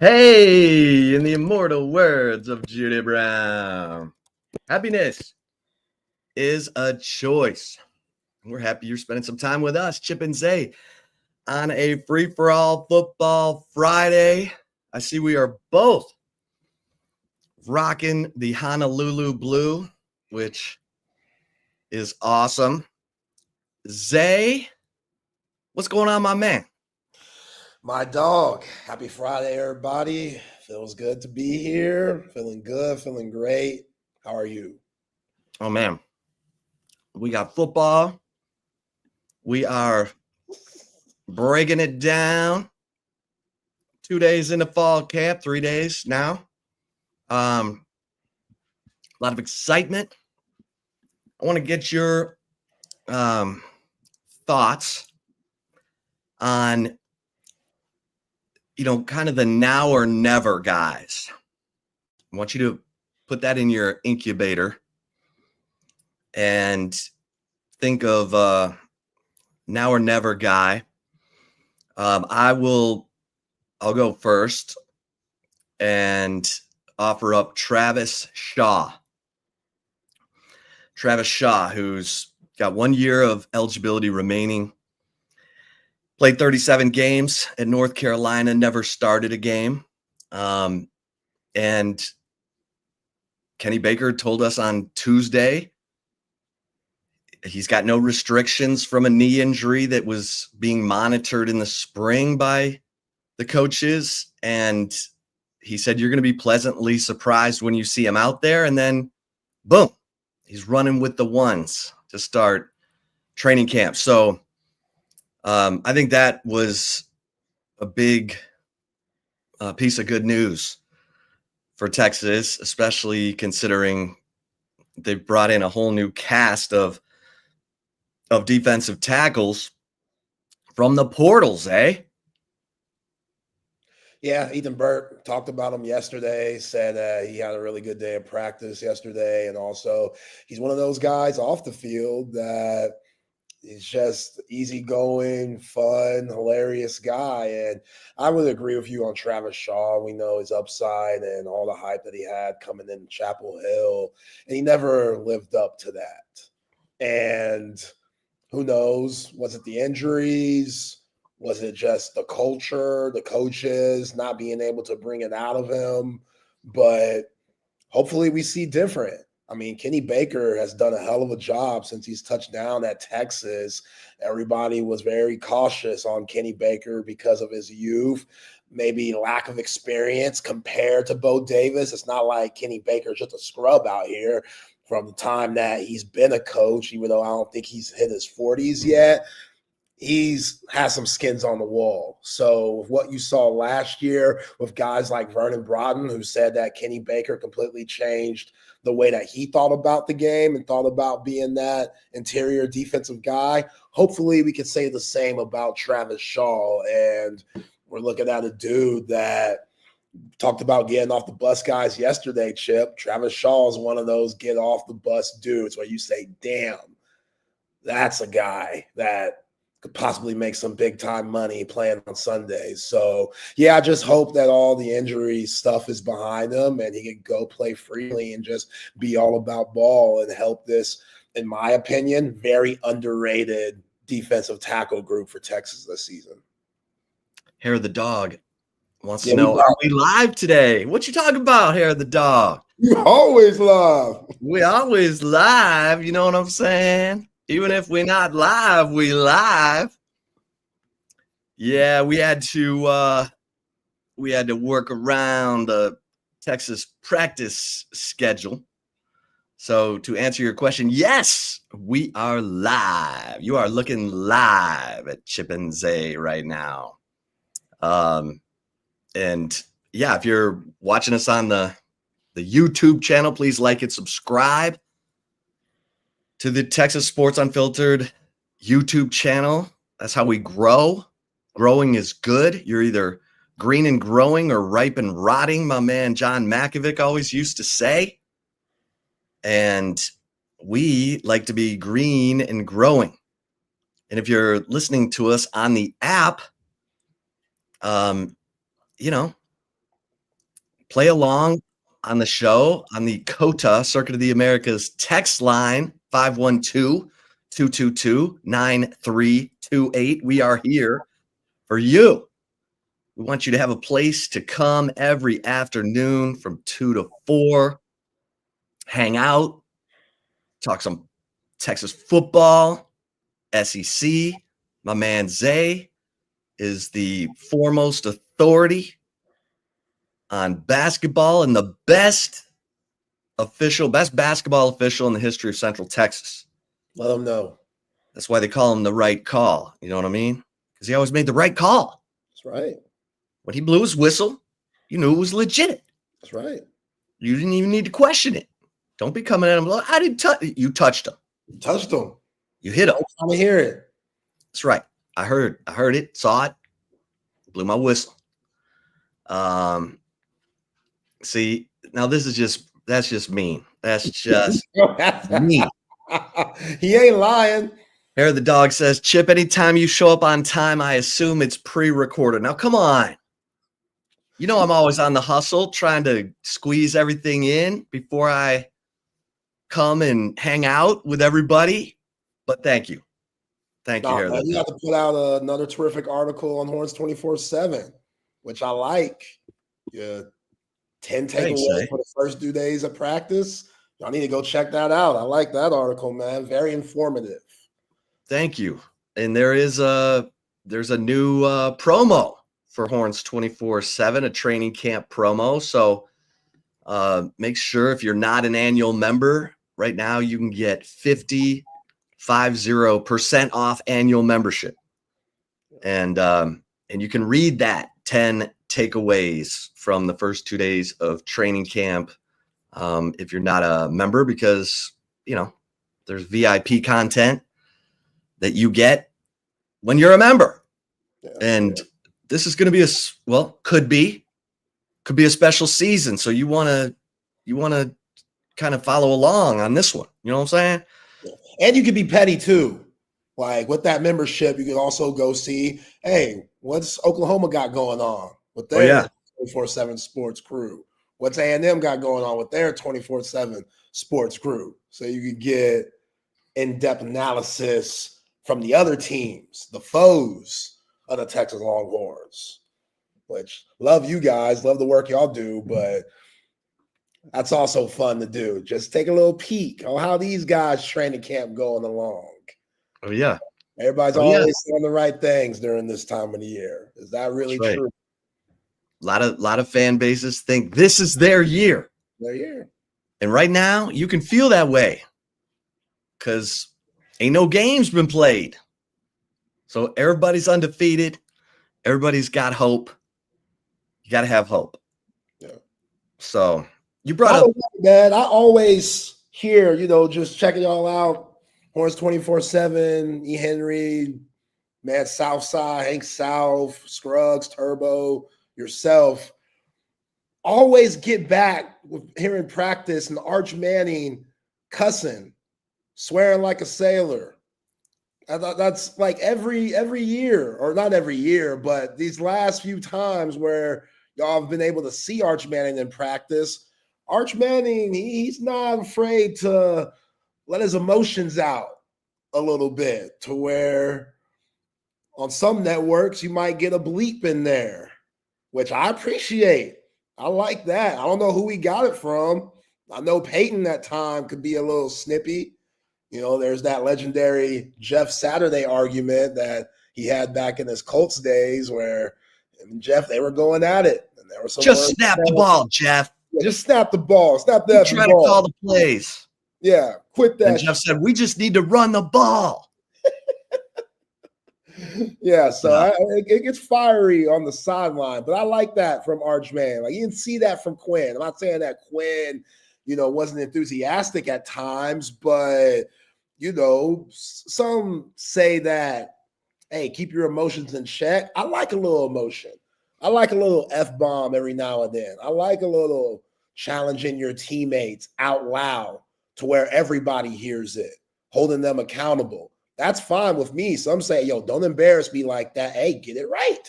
Hey, in the immortal words of Judy Brown, happiness is a choice. We're happy you're spending some time with us, Chip and Zay, on a free-for-all football Friday. I see we are both rocking the Honolulu blue, which is awesome. Zay, what's going on, my man? My dog. Happy Friday, everybody. Feels good to be here. Feeling good, feeling great. How are you? Oh, man. We got football. We are breaking it down. 2 days into fall camp, 3 days now. A lot of excitement. I want to get your thoughts on, kind of the now or never guys. I want you to put that in your incubator and think of now or never guy. I'll go first and offer up Travis Shaw. Travis Shaw, who's got 1 year of eligibility remaining. Played 37 games at North Carolina, never started a game. And Kenny Baker told us on Tuesday he's got no restrictions from a knee injury that was being monitored in the spring by the coaches. And he said, you're going to be pleasantly surprised when you see him out there. And then, boom, he's running with the ones to start training camp. So I think that was a big piece of good news for Texas, especially considering they've brought in a whole new cast of defensive tackles from the portals, eh? Yeah, Ethan Burke talked about him yesterday, said he had a really good day of practice yesterday. And also he's one of those guys off the field that he's just easygoing, fun, hilarious guy. And I would agree with you on Travis Shaw. We know his upside and all the hype that he had coming in Chapel Hill, and he never lived up to that. And who knows? Was it the injuries? Was it just the culture, the coaches not being able to bring it out of him? But hopefully we see different. I mean, Kenny Baker has done a hell of a job since he's touched down at Texas. Everybody was very cautious on Kenny Baker because of his youth, maybe lack of experience compared to Bo Davis. It's not like Kenny Baker's just a scrub out here from the time that he's been a coach, even though I don't think he's hit his 40s yet. He's has some skins on the wall. So what you saw last year with guys like Vernon Broughton, who said that Kenny Baker completely changed the way that he thought about the game and thought about being that interior defensive guy. Hopefully we can say the same about Travis Shaw. And we're looking at a dude that talked about getting off the bus guys yesterday, Chip. Travis Shaw is one of those get off the bus dudes where you say, damn, that's a guy that could possibly make some big time money playing on Sundays. So yeah, I just hope that all the injury stuff is behind him and he can go play freely and just be all about ball and help this, in my opinion, very underrated defensive tackle group for Texas this season. Hair of the Dog wants to know, are we live today? What you talking about, Hair of the Dog? You always live. We always live. You know what I'm saying? Even if we're not live, we live. Yeah, we had to work around the Texas practice schedule. So to answer your question, yes, we are live. You are looking live at Chip and Zay right now. And yeah, if you're watching us on the YouTube channel, please like and subscribe to the Texas Sports Unfiltered YouTube channel. That's how we grow. Growing is good. You're either green and growing or ripe and rotting, my man John McClain always used to say. And we like to be green and growing. And if you're listening to us on the app, Play along on the show on the COTA, Circuit of the Americas text line, 512-222-9328. We are here for you. We want you to have a place to come every afternoon from 2 to 4, hang out, talk some Texas football, SEC. My man Zay is the foremost authority on basketball and the best basketball official in the history of Central Texas. Let them know. That's why they call him the right call. You know what I mean? Because he always made the right call. That's right. When he blew his whistle, you knew it was legit. That's right. You didn't even need to question it. Don't be coming at him. I didn't touch. You touched him. You touched him. You hit him. I'm trying to hear it. That's right. I heard it, saw it, blew my whistle. See, now that's just mean. That's just mean. He ain't lying. Hair the dog says, Chip, anytime you show up on time, I assume it's pre-recorded. Now, come on. You know I'm always on the hustle, trying to squeeze everything in before I come and hang out with everybody. But thank you. Thank you, Hair the You have to put out another terrific article on Horns 24/7, which I like. Yeah, 10 takeaways for the first 2 days of practice. Y'all need to go check that out. I like that article, man. Very informative. Thank you. And there's a new promo for Horns 24/7, a training camp promo. So make sure if you're not an annual member right now, you can get 50% off annual membership. And you can read that 10 takeaways from the first 2 days of training camp. If you're not a member, because, there's VIP content that you get when you're a member. This is going to be could be a special season. So you want to kind of follow along on this one. You know what I'm saying? And you could be petty too. Like with that membership, you can also go see, hey, what's Oklahoma got going on with their 24/7 sports crew? What's A&M got going on with their 24/7 sports crew? So you could get in-depth analysis from the other teams, the foes of the Texas Longhorns, which love you guys, love the work y'all do, but that's also fun to do. Just take a little peek on how these guys training camp going along. Oh, yeah. Everybody's always saying the right things during this time of the year. Is that really true? A lot of fan bases think this is their year. Their year. And right now, you can feel that way because ain't no games been played. So everybody's undefeated. Everybody's got hope. You got to have hope. Yeah. So you brought up that. I always hear, just checking y'all out. Horns 24/7, E. Henry, Matt Southside, Hank South, Scruggs, Turbo, yourself. Always get back with hearing practice and Arch Manning cussing, swearing like a sailor. I thought that's like every year, or not every year, but these last few times where y'all have been able to see Arch Manning in practice. Arch Manning, he's not afraid to let his emotions out a little bit, to where on some networks you might get a bleep in there, which I appreciate. I like that. I don't know who he got it from. I know Peyton that time could be a little snippy. There's that legendary Jeff Saturday argument that he had back in his Colts days where him and Jeff, they were going at it. And there was some just snap the ball, Jeff. Yeah, just snap the ball. Snap that ball. Try to call the plays. Yeah, quit that. And Jeff said, we just need to run the ball. Yeah, so it gets fiery on the sideline, but I like that from Arch Manning. Like, you didn't see that from Quinn. I'm not saying that Quinn, wasn't enthusiastic at times, but, some say that, hey, keep your emotions in check. I like a little emotion. I like a little F-bomb every now and then. I like a little challenging your teammates out loud to where everybody hears it, holding them accountable. That's fine with me. Some say, don't embarrass me like that. Hey, get it right.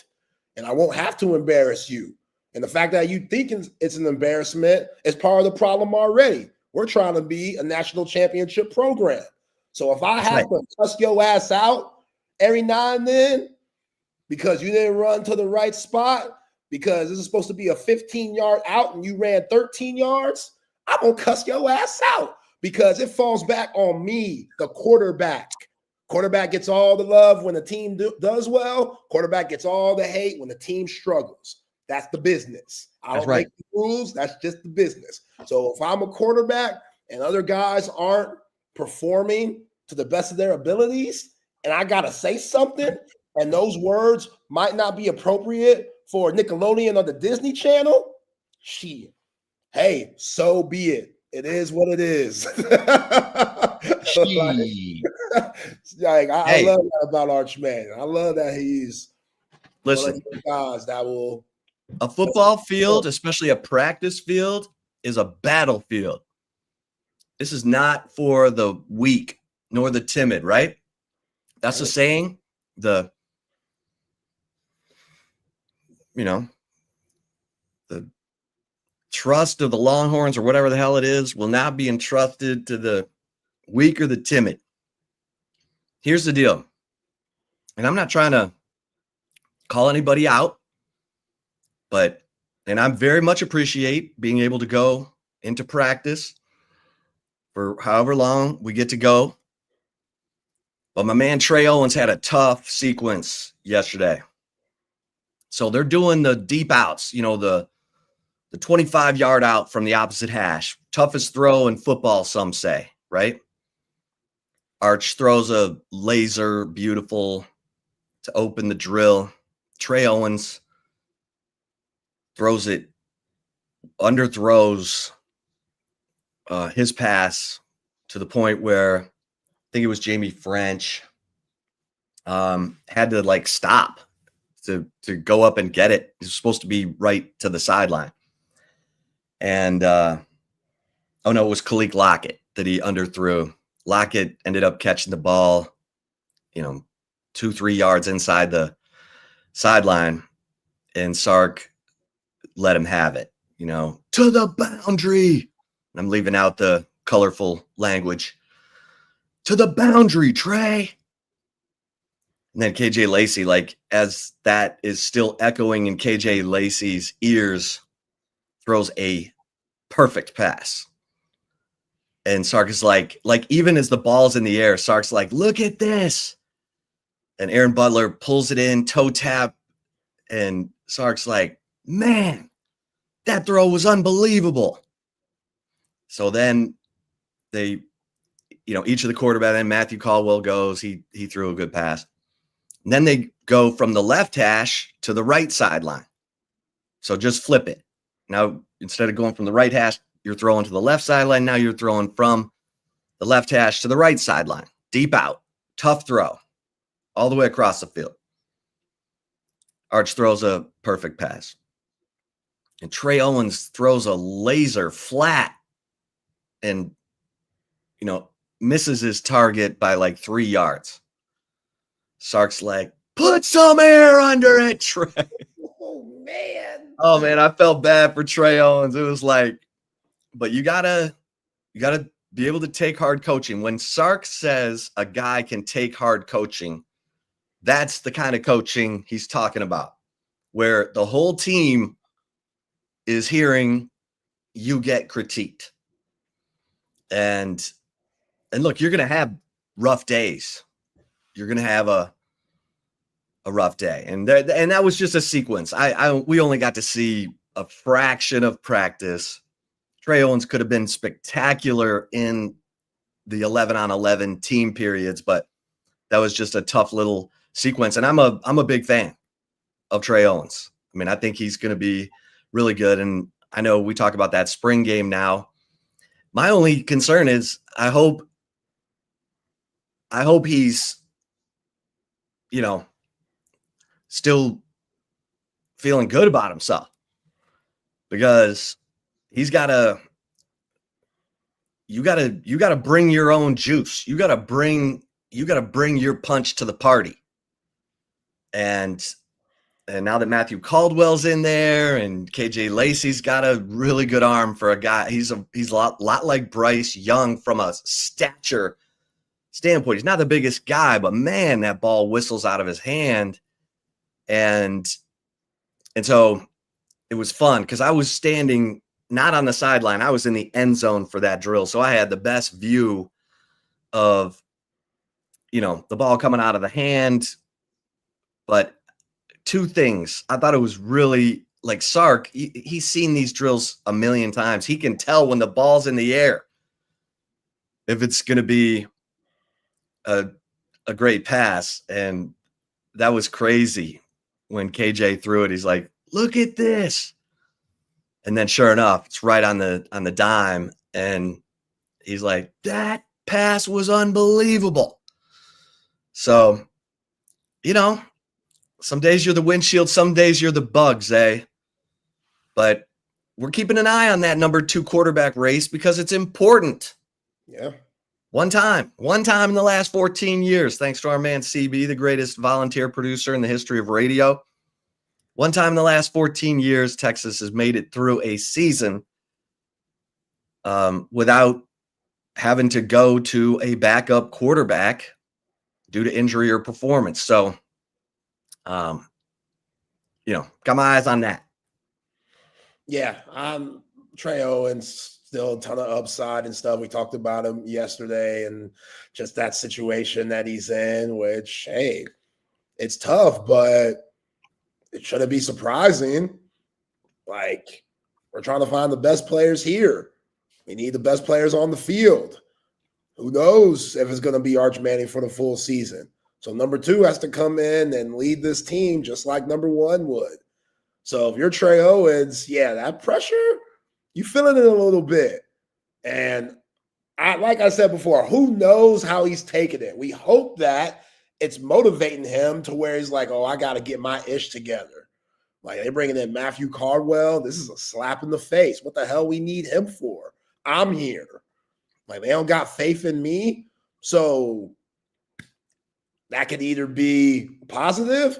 And I won't have to embarrass you. And the fact that you think it's an embarrassment is part of the problem already. We're trying to be a national championship program. So if I have to cuss your ass out every now and then because you didn't run to the right spot, because this is supposed to be a 15-yard out and you ran 13 yards, I'm going to cuss your ass out because it falls back on me, the quarterback. Quarterback gets all the love when the team does well. Quarterback gets all the hate when the team struggles. That's the business. I don't make the rules. That's just the business. So if I'm a quarterback and other guys aren't performing to the best of their abilities, and I got to say something, and those words might not be appropriate for Nickelodeon or the Disney Channel, shit. Hey, so be it. It is what it is. I love that about Archman. I love that he's one of the guys that will. A football field, especially a practice field, is a battlefield. This is not for the weak nor the timid, right? That's the saying. The trust of the Longhorns or whatever the hell it is will not be entrusted to the weak or the timid. Here's the deal. And I'm not trying to call anybody out, and I very much appreciate being able to go into practice for however long we get to go. But my man Trey Owens had a tough sequence yesterday. So they're doing the deep outs, the 25-yard out from the opposite hash. Toughest throw in football, some say, right? Arch throws a laser, beautiful, to open the drill. Trey Owens throws it, underthrows his pass to the point where I think it was Jamie French had to stop to go up and get it. It was supposed to be right to the sideline. And it was Khalil Lockett that he underthrew. Lockett ended up catching the ball, 2-3 yards inside the sideline, and Sark let him have it, to the boundary. I'm leaving out the colorful language. To the boundary, Trey. And then KJ Lacey, as that is still echoing in KJ Lacey's ears, throws a perfect pass. And Sark is like even as the ball's in the air, Sark's like, look at this. And Aaron Butler pulls it in, toe tap. And Sark's like, man, that throw was unbelievable. So then they, each of the quarterbacks, then Matthew Caldwell goes, he threw a good pass. And then they go from the left hash to the right sideline. So just flip it. Now, instead of going from the right hash, you're throwing to the left sideline. Now you're throwing from the left hash to the right sideline. Deep out. Tough throw. All the way across the field. Arch throws a perfect pass. And Trey Owens throws a laser flat and, misses his target by 3 yards. Sark's like, put some air under it, Trey. Oh, man, I felt bad for Trey Owens. It was but you gotta be able to take hard coaching. When Sark says a guy can take hard coaching, that's the kind of coaching he's talking about, where the whole team is hearing you get critiqued. And look, you're going to have rough days. You're going to have a rough day. And that was just a sequence. We only got to see a fraction of practice. Trey Owens could have been spectacular in the 11-on-11 team periods, but that was just a tough little sequence. And I'm a big fan of Trey Owens. I mean, I think he's going to be really good. And I know we talk about that spring game now. My only concern is I hope he's, still feeling good about himself, because you got to bring your own juice. You got to bring your punch to the party. And And now that Matthew Caldwell's in there and KJ Lacey's got a really good arm for a guy. He's a lot like Bryce Young from a stature standpoint. He's not the biggest guy, but man, that ball whistles out of his hand. And so it was fun because I was standing not on the sideline. I was in the end zone for that drill. So I had the best view of, the ball coming out of the hand. But two things. I thought it was really like Sark. He's seen these drills a million times. He can tell when the ball's in the air if it's going to be a great pass. And that was crazy when KJ threw it. He's like, look at this. And then sure enough, it's right on the dime. And he's like, that pass was unbelievable. So, some days you're the windshield, some days you're the bugs, eh? But we're keeping an eye on that number 2 quarterback race because it's important. Yeah. One time in the last 14 years, thanks to our man CB, the greatest volunteer producer in the history of radio. One time in the last 14 years, Texas has made it through a season without having to go to a backup quarterback due to injury or performance. So, got my eyes on that. Yeah, Trey Owens, still a ton of upside and stuff. We talked about him yesterday and just that situation that he's in, which, hey, it's tough, but it shouldn't be surprising. Like, we're trying to find the best players here. We need the best players on the field. Who knows if it's going to be Arch Manning for the full season. So number 2 has to come in and lead this team just like number 1 would. So if you're Trey Owens, that pressure, you feeling it a little bit. And like I said before, who knows how he's taking it? We hope that it's motivating him to where he's like, oh, I got to get my ish together. Like, they're bringing in Matthew Caldwell. This is a slap in the face. What the hell we need him for? I'm here. Like, they don't got faith in me. So that could either be positive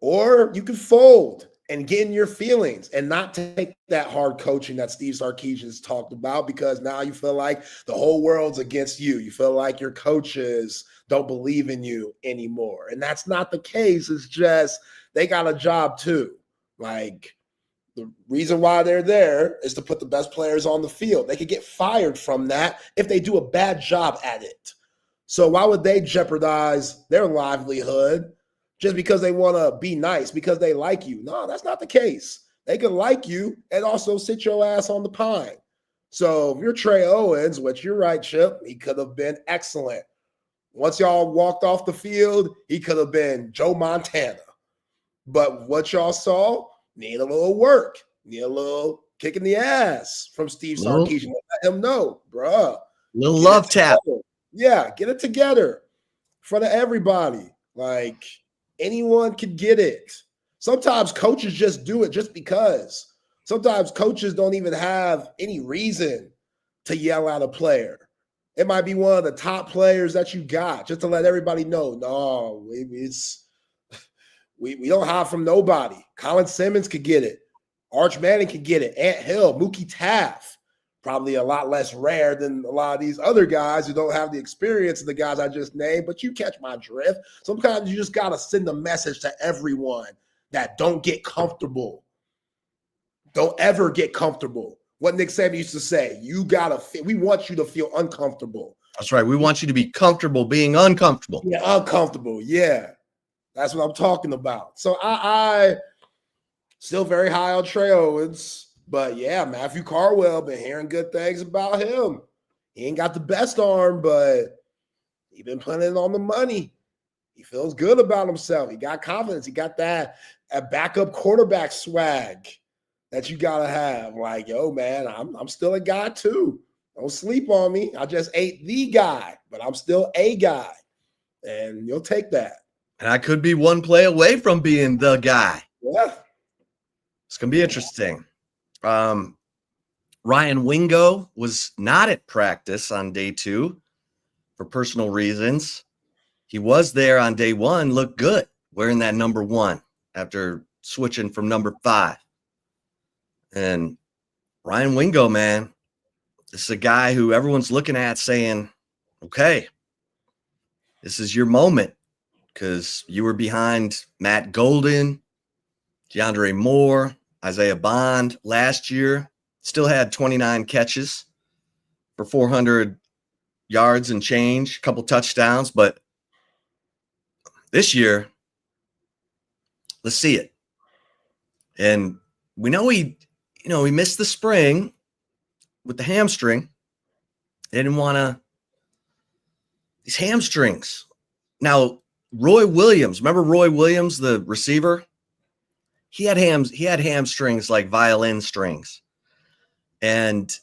or you could fold and get in your feelings and not take that hard coaching that Steve Sarkisian's talked about, because now you feel like the whole world's against you. You feel like your coaches don't believe in you anymore. And that's not the case. It's just they got a job too. Like, the reason why they're there is to put the best players on the field. They could get fired from that if they do a bad job at it. So why would they jeopardize their livelihood just because they want to be nice, because they like you? No, that's not the case. They could like you and also sit your ass on the pine. So if you're Trey Owens, which you're right, Chip, he could have been excellent. Once y'all walked off the field, he could have been Joe Montana. But what y'all saw, need a little work, need a little kick in the ass from Steve Sarkisian. Let him know, bruh. Little love tap. Yeah, get it together in front of everybody. Like, anyone can get it. Sometimes coaches just do it just because. Sometimes coaches don't even have any reason to yell at a player. It might be one of the top players that you got, just to let everybody know, no, we don't hide from nobody. Colin Simmons could get it. Arch Manning could get it. Ant Hill, Mookie Taft, probably a lot less rare than a lot of these other guys who don't have the experience of the guys I just named, but you catch my drift. Sometimes you just got to send a message to everyone that don't get comfortable. Don't ever get comfortable. What Nick Saban used to say, we want you to feel uncomfortable. That's right. We want you to be comfortable being uncomfortable. Yeah, uncomfortable. Yeah. That's what I'm talking about. So I still very high on Trey Owens, but yeah, Matthew Caldwell, been hearing good things about him. He ain't got the best arm, but he been putting it on the money. He feels good about himself. He got confidence. He got that backup quarterback swag that you gotta have. Like, yo, man, I'm still a guy too. Don't sleep on me. I just ain't the guy, but I'm still a guy, and you'll take that. And I could be one play away from being the guy. Yeah. It's going to be interesting. Ryan Wingo was not at practice on day 2 for personal reasons. He was there on day 1, looked good, wearing that number 1 after switching from number 5. And Ryan Wingo, man, this is a guy who everyone's looking at saying, okay, this is your moment, because you were behind Matt Golden, DeAndre Moore, Isaiah Bond last year. Still had 29 catches for 400 yards and change, a couple touchdowns. But this year, let's see it. And we know he missed the spring with the hamstring. They didn't want to, these hamstrings. Now, Roy Williams, remember Roy Williams, the receiver? He had hamstrings like violin strings. And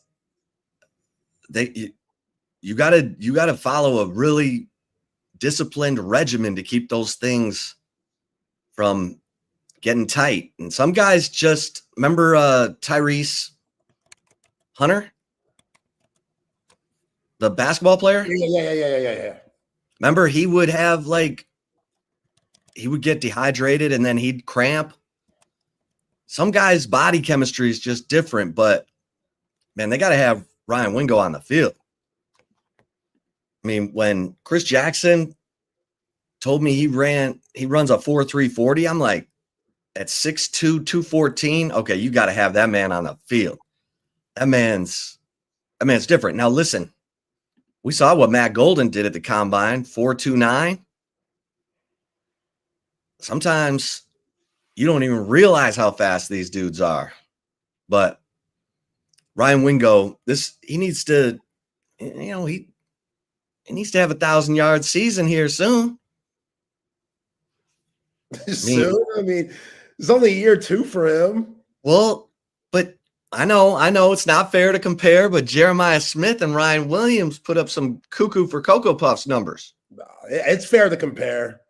you gotta follow a really disciplined regimen to keep those things from getting tight. And some guys just remember Tyrese Hunter, the basketball player. Yeah. Remember, he would get dehydrated and then he'd cramp. Some guys' body chemistry is just different, but man, they got to have Ryan Wingo on the field. I mean, when Chris Jackson told me he runs a 4.340, I'm like, at 6'2", 214, okay, you got to have that man on the field. That man's different. Now listen, we saw what Matt Golden did at the combine, 4.29. Sometimes you don't even realize how fast these dudes are. But Ryan Wingo, he needs to have a 1,000-yard season here soon. Soon? I mean, it's only year 2 for him. Well, but I know it's not fair to compare, but Jeremiah Smith and Ryan Williams put up some cuckoo for Cocoa Puffs numbers. It's fair to compare.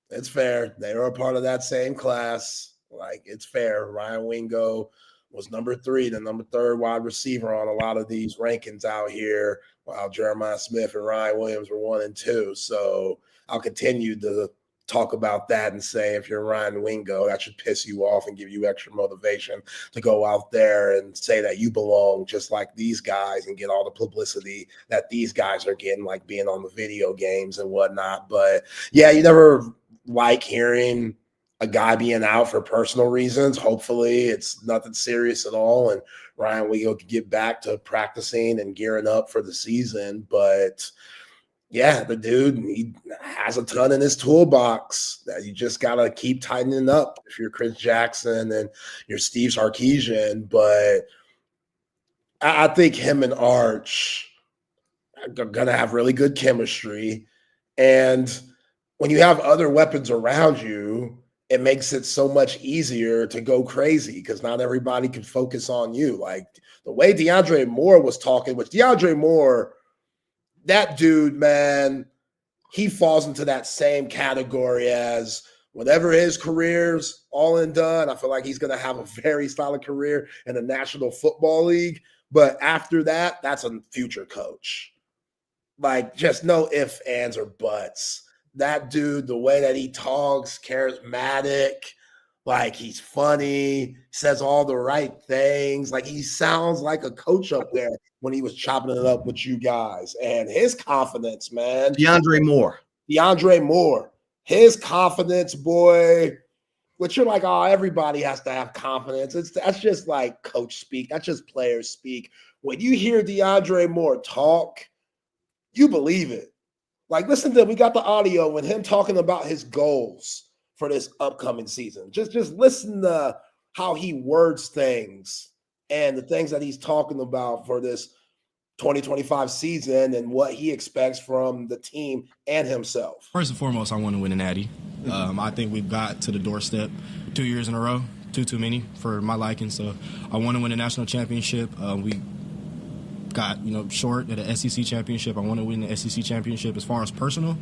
It's fair. They were a part of that same class. Like, it's fair. Ryan Wingo was number 3, the number 3rd wide receiver on a lot of these rankings out here, while Jeremiah Smith and Ryan Williams were 1 and 2. So I'll continue to talk about that and say, if you're Ryan Wingo, that should piss you off and give you extra motivation to go out there and say that you belong just like these guys and get all the publicity that these guys are getting, like being on the video games and whatnot. But yeah, you never like hearing a guy being out for personal reasons. Hopefully it's nothing serious at all, and Ryan Wingo can get back to practicing and gearing up for the season. But yeah, the dude, he has a ton in his toolbox that you just got to keep tightening up if you're Chris Jackson and you're Steve Sarkisian. But I think him and Arch are going to have really good chemistry. And when you have other weapons around you, it makes it so much easier to go crazy because not everybody can focus on you. Like the way DeAndre Moore was talking, which DeAndre Moore, that dude, man, he falls into that same category as whenever his career's all and done, I feel like he's going to have a very solid career in the National Football League. But after that, that's a future coach. Like, just no ifs, ands, or buts. That dude, the way that he talks, charismatic, like he's funny, says all the right things. Like he sounds like a coach up there when he was chopping it up with you guys. And his confidence, man. DeAndre Moore, his confidence, boy, which you're like, oh, everybody has to have confidence. That's just like coach speak. That's just player speak. When you hear DeAndre Moore talk, you believe it. Like, listen to, we got the audio with him talking about his goals for this upcoming season. Just listen to how he words things and the things that he's talking about for this 2025 season and what he expects from the team and himself. First and foremost, I want to win a natty. I think we've got to the doorstep 2 years in a row, too many for my liking. So I want to win a national championship. We got short at the SEC championship. I want to win the SEC championship. As far as personal,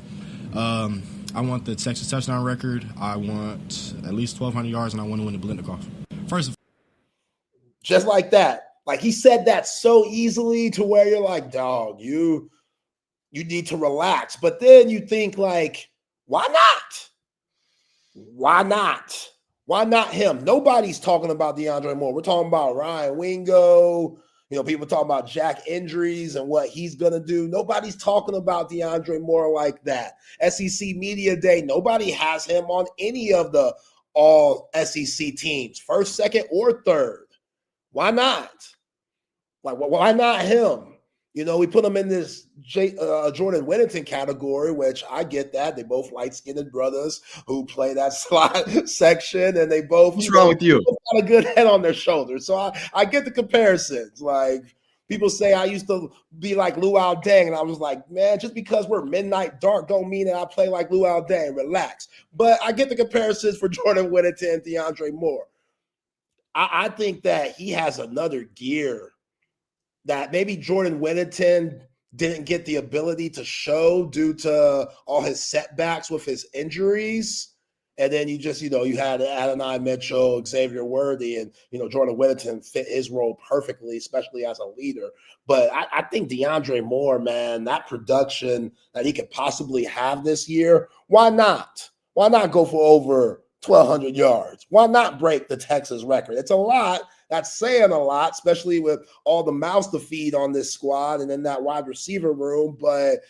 I want the Texas touchdown record. I want at least 1,200 yards, and I want to win the Blitnikoff. Just like that. Like he said that so easily to where you're like, dog, you need to relax. But then you think like, why not? Why not? Why not him? Nobody's talking about DeAndre Moore. We're talking about Ryan Wingo. People talking about Jack injuries and what he's going to do. Nobody's talking about DeAndre Moore like that. SEC Media Day, nobody has him on any of the all SEC teams, first, second, or third. Why not? Like, why not him? We put him in this Jordan Whittington category, which I get that. They both light-skinned brothers who play that slot section, and they both— What's wrong with you? Both got a good head on their shoulders. So I get the comparisons. Like, people say I used to be like Luau Deng, and I was like, man, just because we're midnight dark don't mean that I play like Luau Deng. Relax. But I get the comparisons for Jordan Whittington and DeAndre Moore. I think that he has another gear that maybe Jordan Whittington didn't get the ability to show due to all his setbacks with his injuries. And then you had Adonai Mitchell, Xavier Worthy, and, Jordan Whittington fit his role perfectly, especially as a leader. But I think DeAndre Moore, man, that production that he could possibly have this year, why not? Why not go for over 1,200 yards? Why not break the Texas record? It's a lot. That's saying a lot, especially with all the mouths to feed on this squad and in that wide receiver room. But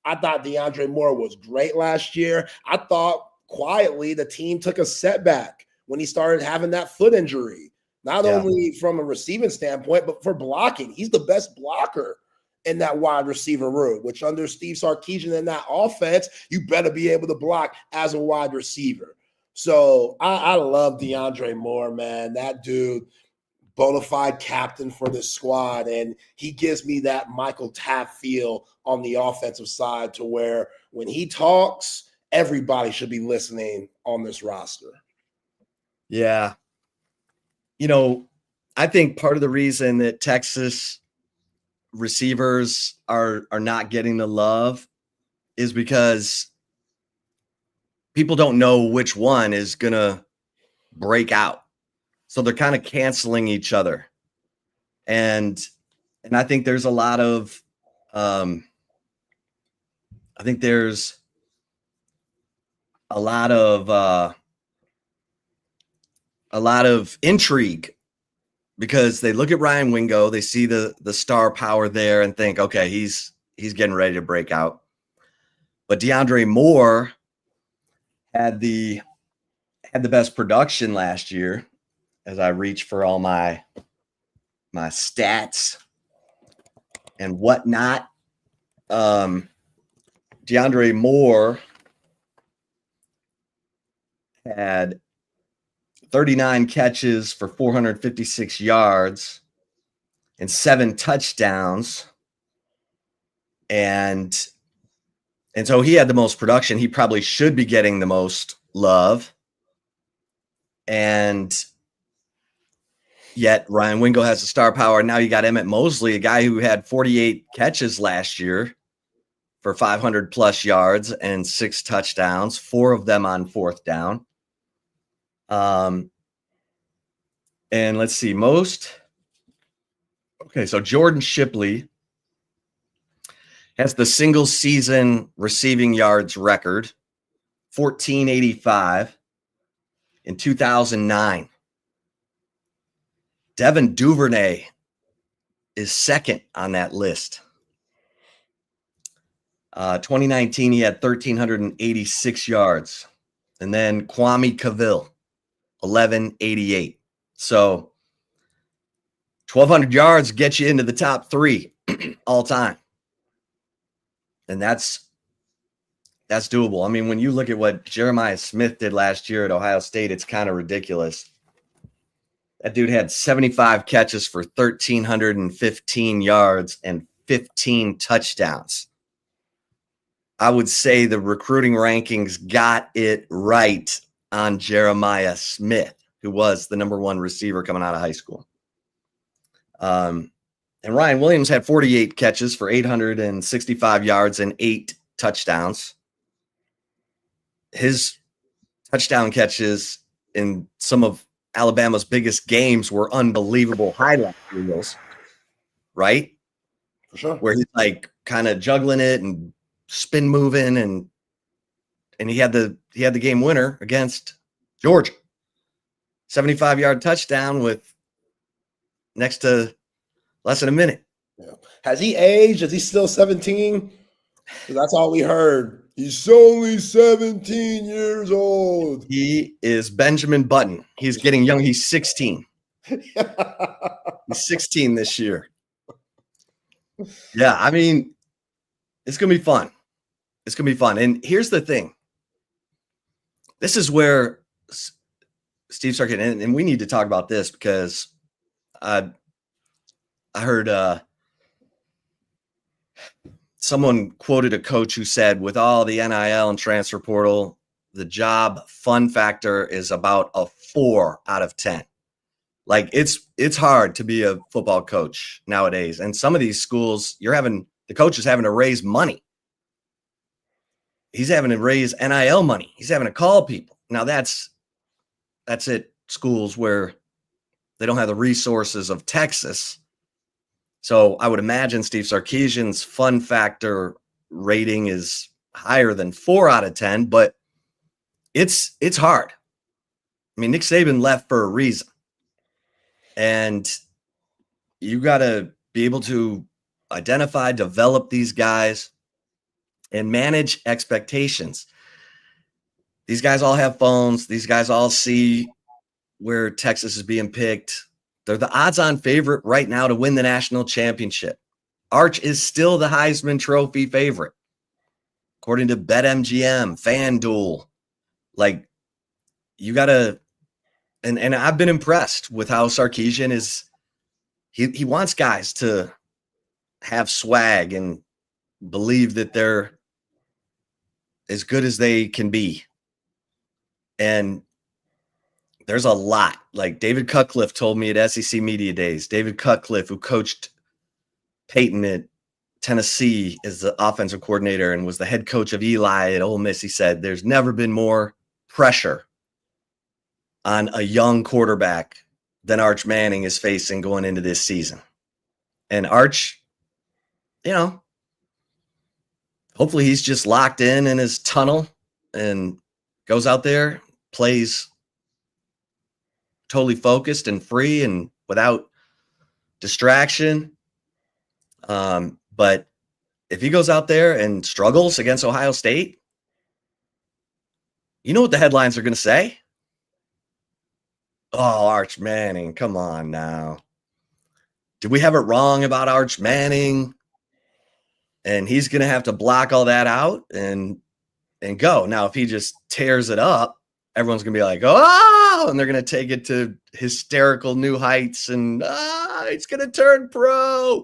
I thought DeAndre Moore was great last year. I thought quietly the team took a setback when he started having that foot injury, not only from a receiving standpoint, but for blocking. He's the best blocker in that wide receiver room, which under Steve Sarkisian in that offense, you better be able to block as a wide receiver. So I love DeAndre Moore, man. That dude, bona fide captain for this squad, and he gives me that Michael Taft feel on the offensive side to where when he talks, everybody should be listening on this roster. Yeah. I think part of the reason that Texas receivers are not getting the love is because people don't know which one is going to break out. So they're kind of canceling each other. And I think there's a lot of a lot of intrigue because they look at Ryan Wingo, they see the star power there and think, okay, he's getting ready to break out. But DeAndre Moore had the best production last year as I reach for all my stats and whatnot. DeAndre Moore had 39 catches for 456 yards and 7 touchdowns. And so he had the most production. He probably should be getting the most love. And yet Ryan Wingo has the star power. Now you got Emmett Mosley, a guy who had 48 catches last year for 500 plus yards and 6 touchdowns, 4 of them on fourth down. And let's see, so Jordan Shipley has the single season receiving yards record, 1,485 in 2009. Devin Duvernay is second on that list. 2019, he had 1,386 yards. And then Kwame Cavill, 1,188. So 1,200 yards get you into the top 3 all time. And that's doable. I mean, when you look at what Jeremiah Smith did last year at Ohio State, it's kind of ridiculous. That dude had 75 catches for 1,315 yards and 15 touchdowns. I would say the recruiting rankings got it right on Jeremiah Smith, who was the number 1 receiver coming out of high school. And Ryan Williams had 48 catches for 865 yards and 8 touchdowns. His touchdown catches in some of Alabama's biggest games were unbelievable highlight reels, right? For sure. Where he's like kind of juggling it and spin moving, and he had the game winner against Georgia. 75-yard touchdown with next to less than a minute. Yeah. Has he aged? Is he still 17? That's all we heard. He's only 17 years old. He is Benjamin Button. He's getting young. He's 16. He's 16 this year. Yeah, I mean, it's going to be fun. It's going to be fun. And here's the thing. This is where Steve Sarkisian, and we need to talk about this because I heard someone quoted a coach who said, with all the NIL and transfer portal, the job fun factor is about a 4 out of 10. Like it's hard to be a football coach nowadays. And some of these schools, the coach is having to raise money. He's having to raise NIL money. He's having to call people. Now that's at schools where they don't have the resources of Texas. So I would imagine Steve Sarkisian's fun factor rating is higher than 4 out of 10, but it's hard. I mean, Nick Saban left for a reason. And you got to be able to identify, develop these guys, and manage expectations. These guys all have phones. These guys all see where Texas is being picked. They're the odds-on favorite right now to win the national championship. Arch is still the Heisman Trophy favorite, according to BetMGM, FanDuel. Like, you got to – and I've been impressed with how Sarkisian is – he wants guys to have swag and believe that they're as good as they can be. And there's a lot. Like David Cutcliffe told me at SEC Media Days. David Cutcliffe, who coached Peyton at Tennessee as the offensive coordinator and was the head coach of Eli at Ole Miss, he said, there's never been more pressure on a young quarterback than Arch Manning is facing going into this season. And Arch, hopefully he's just locked in his tunnel and goes out there, plays totally focused and free and without distraction. But if he goes out there and struggles against Ohio State, you know what the headlines are going to say? Oh, Arch Manning, come on now. Did we have it wrong about Arch Manning? And he's going to have to block all that out and go. Now, if he just tears it up, everyone's going to be like, oh, and they're going to take it to hysterical new heights. And he's going to turn pro.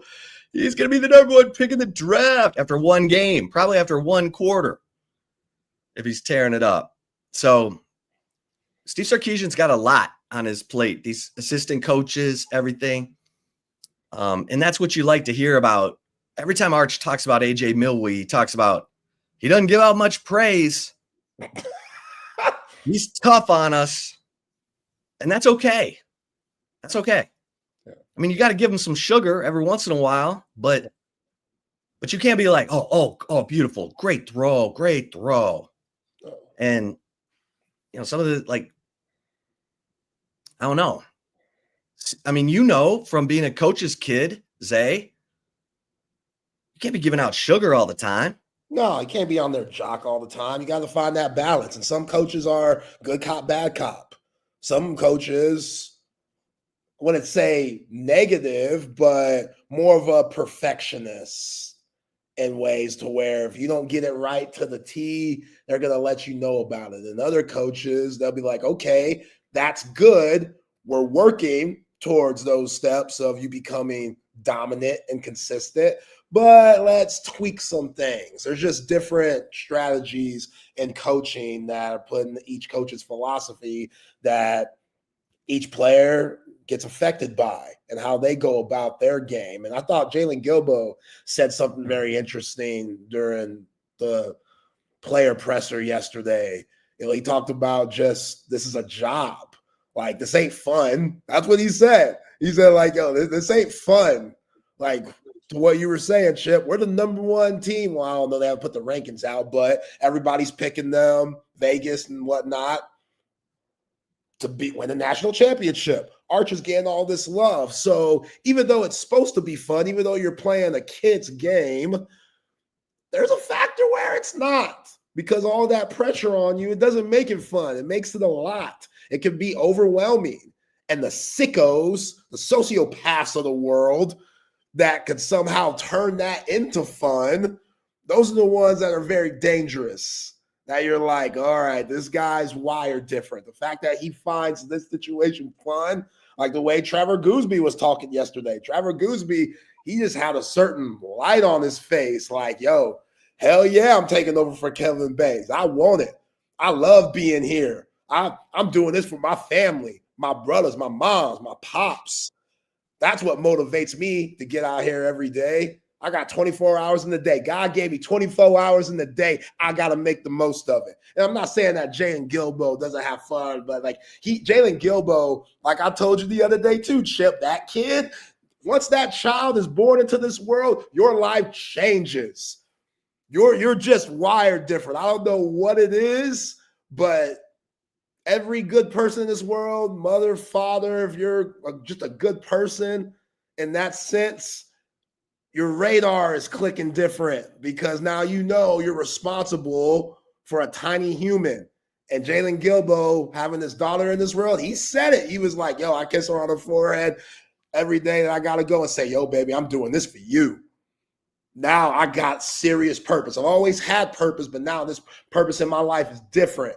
He's going to be the number 1 pick in the draft after one game, probably after one quarter, if he's tearing it up. So Steve Sarkisian's got a lot on his plate, these assistant coaches, everything. And that's what you like to hear about. Every time Arch talks about AJ Milwee, he talks about he doesn't give out much praise. He's tough on us. And that's okay. That's okay. Yeah. I mean, you got to give him some sugar every once in a while, but you can't be like, oh, beautiful. Great throw. And, some of the, I don't know. I mean, from being a coach's kid, Zay, you can't be giving out sugar all the time. No, you can't be on their jock all the time. You got to find that balance. And some coaches are good cop, bad cop. Some coaches, I wouldn't say negative, but more of a perfectionist in ways to where if you don't get it right to the T, they're going to let you know about it. And other coaches, they'll be like, okay, that's good. We're working towards those steps of you becoming dominant and consistent, but let's tweak some things. There's just different strategies in coaching that are put in each coach's philosophy that each player gets affected by and how they go about their game. And I thought Jalen Gilbo said something very interesting during the player presser yesterday. He talked about just this is a job. Like, this ain't fun. That's what he said. He said, this ain't fun. Like, to what you were saying, Chip, we're the number 1 team. Well, I don't know, they haven't put the rankings out, but everybody's picking them, Vegas and whatnot. to win a national championship. Archer's getting all this love. So even though it's supposed to be fun, even though you're playing a kid's game, there's a factor where it's not, because all that pressure on you, it doesn't make it fun. It makes it a lot. It can be overwhelming. And the sickos, the sociopaths of the world that could somehow turn that into fun, those are the ones that are very dangerous. That you're like, all right, this guy's wired different. The fact that he finds this situation fun, like the way Trevor Gooseby was talking yesterday. Trevor Gooseby, he just had a certain light on his face, like, yo, hell yeah, I'm taking over for Kevin Bates. I want it. I love being here. I'm doing this for my family, my brothers, my moms, my pops. That's what motivates me to get out here every day. I got 24 hours in the day. God gave me 24 hours in the day. I got to make the most of it. And I'm not saying that Jalen Gilbo doesn't have fun, but like Jalen Gilbo, like I told you the other day too, Chip, that kid, once that child is born into this world, your life changes. You're just wired different. I don't know what it is, but every good person in this world, mother, father, if you're just a good person in that sense, your radar is clicking different, because now you know you're responsible for a tiny human. And Jalen Gilbo, having his daughter in this world, he said it. He was like, yo, I kiss her on the forehead every day that I got to go and say, yo, baby, I'm doing this for you. Now I got serious purpose. I've always had purpose, but now this purpose in my life is different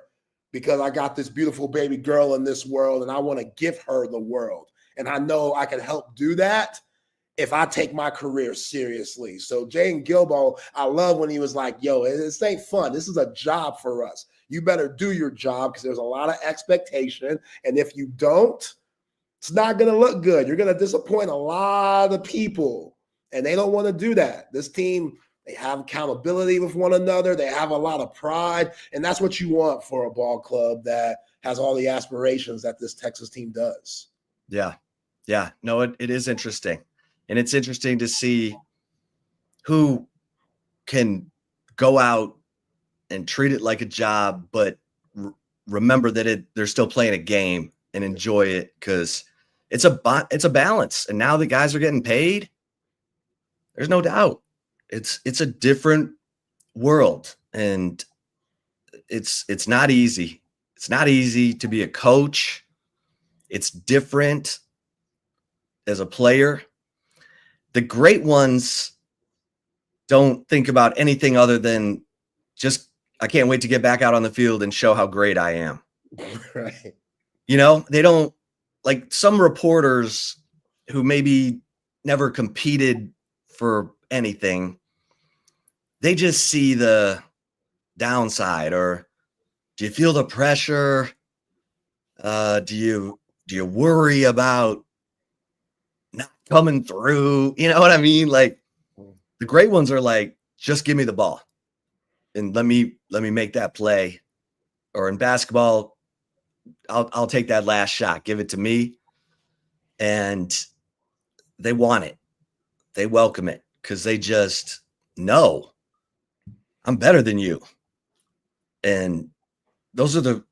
because I got this beautiful baby girl in this world and I want to give her the world. And I know I can help do that if I take my career seriously. So Jalen Gilbo, I love when he was like, yo, this ain't fun. This is a job for us. You better do your job because there's a lot of expectation. And if you don't, it's not going to look good. You're going to disappoint a lot of people. And they don't want to do that. This team, they have accountability with one another. They have a lot of pride. And that's what you want for a ball club that has all the aspirations that this Texas team does. Yeah. Yeah. No, it is interesting. And it's interesting to see who can go out and treat it like a job, but remember that they're still playing a game and enjoy it, because it's a balance. And now the guys are getting paid. There's no doubt. It's a different world, and it's not easy. It's not easy to be a coach. It's different as a player. The great ones don't think about anything other than just, I can't wait to get back out on the field and show how great I am. Right. You know, they don't, like some reporters who maybe never competed for anything, they just see the downside. Or do you feel the pressure? Do you worry about not coming through? You know what I mean? Like, the great ones are like, just give me the ball and let me make that play. Or in basketball, I'll take that last shot. Give it to me. And they want it. They welcome it because they just know I'm better than you. And those are the,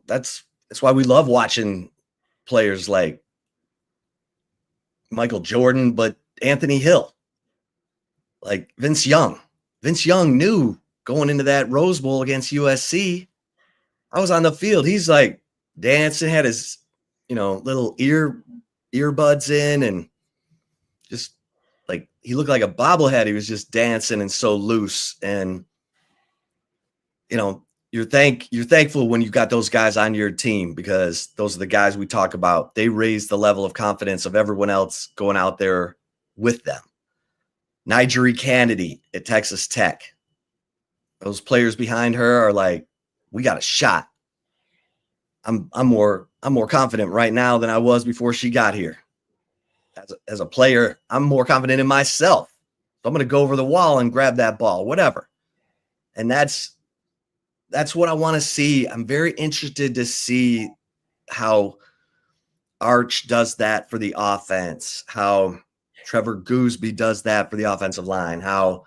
that's why we love watching players like Michael Jordan, but Anthony Hill, like Vince Young. Vince Young knew going into that Rose Bowl against USC, I was on the field. He's like dancing, had his, little earbuds in, and just like, he looked like a bobblehead. He was just dancing and so loose. And, you're thankful when you've got those guys on your team, because those are the guys we talk about. They raise the level of confidence of everyone else going out there with them. Nigeri Kennedy at Texas Tech. Those players behind her are like, we got a shot. I'm more confident right now than I was before she got here. As a player, I'm more confident in myself. So I'm going to go over the wall and grab that ball, whatever. And that's what I want to see. I'm very interested to see how Arch does that for the offense, how Trevor Gooseby does that for the offensive line, how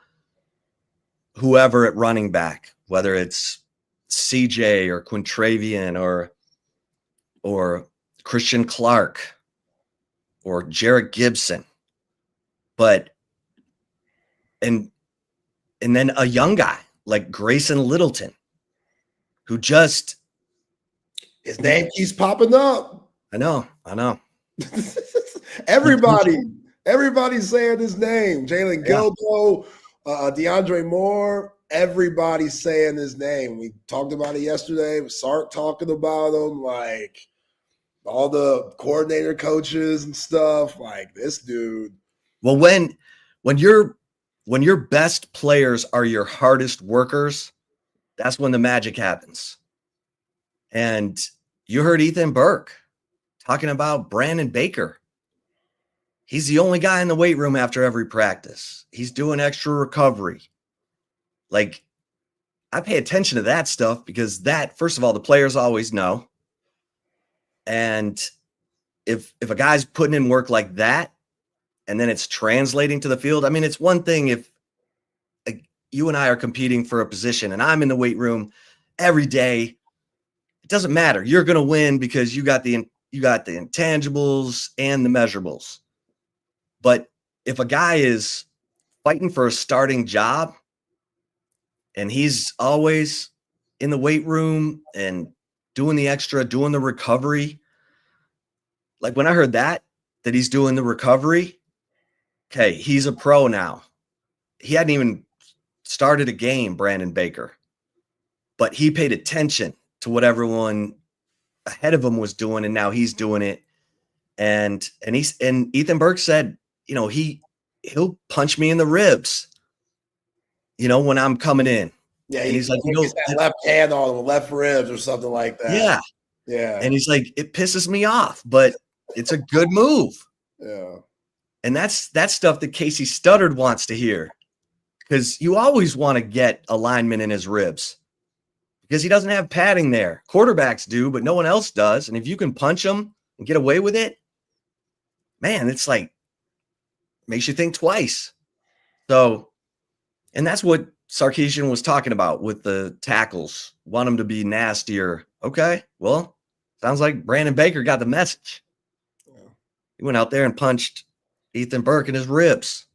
whoever at running back, whether it's CJ or Quintravian or or Christian Clark or Jarrett Gibson. But and then a young guy like Grayson Littleton, who just his name keeps popping up. I know. Everybody's saying his name. Jalen Gilbo, DeAndre Moore, everybody's saying his name. We talked about it yesterday with Sark talking about him, like all the coordinator coaches and stuff. Like this dude. Well, when your best players are your hardest workers, that's when the magic happens. And you heard Ethan Burke talking about Brandon Baker. He's the only guy in the weight room after every practice. He's doing extra recovery. Like, I pay attention to that stuff because that, first of all, the players always know. And if a guy's putting in work like that, and then it's translating to the field, I mean, it's one thing if you and I are competing for a position and I'm in the weight room every day. It doesn't matter. You're going to win because you got the intangibles and the measurables. But if a guy is fighting for a starting job and he's always in the weight room and doing the extra, doing the recovery, like when I heard that he's doing the recovery, okay, he's a pro now. He hadn't even started a game, Brandon Baker, but he paid attention to what everyone ahead of him was doing, and now he's doing it. And Ethan Burke said, he'll punch me in the ribs, when I'm coming in. Yeah, and he's like, that left hand on the left ribs or something like that. Yeah. And he's like, it pisses me off, but it's a good move. Yeah. And that's stuff that Casey Studdard wants to hear, because you always want to get a lineman in his ribs because he doesn't have padding there. Quarterbacks do, but no one else does. And if you can punch him and get away with it, man, it's like makes you think twice. So, and that's what Sarkisian was talking about with the tackles. Want them to be nastier. Okay, well, sounds like Brandon Baker got the message. He went out there and punched Ethan Burke in his ribs.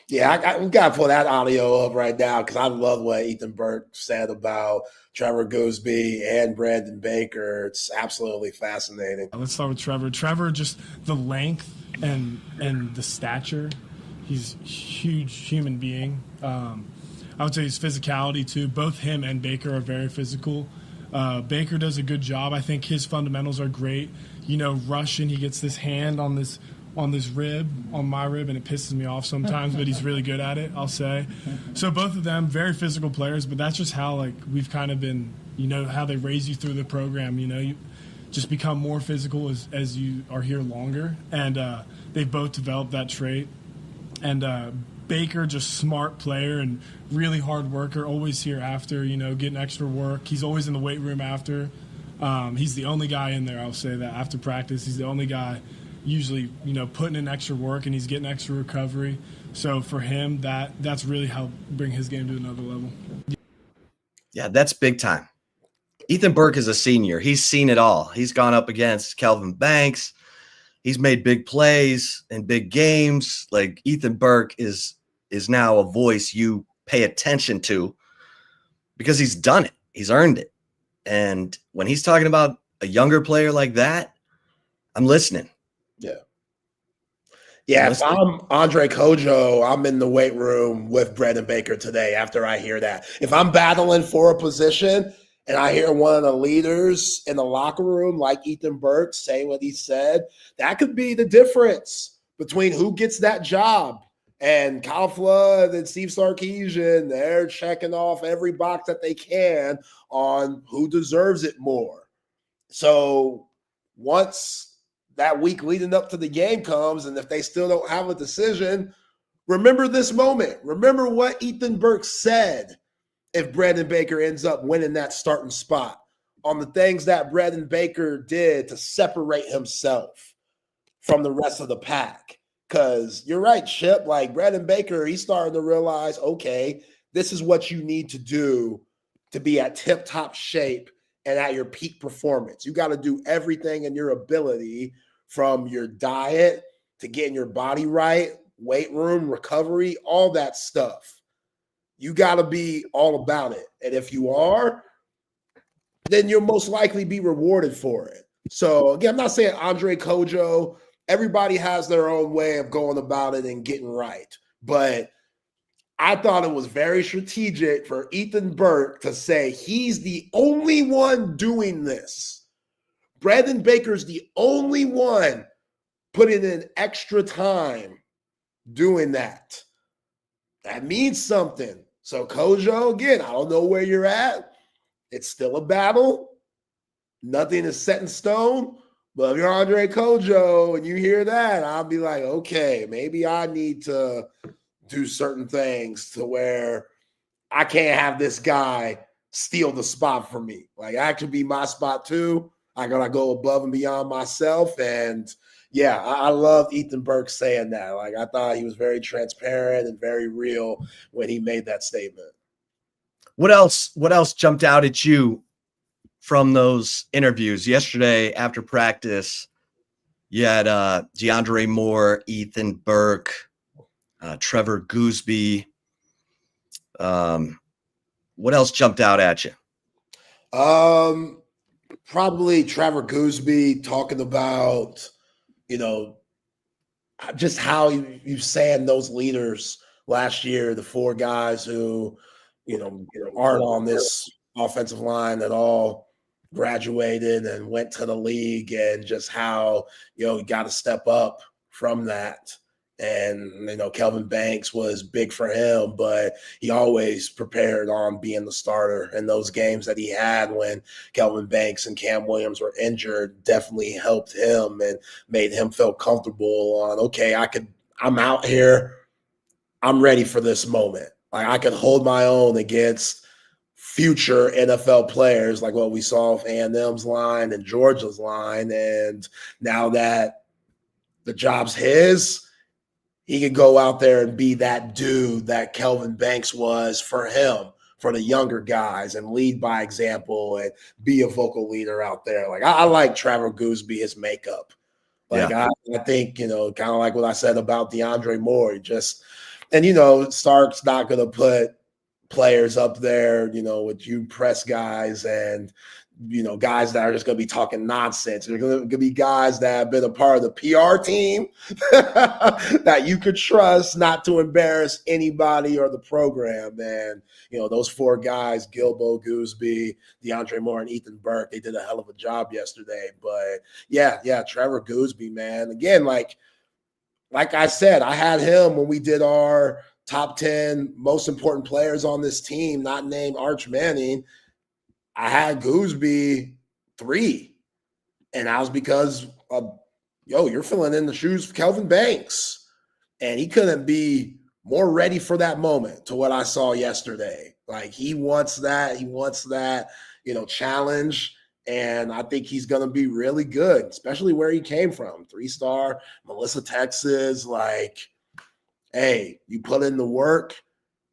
Yeah, we got to pull that audio up right now because I love what Ethan Burke said about Trevor Gooseby and Brandon Baker. It's absolutely fascinating. Let's start with Trevor. Trevor, just the length and the stature. He's a huge human being. I would say his physicality, too. Both him and Baker are very physical. Baker does a good job. I think his fundamentals are great. Rushing, he gets this hand on this rib, on my rib, and it pisses me off sometimes, but he's really good at it, I'll say. So both of them, very physical players, but that's just how, we've kind of been, how they raise you through the program. You just become more physical as you are here longer, and they've both developed that trait. And Baker, just smart player and really hard worker, always here after, getting extra work. He's always in the weight room after. He's the only guy in there, I'll say that, after practice. He's the only guy usually, putting in extra work, and he's getting extra recovery. So for him, that's really helped bring his game to another level. Yeah, that's big time. Ethan Burke is a senior. He's seen it all. He's gone up against Kelvin Banks. He's made big plays in big games. Like, Ethan Burke is now a voice you pay attention to because he's done it. He's earned it. And when he's talking about a younger player like that, I'm listening. Yeah, if I'm Andre Kojo, I'm in the weight room with Brandon Baker today after I hear that. If I'm battling for a position and I hear one of the leaders in the locker room like Ethan Burke say what he said, that could be the difference between who gets that job. And Kyle Flood and Steve Sarkisian, they're checking off every box that they can on who deserves it more. So once that week leading up to the game comes, and if they still don't have a decision, remember this moment. Remember what Ethan Burke said if Brandon Baker ends up winning that starting spot, on the things that Brandon Baker did to separate himself from the rest of the pack. Because you're right, Chip, like Brandon Baker, he's starting to realize, okay, this is what you need to do to be at tip-top shape and at your peak performance. You got to do everything in your ability, from your diet to getting your body right, weight room, recovery, all that stuff. You got to be all about it. And if you are, then you'll most likely be rewarded for it. So again, I'm not saying Andre Kojo, everybody has their own way of going about it and getting right. But I thought it was very strategic for Ethan Burke to say he's the only one doing this. Brandon Baker's the only one putting in extra time doing that. That means something. So Kojo, again, I don't know where you're at. It's still a battle. Nothing is set in stone. But if you're Andre Kojo and you hear that, I'll be like, okay, maybe I need to do certain things to where I can't have this guy steal the spot from me. Like, that could be my spot too. I gotta go above and beyond myself. And yeah, I love Ethan Burke saying that. Like, I thought he was very transparent and very real when he made that statement. What else jumped out at you from those interviews yesterday after practice? You had DeAndre Moore, Ethan Burke, Trevor Gooseby. What else jumped out at you? Probably Trevor Gooseby talking about, just how you saying those leaders last year, the four guys who, aren't on this offensive line at all, graduated and went to the league, and just how, you got to step up from that. And, Kelvin Banks was big for him, but he always prepared on being the starter. And those games that he had when Kelvin Banks and Cam Williams were injured definitely helped him and made him feel comfortable on, okay, I'm out here. I'm ready for this moment. Like, I can hold my own against future NFL players, like what we saw with A&M's line and Georgia's line. And now that the job's his, he could go out there and be that dude that Kelvin Banks was for him, for the younger guys, and lead by example and be a vocal leader out there. Like, I like Trevor Gooseby, his makeup. Like, yeah. I think, kind of like what I said about DeAndre Moore, and Stark's not going to put players up there, with you press guys and, guys that are just going to be talking nonsense. They're going to be guys that have been a part of the PR team that you could trust not to embarrass anybody or the program. And, those four guys, Gilbo, Gooseby, DeAndre Moore, and Ethan Burke, they did a hell of a job yesterday. But yeah, Trevor Gooseby, man. Again, like I said, I had him when we did our top 10 most important players on this team, not named Arch Manning. I had Gooseby 3, and that was because of, you're filling in the shoes of Kelvin Banks, and he couldn't be more ready for that moment to what I saw yesterday. Like, he wants that challenge, and I think he's going to be really good, especially where he came from. 3-star, Melissa, Texas. Like, hey, you put in the work,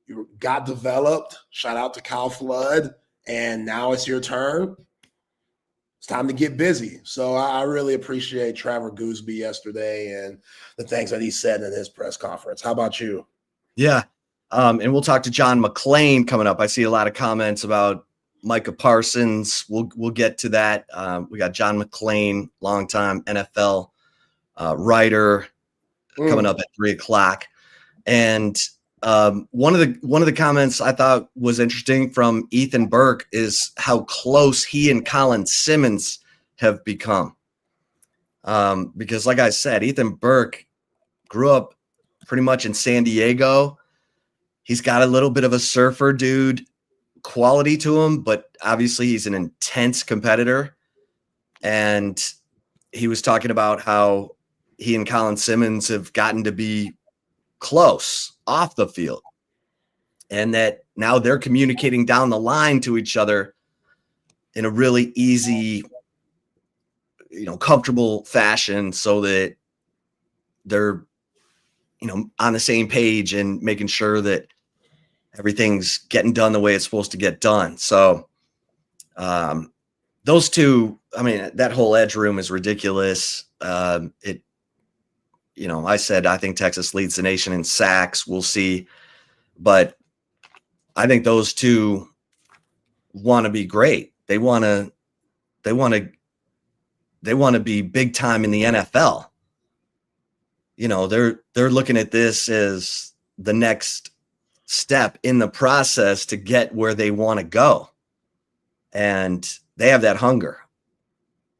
you got developed. Shout out to Kyle Flood. And now it's your turn. It's time to get busy. So I really appreciate Trevor Gooseby yesterday and the things that he said in his press conference. How about you? Yeah. And we'll talk to John McClain coming up. I see a lot of comments about Micah Parsons. We'll get to that. We got John McClain, longtime NFL writer, coming up at 3:00. And one of the comments I thought was interesting from Ethan Burke is how close he and Colin Simmons have become. Because like I said, Ethan Burke grew up pretty much in San Diego. He's got a little bit of a surfer dude quality to him, but obviously he's an intense competitor. And he was talking about how he and Colin Simmons have gotten to be close off the field, and that now they're communicating down the line to each other in a really easy, comfortable fashion, so that they're, on the same page and making sure that everything's getting done the way it's supposed to get done. So those two, I mean, that whole edge room is ridiculous. I said I think Texas leads the nation in sacks. We'll see. But I think those two want to be great. They want to be big time in the NFL. They're looking at this as the next step in the process to get where they want to go. And they have that hunger.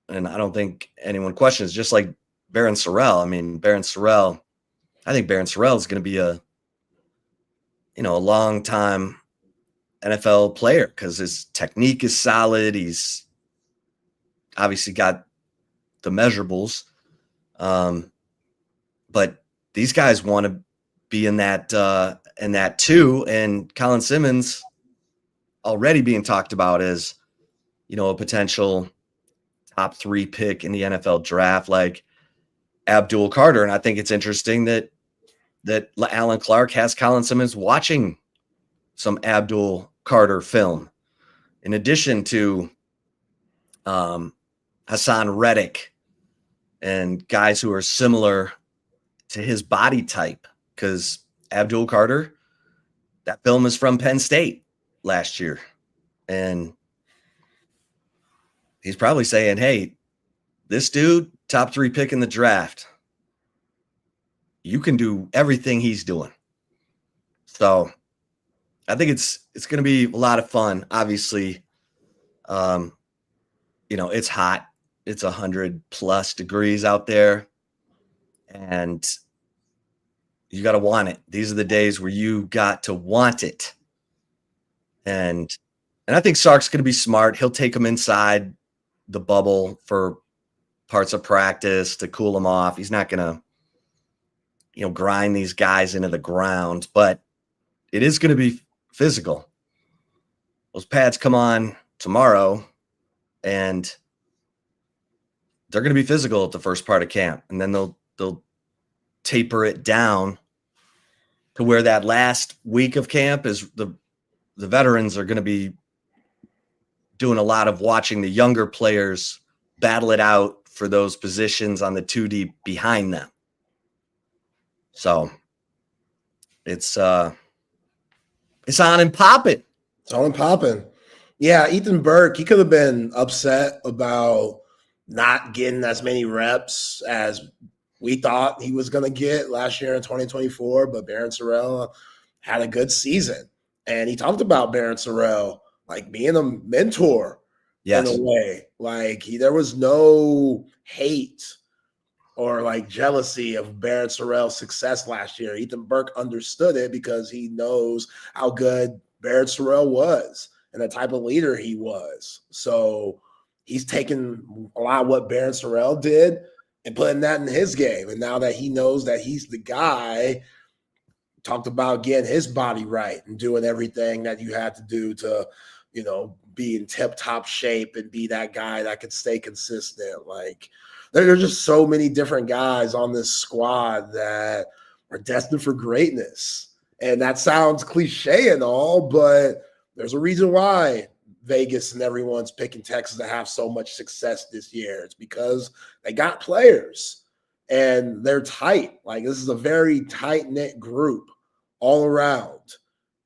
And I don't think anyone questions, just like Barron Sorrell. I mean, I think Barron Sorrell is going to be a long time NFL player because his technique is solid. He's obviously got the measurables. But these guys want to be in that too. And Colin Simmons already being talked about as, a potential top 3 pick in the NFL draft, like Abdul Carter. And I think it's interesting that Alan Clark has Colin Simmons watching some Abdul Carter film, in addition to Hassan Reddick and guys who are similar to his body type, because Abdul Carter, that film is from Penn State last year. And he's probably saying, hey, this dude, top 3 pick in the draft, you can do everything he's doing. So I think it's going to be a lot of fun. Obviously, it's hot. It's 100+ degrees out there. And you got to want it. These are the days where you got to want it. And I think Sark's going to be smart. He'll take them inside the bubble for parts of practice to cool them off. He's not going to, grind these guys into the ground, but it is going to be physical. Those pads come on tomorrow, and they're going to be physical at the first part of camp. And then they'll taper it down to where that last week of camp is the veterans are going to be doing a lot of watching the younger players battle it out for those positions on the 2D behind them. So it's on and popping. It's on and popping. Yeah, Ethan Burke, he could have been upset about not getting as many reps as we thought he was going to get last year in 2024, but Barron Sorrell had a good season. And he talked about Barron Sorrell like being a mentor in a way. Like there was no hate or like jealousy of Barron Sorrell's success last year. Ethan Burke understood it because he knows how good Barron Sorrell was and the type of leader he was. So he's taken a lot of what Barron Sorrell did and putting that in his game. And now that he knows that he's the guy, talked about getting his body right and doing everything that you had to do to, be in tip-top shape and be that guy that could stay consistent. Like there's just so many different guys on this squad that are destined for greatness. And that sounds cliche and all, but there's a reason why Vegas and everyone's picking Texas to have so much success this year. It's because they got players and they're tight. Like this is a very tight-knit group all around.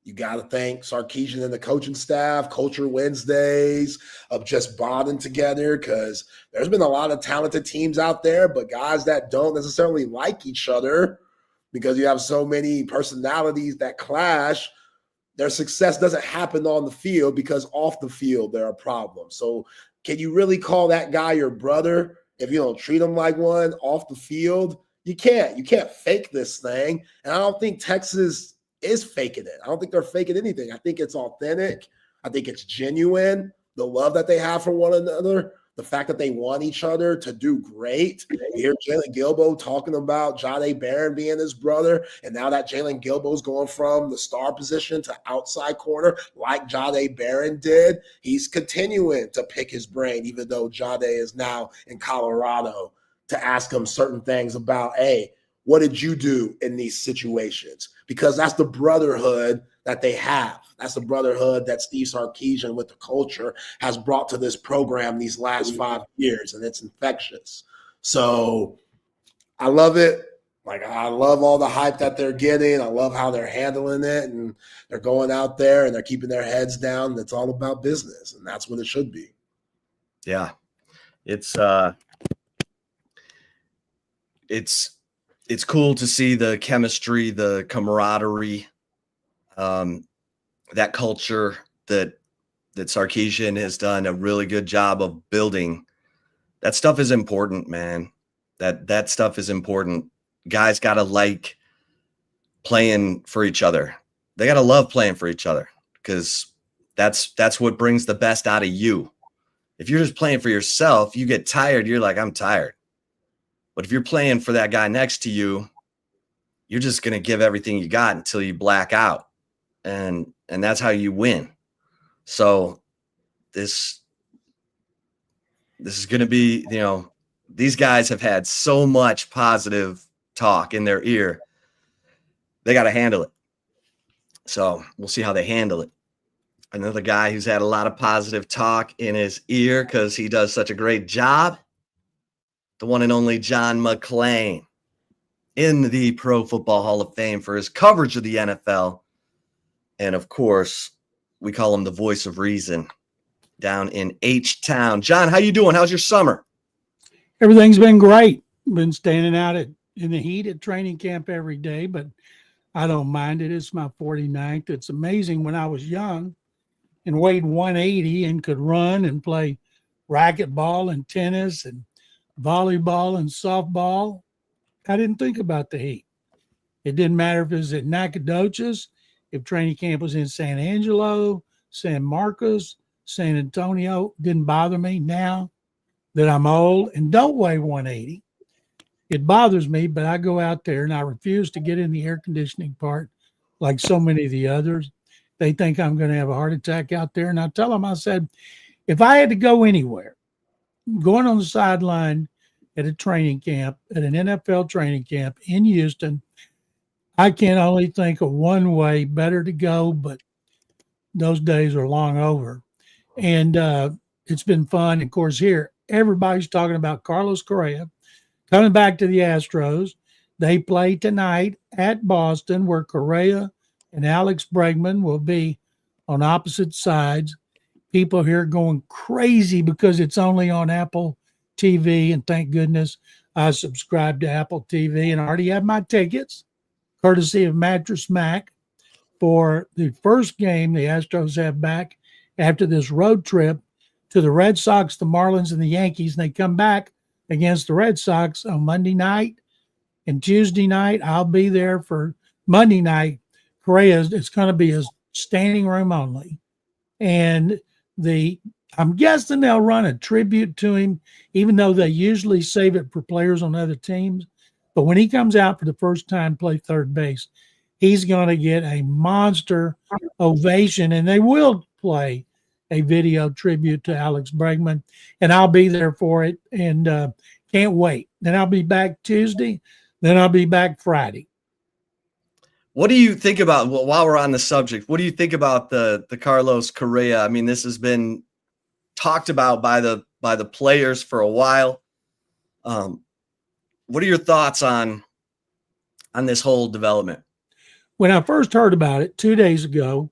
You got to thank Sarkisian and the coaching staff, Culture Wednesdays, of just bonding together, because there's been a lot of talented teams out there, but guys that don't necessarily like each other because you have so many personalities that clash. Their success doesn't happen on the field because off the field there are problems. So can you really call that guy your brother if you don't treat him like one off the field? You can't. You can't fake this thing. And I don't think Texas is faking it. I don't think they're faking anything. I think it's authentic. I think it's genuine. The love that they have for one another, the fact that they want each other to do great. You hear Jalen Gilbo talking about Jahdae Barron being his brother, and now that Jalen Gilbo's going from the star position to outside corner like Jahdae Barron did, he's continuing to pick his brain, even though Jahdae is now in Colorado, to ask him certain things about, hey, what did you do in these situations? Because that's the brotherhood that they have. That's the brotherhood that Steve Sarkisian with the culture has brought to this program these last 5 years, and it's infectious. So I love it. Like, I love all the hype that they're getting. I love how they're handling it, and they're going out there and they're keeping their heads down. It's all about business, and that's what it should be. Yeah. It's cool to see the chemistry, the camaraderie, that culture that Sarkisian has done a really good job of building. That stuff is important, man. That stuff is important. Guys got to like playing for each other. They got to love playing for each other, because that's what brings the best out of you. If you're just playing for yourself, you get tired. You're like, I'm tired. But if you're playing for that guy next to you, you're just going to give everything you got until you black out. And that's how you win. So this is going to be, these guys have had so much positive talk in their ear. They got to handle it. So we'll see how they handle it. Another guy who's had a lot of positive talk in his ear because he does such a great job, the one and only John McClain, in the Pro Football Hall of Fame for his coverage of the NFL. And of course, we call him the voice of reason down in H-Town. John, how you doing? How's your summer? Everything's been great. Been standing out in the heat at training camp every day, but I don't mind it. It's my 49th. It's amazing. When I was young and weighed 180 and could run and play racquetball and tennis and volleyball and softball, I didn't think about the heat. It didn't matter if it was at Nacogdoches, if training camp was in San Angelo, San Marcos, San Antonio. Didn't bother me. Now that I'm old and don't weigh 180, it bothers me, but I go out there and I refuse to get in the air conditioning part like so many of the others. They think I'm going to have a heart attack out there. And I tell them, I said, if I had to go anywhere, going on the sideline at a training camp, at an NFL training camp in Houston, I can only think of one way better to go, but those days are long over. And it's been fun. Of course, here, everybody's talking about Carlos Correa coming back to the Astros. They play tonight at Boston, where Correa and Alex Bregman will be on opposite sides. People here going crazy because it's only on Apple TV, and thank goodness I subscribe to Apple TV and already have my tickets, courtesy of Mattress Mac, for the first game the Astros have back after this road trip to the Red Sox, the Marlins, and the Yankees. And they come back against the Red Sox on Monday night, and Tuesday night I'll be there for Monday night. Correa, it's going to be a standing room only. And I'm guessing they'll run a tribute to him, even though they usually save it for players on other teams. But when he comes out for the first time, play third base, he's going to get a monster ovation, and they will play a video tribute to Alex Bregman, and I'll be there for it, and can't wait. Then I'll be back Tuesday, then I'll be back Friday. What do you think about, while we're on the subject, what do you think about the Carlos Correa? I mean, this has been talked about by the players for a while. What are your thoughts on this whole development? When I first heard about it 2 days ago,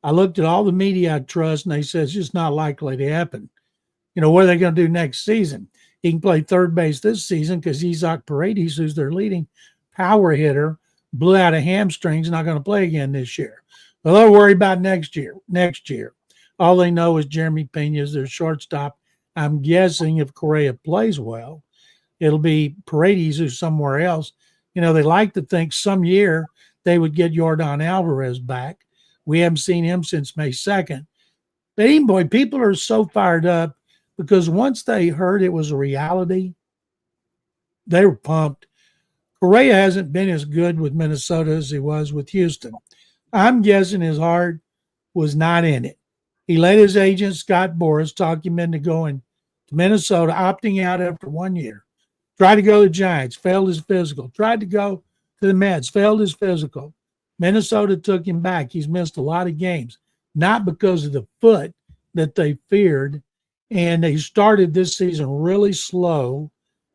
I looked at all the media I trust, and they said it's just not likely to happen. What are they going to do next season? He can play third base this season because Isaac Paredes, who's their leading power hitter, blew out a hamstring, is not going to play again this year. Well, they'll worry about next year. All they know is Jeremy Pena is their shortstop. I'm guessing if Correa plays well, it'll be Paredes who's somewhere else. They like to think some year they would get Yordan Alvarez back. We haven't seen him since May 2nd. But even, boy, people are so fired up because once they heard it was a reality, they were pumped. Correa hasn't been as good with Minnesota as he was with Houston. I'm guessing his heart was not in it. He let his agent, Scott Boras, talk him into going to Minnesota, opting out after 1 year. Tried to go to the Giants, failed his physical. Tried to go to the Mets, failed his physical. Minnesota took him back. He's missed a lot of games, not because of the foot that they feared. And they started this season really slow.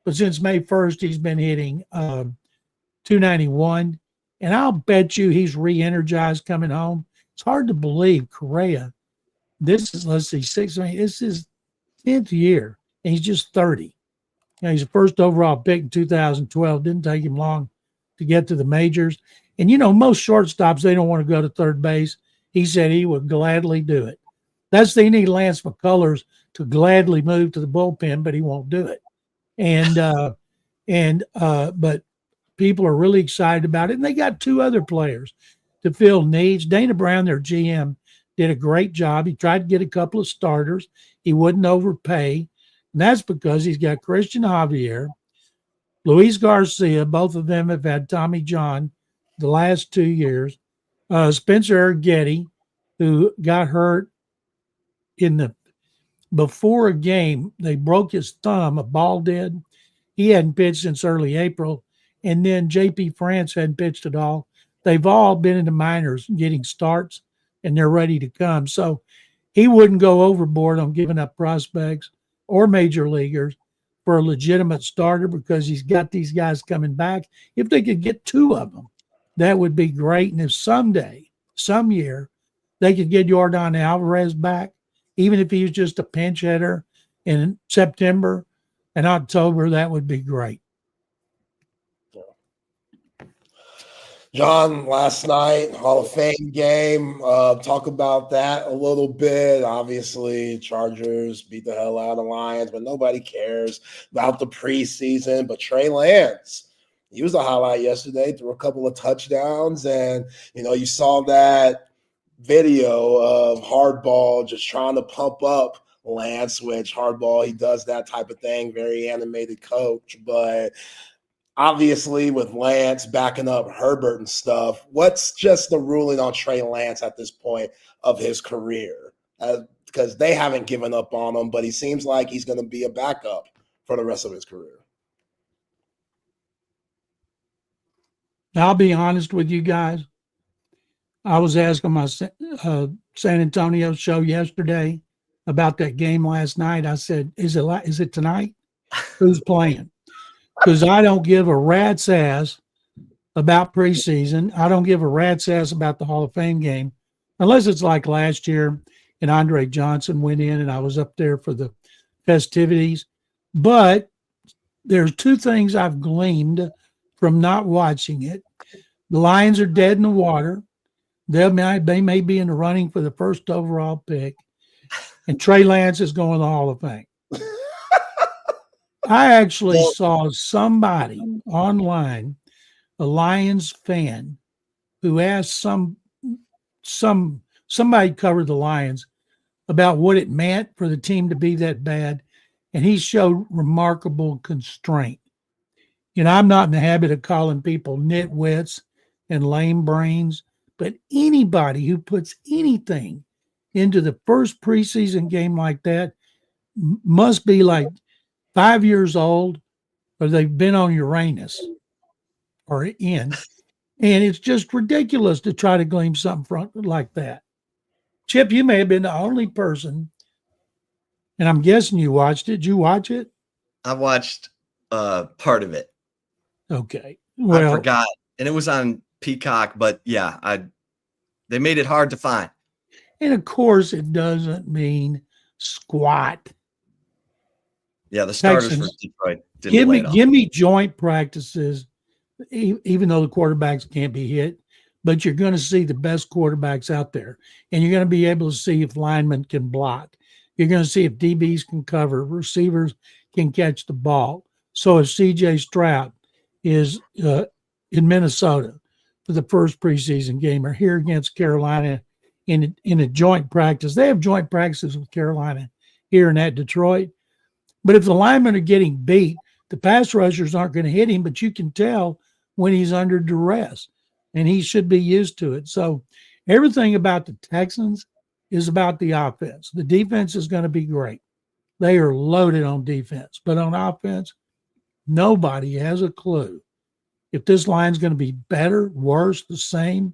But since May 1st, he's been hitting 291. And I'll bet you he's re-energized coming home. It's hard to believe Correa. This is, let's see, this is 10th year, and he's just 30. You know, he's the first overall pick in 2012. Didn't take him long to get to the majors. And, you know, most shortstops, they don't want to go to third base. He said he would gladly do it. That's they need Lance McCullers to gladly move to the bullpen, but he won't do it. But people are really excited about it. And they got two other players to fill needs. Dana Brown, their GM, did a great job. He tried to get a couple of starters. He wouldn't overpay. And that's because he's got Christian Javier, Luis Garcia. Both of them have had Tommy John the last 2 years. Spencer Arguetti, who got hurt before a game. They broke his thumb, a ball did. He hadn't pitched since early April. And then J.P. France hadn't pitched at all. They've all been in the minors getting starts, and they're ready to come. So he wouldn't go overboard on giving up prospects or major leaguers for a legitimate starter because he's got these guys coming back. If they could get two of them, that would be great. And if someday, some year, they could get Yordan Alvarez back, even if he was just a pinch hitter in September and October, that would be great. John, last night, Hall of Fame game. Talk about that a little bit. Obviously, Chargers beat the hell out of the Lions, but nobody cares about the preseason. But Trey Lance, he was a highlight yesterday, threw a couple of touchdowns. And, you know, you saw that video of Hardball just trying to pump up Lance, which Hardball, he does that type of thing, very animated coach. But obviously, with Lance backing up Herbert and stuff, what's just the ruling on Trey Lance at this point of his career? Because they haven't given up on him, but he seems like he's going to be a backup for the rest of his career. I'll be honest with you guys. I was asking my San Antonio show yesterday about that game last night. I said, is it tonight? Who's playing? Because I don't give a rat's ass about preseason. I don't give a rat's ass about the Hall of Fame game, unless it's like last year and Andre Johnson went in and I was up there for the festivities. But there's two things I've gleaned from not watching it. The Lions are dead in the water. They may be in the running for the first overall pick. And Trey Lance is going to the Hall of Fame. I actually saw somebody online, a Lions fan, who asked somebody covered the Lions about what it meant for the team to be that bad, and he showed remarkable constraint. You know, I'm not in the habit of calling people nitwits and lame brains, but anybody who puts anything into the first preseason game like that must be like 5 years old, or they've been on Uranus or in. And it's just ridiculous to try to glean something like that. Chip, you may have been the only person, and I'm guessing you watched it. Did you watch it? I watched part of it. Okay. Well, I forgot. And it was on Peacock, but yeah, they made it hard to find. And of course, it doesn't mean squat. Yeah, the starters Texans, for Detroit didn't give me joint practices, even though the quarterbacks can't be hit, but you're going to see the best quarterbacks out there, and you're going to be able to see if linemen can block. You're going to see if DBs can cover, receivers can catch the ball. So if C.J. Stroud is in Minnesota for the first preseason game, or here against Carolina in a joint practice, they have joint practices with Carolina here and at Detroit. But if the linemen are getting beat, the pass rushers aren't going to hit him, but you can tell when he's under duress, and he should be used to it. So everything about the Texans is about the offense. The defense is going to be great. They are loaded on defense, but on offense, nobody has a clue if this line's going to be better, worse, the same.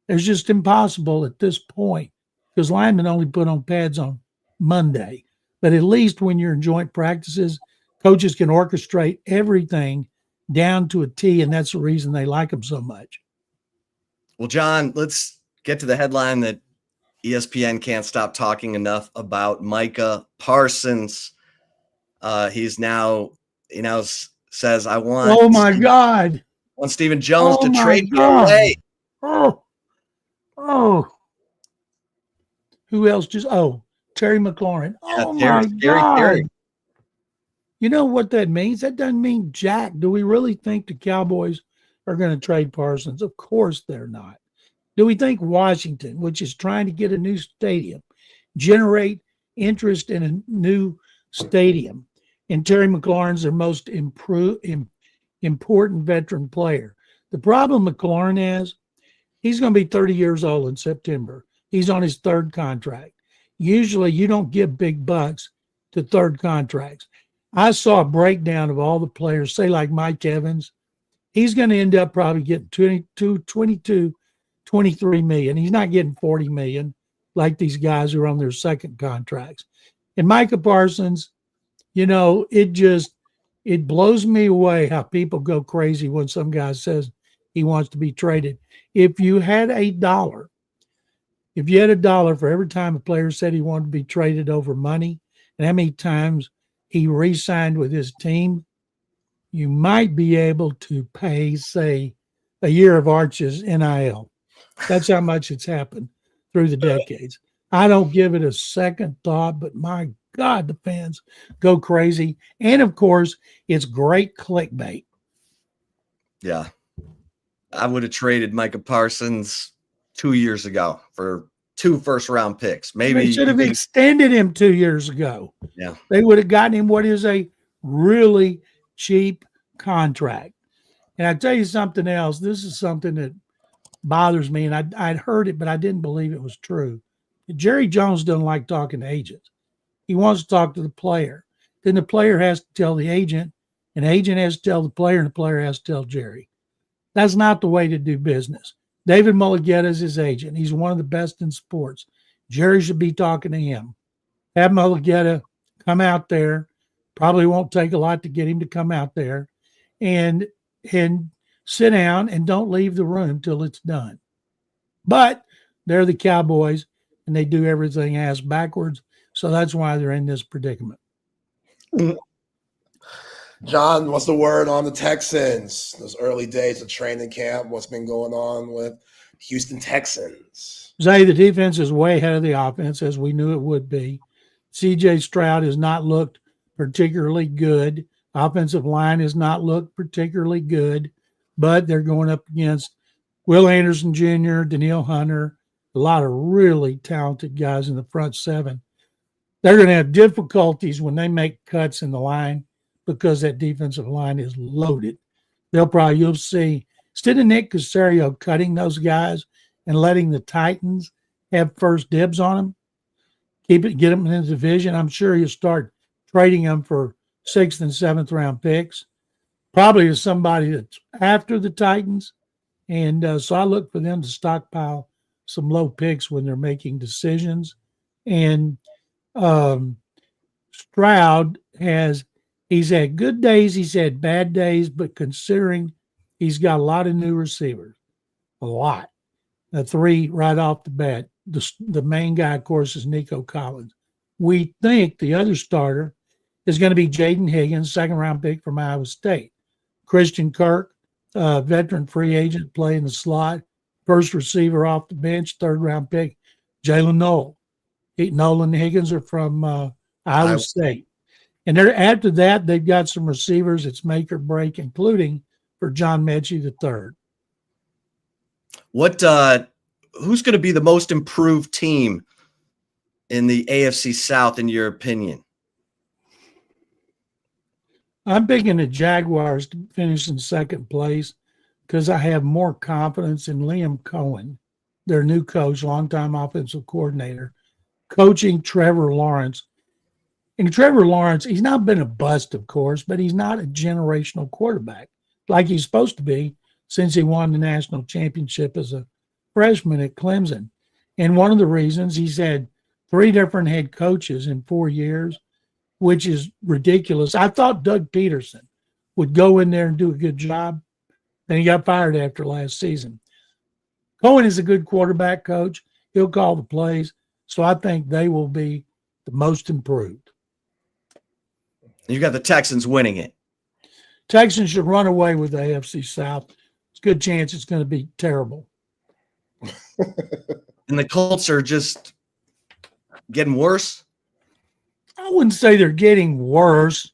It's just impossible at this point because linemen only put on pads on Monday. But at least when you're in joint practices, coaches can orchestrate everything down to a T, and that's the reason they like them so much. Well, John, let's get to the headline that ESPN can't stop talking enough about. Micah Parsons. He's now, says, I want. Oh my God. I want Stephen Jones to trade me God. away. Oh. Who else Terry McLaurin. Oh my God. Terry. You know what that means? That doesn't mean jack. Do we really think the Cowboys are going to trade Parsons? Of course they're not. Do we think Washington, which is trying to get a new stadium, generate interest in a new stadium, and Terry McLaurin's their most important veteran player? The problem McLaurin is he's going to be 30 years old in September. He's on his third contract. Usually you don't give big bucks to third contracts. I saw a breakdown of all the players, say like Mike Evans. He's going to end up probably getting 22, 23 million. He's not getting 40 million like these guys who are on their second contracts. And Micah Parsons, it blows me away how people go crazy when some guy says he wants to be traded. If you had $1 for every time a player said he wanted to be traded over money and how many times he re-signed with his team, you might be able to pay, say, a year of Arch's NIL. That's how much it's happened through the decades. I don't give it a second thought, but my God, the fans go crazy. And, of course, it's great clickbait. Yeah. I would have traded Micah Parsons 2 years ago for 2 first-round picks. Maybe they should have extended him 2 years ago. Yeah. They would have gotten him what is a really cheap contract. And I tell you something else. This is something that bothers me, and I'd heard it, but I didn't believe it was true. Jerry Jones doesn't like talking to agents. He wants to talk to the player. Then the player has to tell the agent, and the agent has to tell the player, and the player has to tell Jerry. That's not the way to do business. David Mulligetta is his agent. He's one of the best in sports. Jerry should be talking to him. Have Mulligetta come out there. Probably won't take a lot to get him to come out there and sit down and don't leave the room till it's done. But they're the Cowboys and they do everything ass backwards. So that's why they're in this predicament. John, what's the word on the Texans? Those early days of training camp, what's been going on with Houston Texans? Zay, the defense is way ahead of the offense, as we knew it would be. C.J. Stroud has not looked particularly good. Offensive line has not looked particularly good, but they're going up against Will Anderson Jr., Danielle Hunter, a lot of really talented guys in the front seven. They're going to have difficulties when they make cuts in the line because that defensive line is loaded. You'll see, instead of Nick Caserio cutting those guys and letting the Titans have first dibs on them, get them in the division, I'm sure you'll start trading them for 6th and 7th round picks, probably to somebody that's after the Titans. And so I look for them to stockpile some low picks when they're making decisions. And Stroud he's had good days, he's had bad days, but considering he's got a lot of new receivers, a lot. 3 right off the bat. The main guy, of course, is Nico Collins. We think the other starter is going to be Jaden Higgins, 2nd-round pick from Iowa State. Christian Kirk, veteran free agent, playing the slot. First receiver off the bench, 3rd-round pick, Jalen Noel. Nolan Higgins are from Iowa State. And after that, they've got some receivers. It's make or break, including for John Mechie III. Who's going to be the most improved team in the AFC South, in your opinion? I'm picking the Jaguars to finish in 2nd place because I have more confidence in Liam Cohen, their new coach, longtime offensive coordinator, coaching Trevor Lawrence. And Trevor Lawrence, he's not been a bust, of course, but he's not a generational quarterback like he's supposed to be since he won the national championship as a freshman at Clemson. And one of the reasons he's had 3 different head coaches in 4 years, which is ridiculous. I thought Doug Peterson would go in there and do a good job. Then he got fired after last season. Cohen is a good quarterback coach. He'll call the plays. So I think they will be the most improved. You got the Texans winning it. Texans should run away with the AFC South. It's a good chance it's going to be terrible. And the Colts are just getting worse. I wouldn't say they're getting worse.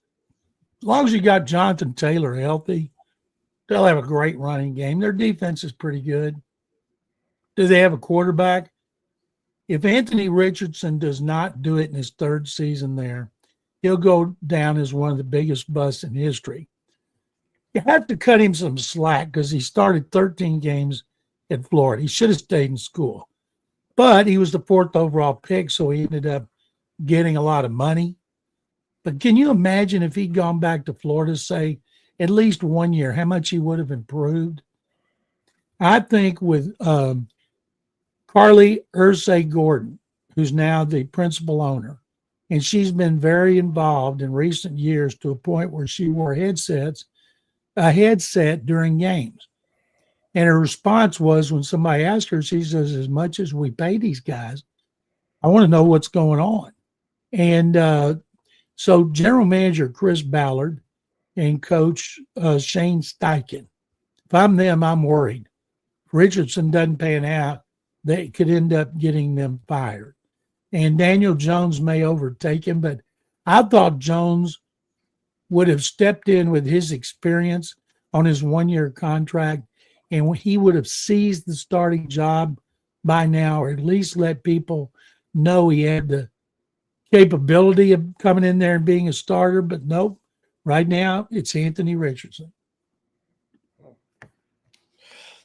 As long as you got Jonathan Taylor healthy, they'll have a great running game. Their defense is pretty good. Do they have a quarterback? If Anthony Richardson does not do it in his 3rd season there, he'll go down as one of the biggest busts in history. You have to cut him some slack because he started 13 games at Florida. He should have stayed in school. But he was the 4th overall pick, so he ended up getting a lot of money. But can you imagine if he'd gone back to Florida, say, at least 1 year, how much he would have improved? I think with Carly Ursay-Gordon, who's now the principal owner, and she's been very involved in recent years to a point where she wore a headset during games. And her response was, when somebody asked her, she says, as much as we pay these guys, I want to know what's going on. And so general manager Chris Ballard and coach Shane Steichen, if I'm them, I'm worried. If Richardson doesn't pan out, they could end up getting them fired. And Daniel Jones may overtake him, but I thought Jones would have stepped in with his experience on his 1-year contract, and he would have seized the starting job by now, or at least let people know he had the capability of coming in there and being a starter. But nope, right now it's Anthony Richardson.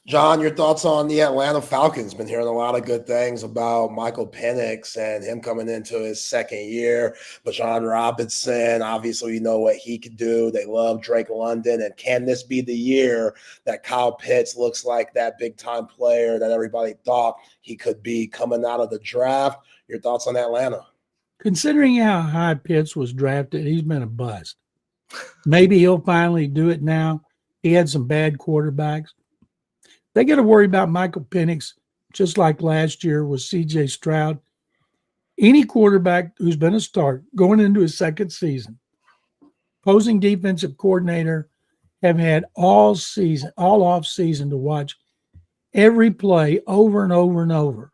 John, your thoughts on the Atlanta Falcons? Been hearing a lot of good things about Michael Penix and him coming into his 2nd year. But John Robinson, obviously, you know what he could do. They love Drake London. And can this be the year that Kyle Pitts looks like that big-time player that everybody thought he could be coming out of the draft? Your thoughts on Atlanta? Considering how high Pitts was drafted, he's been a bust. Maybe he'll finally do it now. He had some bad quarterbacks. They got to worry about Michael Penix, just like last year with C.J. Stroud. Any quarterback who's been a start going into his 2nd season, opposing defensive coordinator, have had all off season to watch every play over and over and over.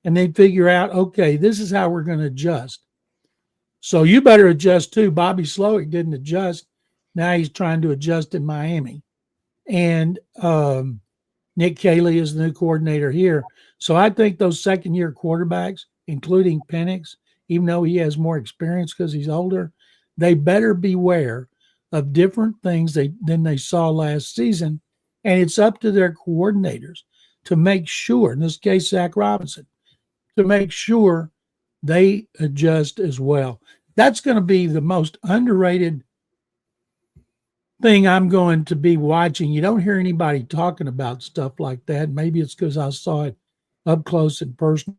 And they figure out, okay, this is how we're going to adjust. So you better adjust too. Bobby Slowick didn't adjust. Now he's trying to adjust in Miami. And Nick Caley is the new coordinator here. So I think those 2nd-year quarterbacks, including Penix, even though he has more experience because he's older, they better beware of different things than they saw last season. And it's up to their coordinators to make sure, in this case, Zach Robinson, to make sure they adjust as well. That's going to be the most underrated thing I'm going to be watching. You don't hear anybody talking about stuff like that. Maybe it's because I saw it up close and personal.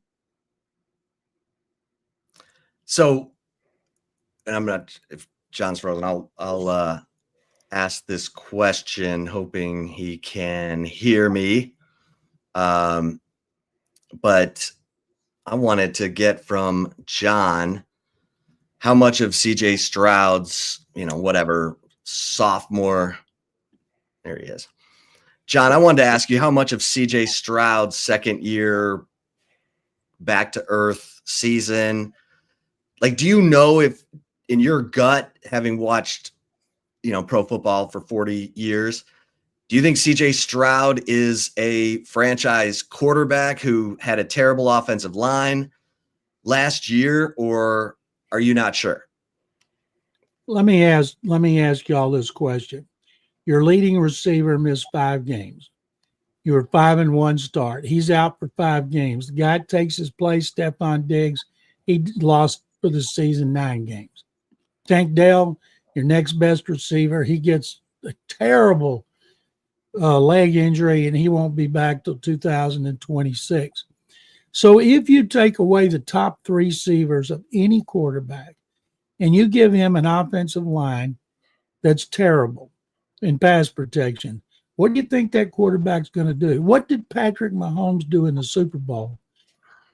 So, and I'm not, if John's frozen, I'll ask this question, hoping he can hear me. But I wanted to get from John how much of CJ Stroud's, whatever, sophomore, there he is. John, I wanted to ask you how much of CJ Stroud's 2nd year back to earth season, like, do you know if in your gut, having watched, pro football for 40 years, do you think CJ Stroud is a franchise quarterback who had a terrible offensive line last year, or are you not sure? Let me ask y'all this question. Your leading receiver missed 5 games. You were 5-1 start. He's out for 5 games. The guy takes his place, Stephon Diggs. He lost for the season 9 games. Tank Dell, your next best receiver, he gets a terrible leg injury, and he won't be back till 2026. So if you take away the top three receivers of any quarterback and you give him an offensive line that's terrible in pass protection, what do you think that quarterback's going to do? What did Patrick Mahomes do in the Super Bowl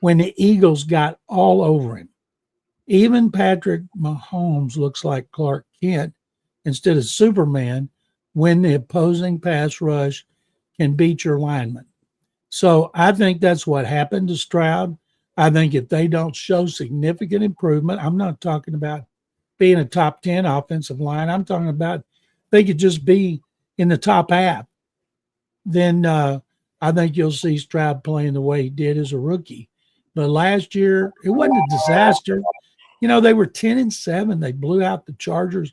when the Eagles got all over him? Even Patrick Mahomes looks like Clark Kent instead of Superman when the opposing pass rush can beat your lineman. So I think that's what happened to Stroud. I think if they don't show significant improvement, I'm not talking about being a top 10 offensive line. I'm talking about they could just be in the top half. Then I think you'll see Stroud playing the way he did as a rookie. But last year, it wasn't a disaster. You know, they were 10-7. They blew out the Chargers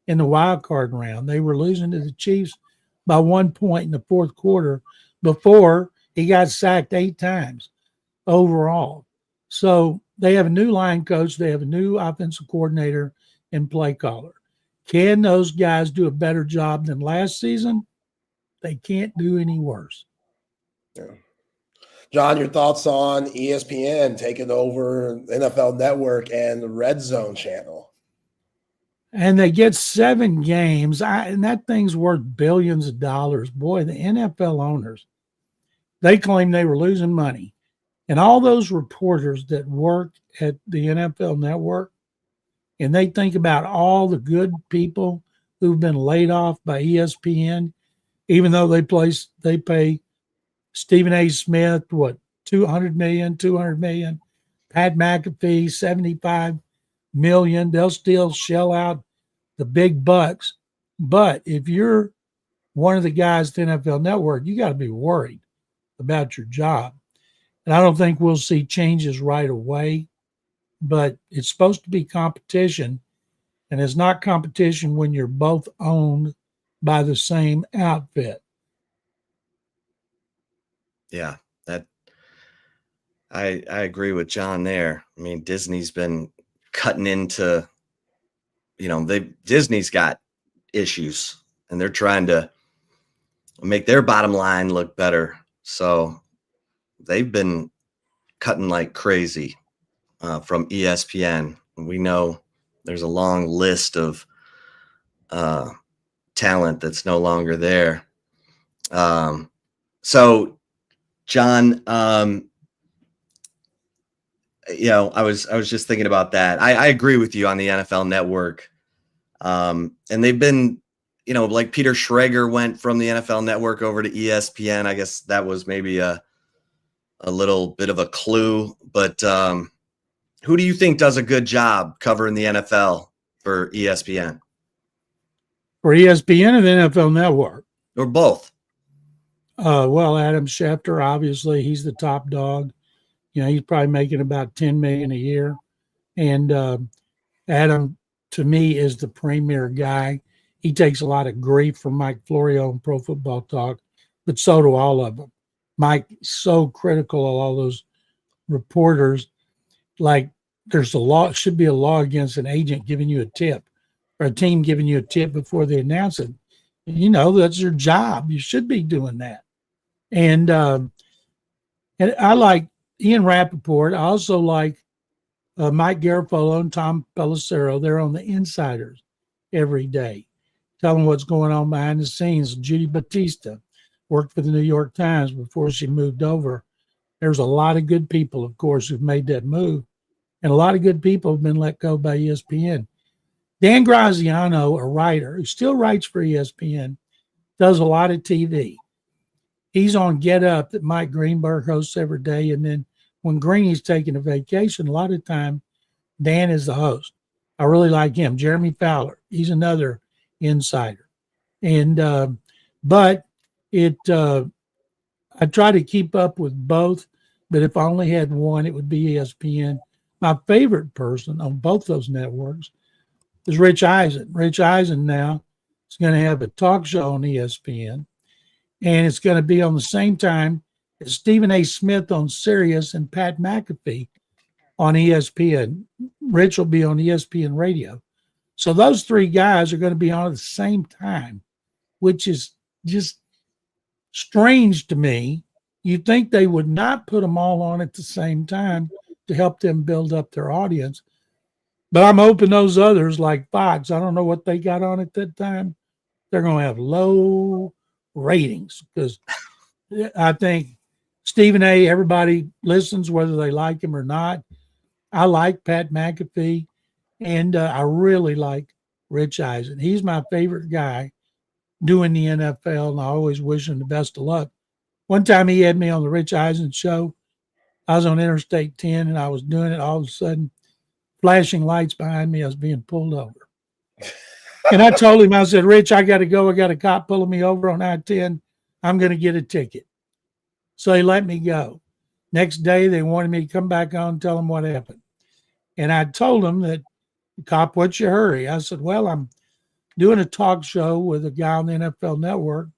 in the wild card round. They were losing to the Chiefs by 1 point in the fourth quarter before he got sacked 8 times overall. So they have a new line coach. They have a new offensive coordinator and play caller. Can those guys do a better job than last season? They can't do any worse. Yeah. John, your thoughts on ESPN taking over NFL Network and the Red Zone channel? And they get 7 games, and that thing's worth billions of dollars. Boy, the NFL owners, they claim they were losing money. And all those reporters that work at the NFL Network, and they think about all the good people who've been laid off by ESPN, even though they pay Stephen A. Smith, what, $200 million, Pat McAfee, $75 million. They'll still shell out the big bucks. But if you're one of the guys at the NFL Network, you got to be worried about your job. And I don't think we'll see changes right away, but it's supposed to be competition. And it's not competition when you're both owned by the same outfit. Yeah, that I agree with John there. I mean, Disney's been cutting into, Disney's got issues and they're trying to make their bottom line look better. So they've been cutting like crazy from ESPN. We know there's a long list of talent that's no longer there. So John, I was just thinking about that. I agree with you on the NFL Network. And they've been, like Peter Schrager went from the NFL Network over to ESPN. I guess that was maybe a little bit of a clue, but who do you think does a good job covering the NFL for ESPN? For ESPN or the NFL Network? Or both? Well, Adam Schefter, obviously, he's the top dog. He's probably making about $10 million a year. And Adam, to me, is the premier guy. He takes a lot of grief from Mike Florio and Pro Football Talk, but so do all of them. Mike is so critical of all those reporters. Like, there's should be a law against an agent giving you a tip or a team giving you a tip before they announce it. That's your job. You should be doing that. And I like Ian Rappaport. I also like Mike Garafolo and Tom Pelissero. They're on the insiders every day, telling what's going on behind the scenes. Judy Batista worked for the New York Times before she moved over. There's a lot of good people, of course, who've made that move. And a lot of good people have been let go by ESPN. Dan Graziano, a writer who still writes for ESPN, does a lot of TV. He's on Get Up that Mike Greenberg hosts every day. And then when Greeny's taking a vacation, a lot of time, Dan is the host. I really like him. Jeremy Fowler, he's another insider. And but I try to keep up with both, but if I only had one, it would be ESPN. My favorite person on both those networks is Rich Eisen. Rich Eisen now is going to have a talk show on ESPN, and it's going to be on the same time as Stephen A. Smith on Sirius and Pat McAfee on ESPN. Rich will be on ESPN Radio. So those three guys are going to be on at the same time, which is just strange to me. You'd think they would not put them all on at the same time to help them build up their audience. But I'm hoping those others like Fox, I don't know what they got on at that time. They're going to have low ratings because I think Stephen A., everybody listens whether they like him or not. I like Pat McAfee, and I really like Rich Eisen. He's my favorite guy doing the NFL, and I always wish him the best of luck. One time he had me on the Rich Eisen show. I was on Interstate 10, and I was doing it. All of a sudden, flashing lights behind me, I was being pulled over. And I told him, I said, Rich, I got to go. I got a cop pulling me over on I-10. I'm going to get a ticket. So he let me go. Next day, they wanted me to come back on and tell them what happened. And I told them that, cop, what's your hurry? I said, well, I'm doing a talk show with a guy on the NFL Network.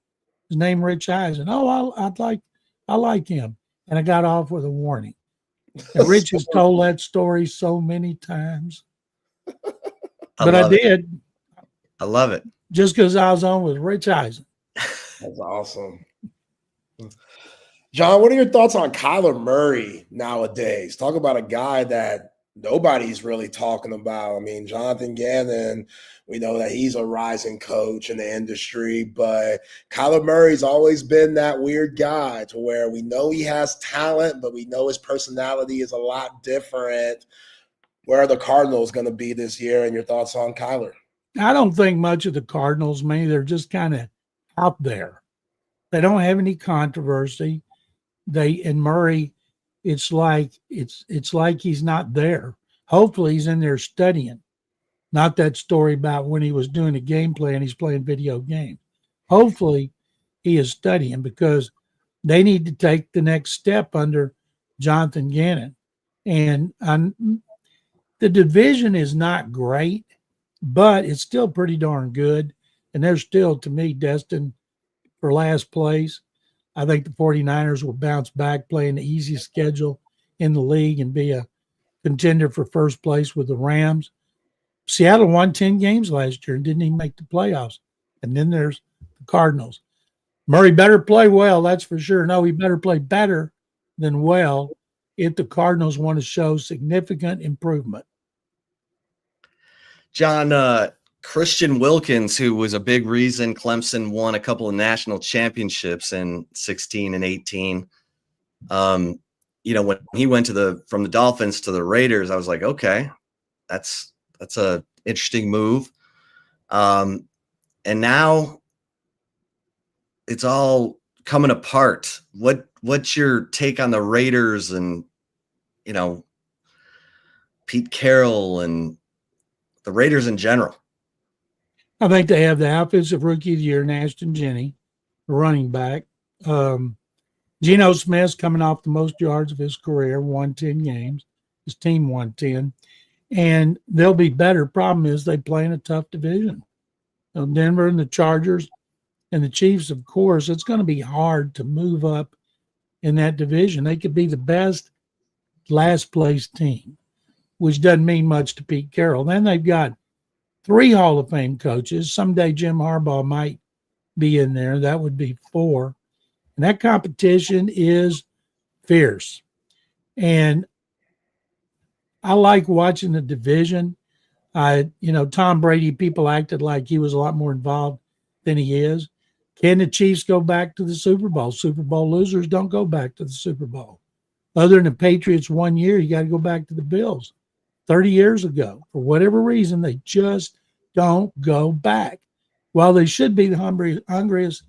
His name Rich Eisen. Oh, I like him. And I got off with a warning. And Rich has told that story so many times. But I did. I love it. Just because I was on with Rich Eisen. That's awesome. John, what are your thoughts on Kyler Murray nowadays? Talk about a guy that nobody's really talking about. I mean, Jonathan Gannon, we know that he's a rising coach in the industry, but Kyler Murray's always been that weird guy to where we know he has talent, but we know his personality is a lot different. Where are the Cardinals going to be this year? And your thoughts on Kyler? I don't think much of the Cardinals. Maybe they're just kind of out there. They don't have any controversy. And Murray, it's like he's not there. Hopefully he's in there studying. Not that story about when he was doing a game plan, he's playing video games. Hopefully he is studying because they need to take the next step under Jonathan Gannon. And the division is not great, but it's still pretty darn good. And they're still, to me, destined for last place. I think the 49ers will bounce back, playing the easiest schedule in the league and be a contender for first place with the Rams. Seattle won 10 games last year and didn't even make the playoffs. And then there's the Cardinals. Murray better play well, that's for sure. No, he better play better than well if the Cardinals want to show significant improvement. John, Christian Wilkins, who was a big reason Clemson won a couple of national championships in 16 and 18. When he went from the Dolphins to the Raiders, I was like, okay, that's a interesting move. And now it's all coming apart. What's your take on the Raiders and, Pete Carroll and the Raiders in general? I think they have the offensive rookie of the year, Ashton Jenney, the running back. Geno Smith's coming off the most yards of his career, won 10 games. His team won 10. And they'll be better. Problem is they play in a tough division. Denver and the Chargers and the Chiefs, of course, it's going to be hard to move up in that division. They could be the best last place team, which doesn't mean much to Pete Carroll. Then they've got 3 Hall of Fame coaches. Someday Jim Harbaugh might be in there. That would be 4. And that competition is fierce. And I like watching the division. Tom Brady, people acted like he was a lot more involved than he is. Can the Chiefs go back to the Super Bowl? Super Bowl losers don't go back to the Super Bowl. Other than the Patriots 1 year, you got to go back to the Bills. 30 years ago, for whatever reason, they just don't go back. While they should be the hungriest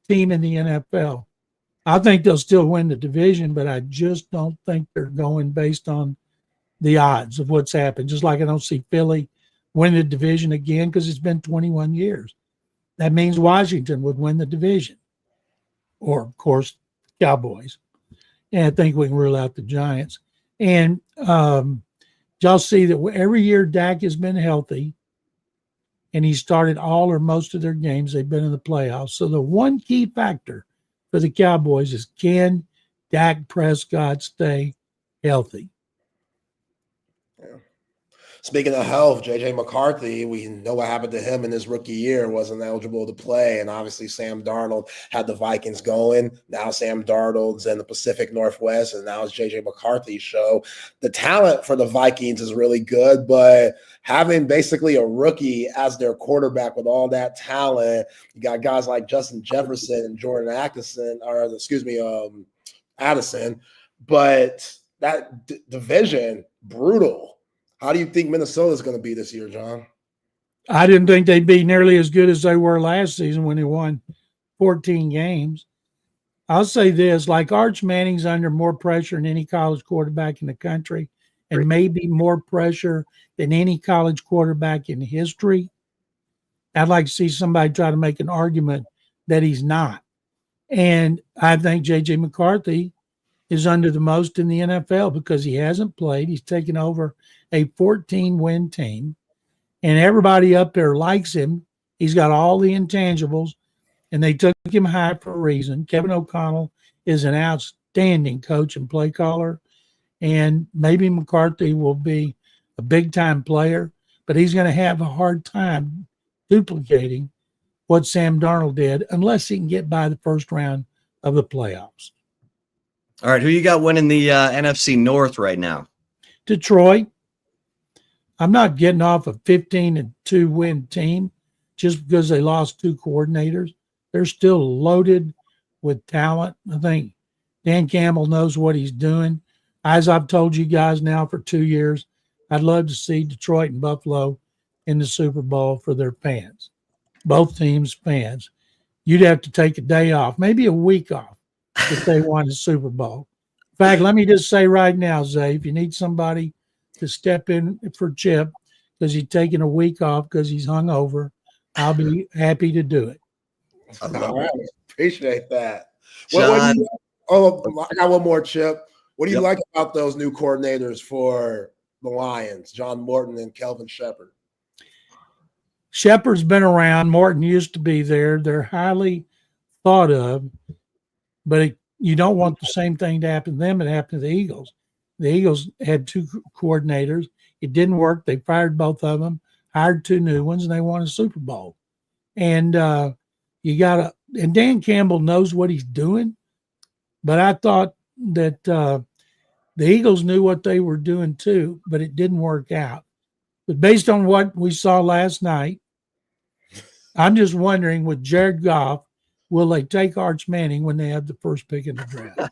team in the NFL, I think they'll still win the division, but I just don't think they're going based on the odds of what's happened. Just like I don't see Philly win the division again because it's been 21 years. That means Washington would win the division. Or, of course, Cowboys. And I think we can rule out the Giants. And y'all see that every year Dak has been healthy and he started all or most of their games, they've been in the playoffs. So the one key factor for the Cowboys is, can Dak Prescott stay healthy? Yeah. Speaking of health, J.J. McCarthy, we know what happened to him in his rookie year, wasn't eligible to play. And obviously Sam Darnold had the Vikings going. Now Sam Darnold's in the Pacific Northwest, and now it's J.J. McCarthy's show. The talent for the Vikings is really good, but having basically a rookie as their quarterback with all that talent, you got guys like Justin Jefferson and Jordan Addison, but that division, brutal. How do you think Minnesota's going to be this year, John? I didn't think they'd be nearly as good as they were last season when they won 14 games. I'll say this, like Arch Manning's under more pressure than any college quarterback in the country, and maybe more pressure than any college quarterback in history. I'd like to see somebody try to make an argument that he's not. And I think J.J. McCarthy is under the most in the NFL because he hasn't played. He's taken over a 14-win team, and everybody up there likes him. He's got all the intangibles, and they took him high for a reason. Kevin O'Connell is an outstanding coach and play caller, and maybe McCarthy will be a big-time player, but he's going to have a hard time duplicating what Sam Darnold did unless he can get by the first round of the playoffs. All right, who you got winning the NFC North right now? Detroit. I'm not getting off a 15-2 win team just because they lost 2 coordinators. They're still loaded with talent. I think Dan Campbell knows what he's doing. As I've told you guys now for 2 years, I'd love to see Detroit and Buffalo in the Super Bowl for their fans, both teams' fans. You'd have to take a day off, maybe a week off, if they won the Super Bowl. In fact, let me just say right now, Zay, if you need somebody to step in for Chip because he's taking a week off because he's hungover, I'll be happy to do it. All right. Appreciate that. John, I got one more, Chip. What do you Yep. like about those new coordinators for the Lions, John Morton and Kelvin Shepard? Shepard's been around. Morton used to be there. They're highly thought of, but you don't want the same thing to happen to them that happened to the Eagles. The Eagles had 2 coordinators. It didn't work. They fired both of them, hired 2 new ones, and they won a Super Bowl. And and Dan Campbell knows what he's doing, but I thought that the Eagles knew what they were doing too, but it didn't work out. But based on what we saw last night, I'm just wondering with Jared Goff, will they take Arch Manning when they have the first pick in the draft?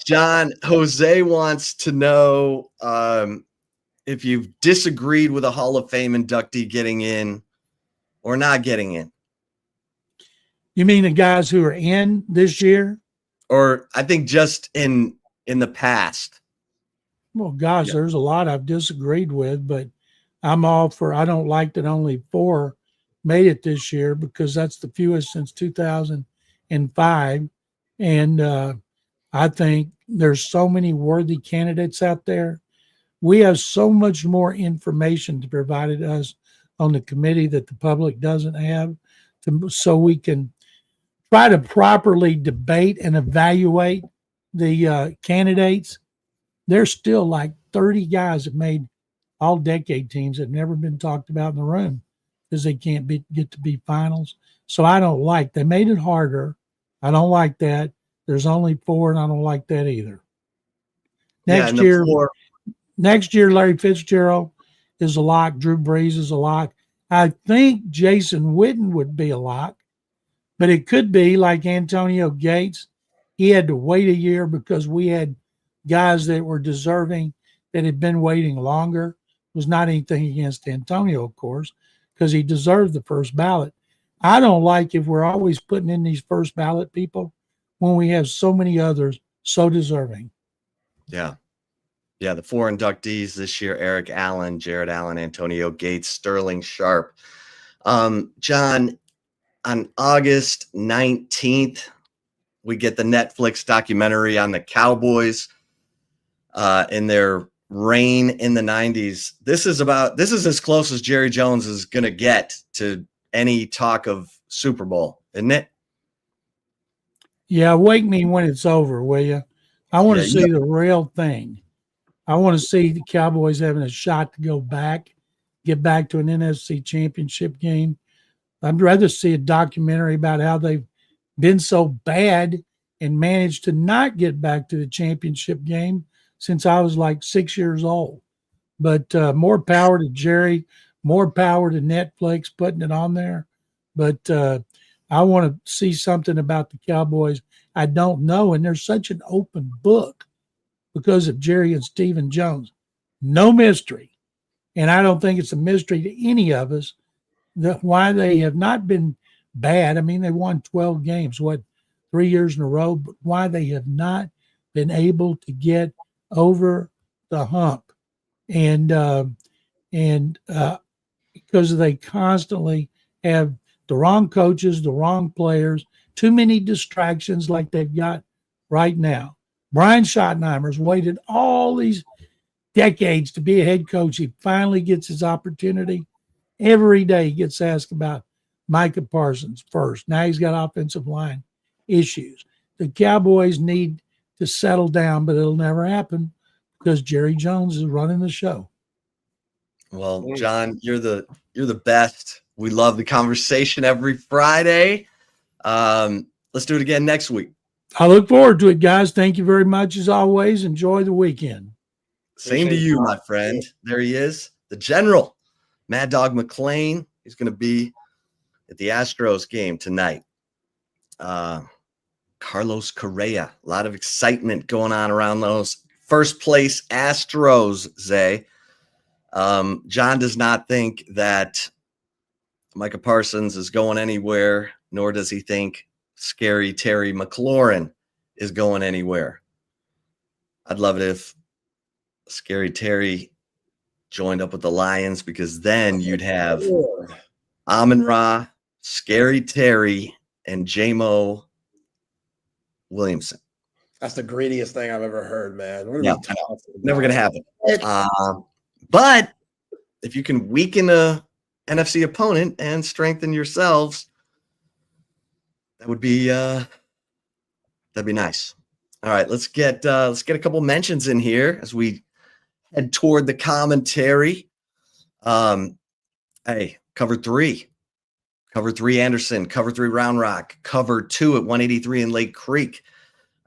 John, Jose wants to know if you've disagreed with a Hall of Fame inductee getting in or not getting in. You mean the guys who are in this year? Or I think just in the past. Well, gosh, there's a lot I've disagreed with, but I'm all for. I don't like that only 4 made it this year because that's the fewest since 2005. And I think there's so many worthy candidates out there. We have so much more information to provide us on the committee that the public doesn't have, so we can try to properly debate and evaluate the candidates. There's still like 30 guys that made all-decade teams that have never been talked about in the room because they can't get to be finals. So I don't like. They made it harder. I don't like that. There's only 4, and I don't like that either. Next year, Larry Fitzgerald is a lock. Drew Brees is a lock. I think Jason Witten would be a lock, but it could be like Antonio Gates. He had to wait a year because we had guys that were deserving that had been waiting longer. It was not anything against Antonio, of course, because he deserved the first ballot. I don't like if we're always putting in these first ballot people when we have so many others so deserving. Yeah. Yeah, the 4 inductees this year: Eric Allen, Jared Allen, Antonio Gates, Sterling Sharp. John, on August 19th, we get the Netflix documentary on the Cowboys in their reign in the 90s. This is as close as Jerry Jones is going to get to any talk of Super Bowl, isn't it? Yeah, wake me when it's over, will you? I want to see the real thing. I want to see the Cowboys having a shot to go back, get back to an NFC championship game. I'd rather see a documentary about how they've been so bad and managed to not get back to the championship game since I was like 6 years old. But more power to Jerry, more power to Netflix putting it on there. But I want to see something about the Cowboys I don't know. And there's such an open book because of Jerry and Stephen Jones. No mystery. And I don't think it's a mystery to any of us that why they have not been bad. I mean, they won 12 games, 3 years in a row, but why they have not been able to get over the hump. And because they constantly have the wrong coaches, the wrong players, too many distractions like they've got right now. Brian Schottenheimer's waited all these decades to be a head coach. He finally gets his opportunity. Every day he gets asked about Micah Parsons first. Now he's got offensive line issues. The Cowboys need to settle down, but it'll never happen because Jerry Jones is running the show. Well, John, you're the best. We love the conversation every Friday. Let's do it again next week. I look forward to it, guys. Thank you very much as always. Enjoy the weekend. Same to you, my friend. There he is, the General, Mad Dog McClain. He's going to be at the Astros game tonight. Carlos Correa, a lot of excitement going on around those first place Astros, Zay. John does not think that Micah Parsons is going anywhere, nor does he think Scary Terry McLaurin is going anywhere. I'd love it if Scary Terry joined up with the Lions, because then you'd have Amon-Ra, Scary Terry, and J-Mo Williamson. That's the greediest thing I've ever heard, man. Yeah, never going to happen. But if you can weaken a NFC opponent and strengthen yourselves, that would be that'd be nice. All right, let's get a couple mentions in here as we head toward the commentary. Hey, cover three Anderson, cover 3 Round Rock, cover 2 at 183 in Lake Creek.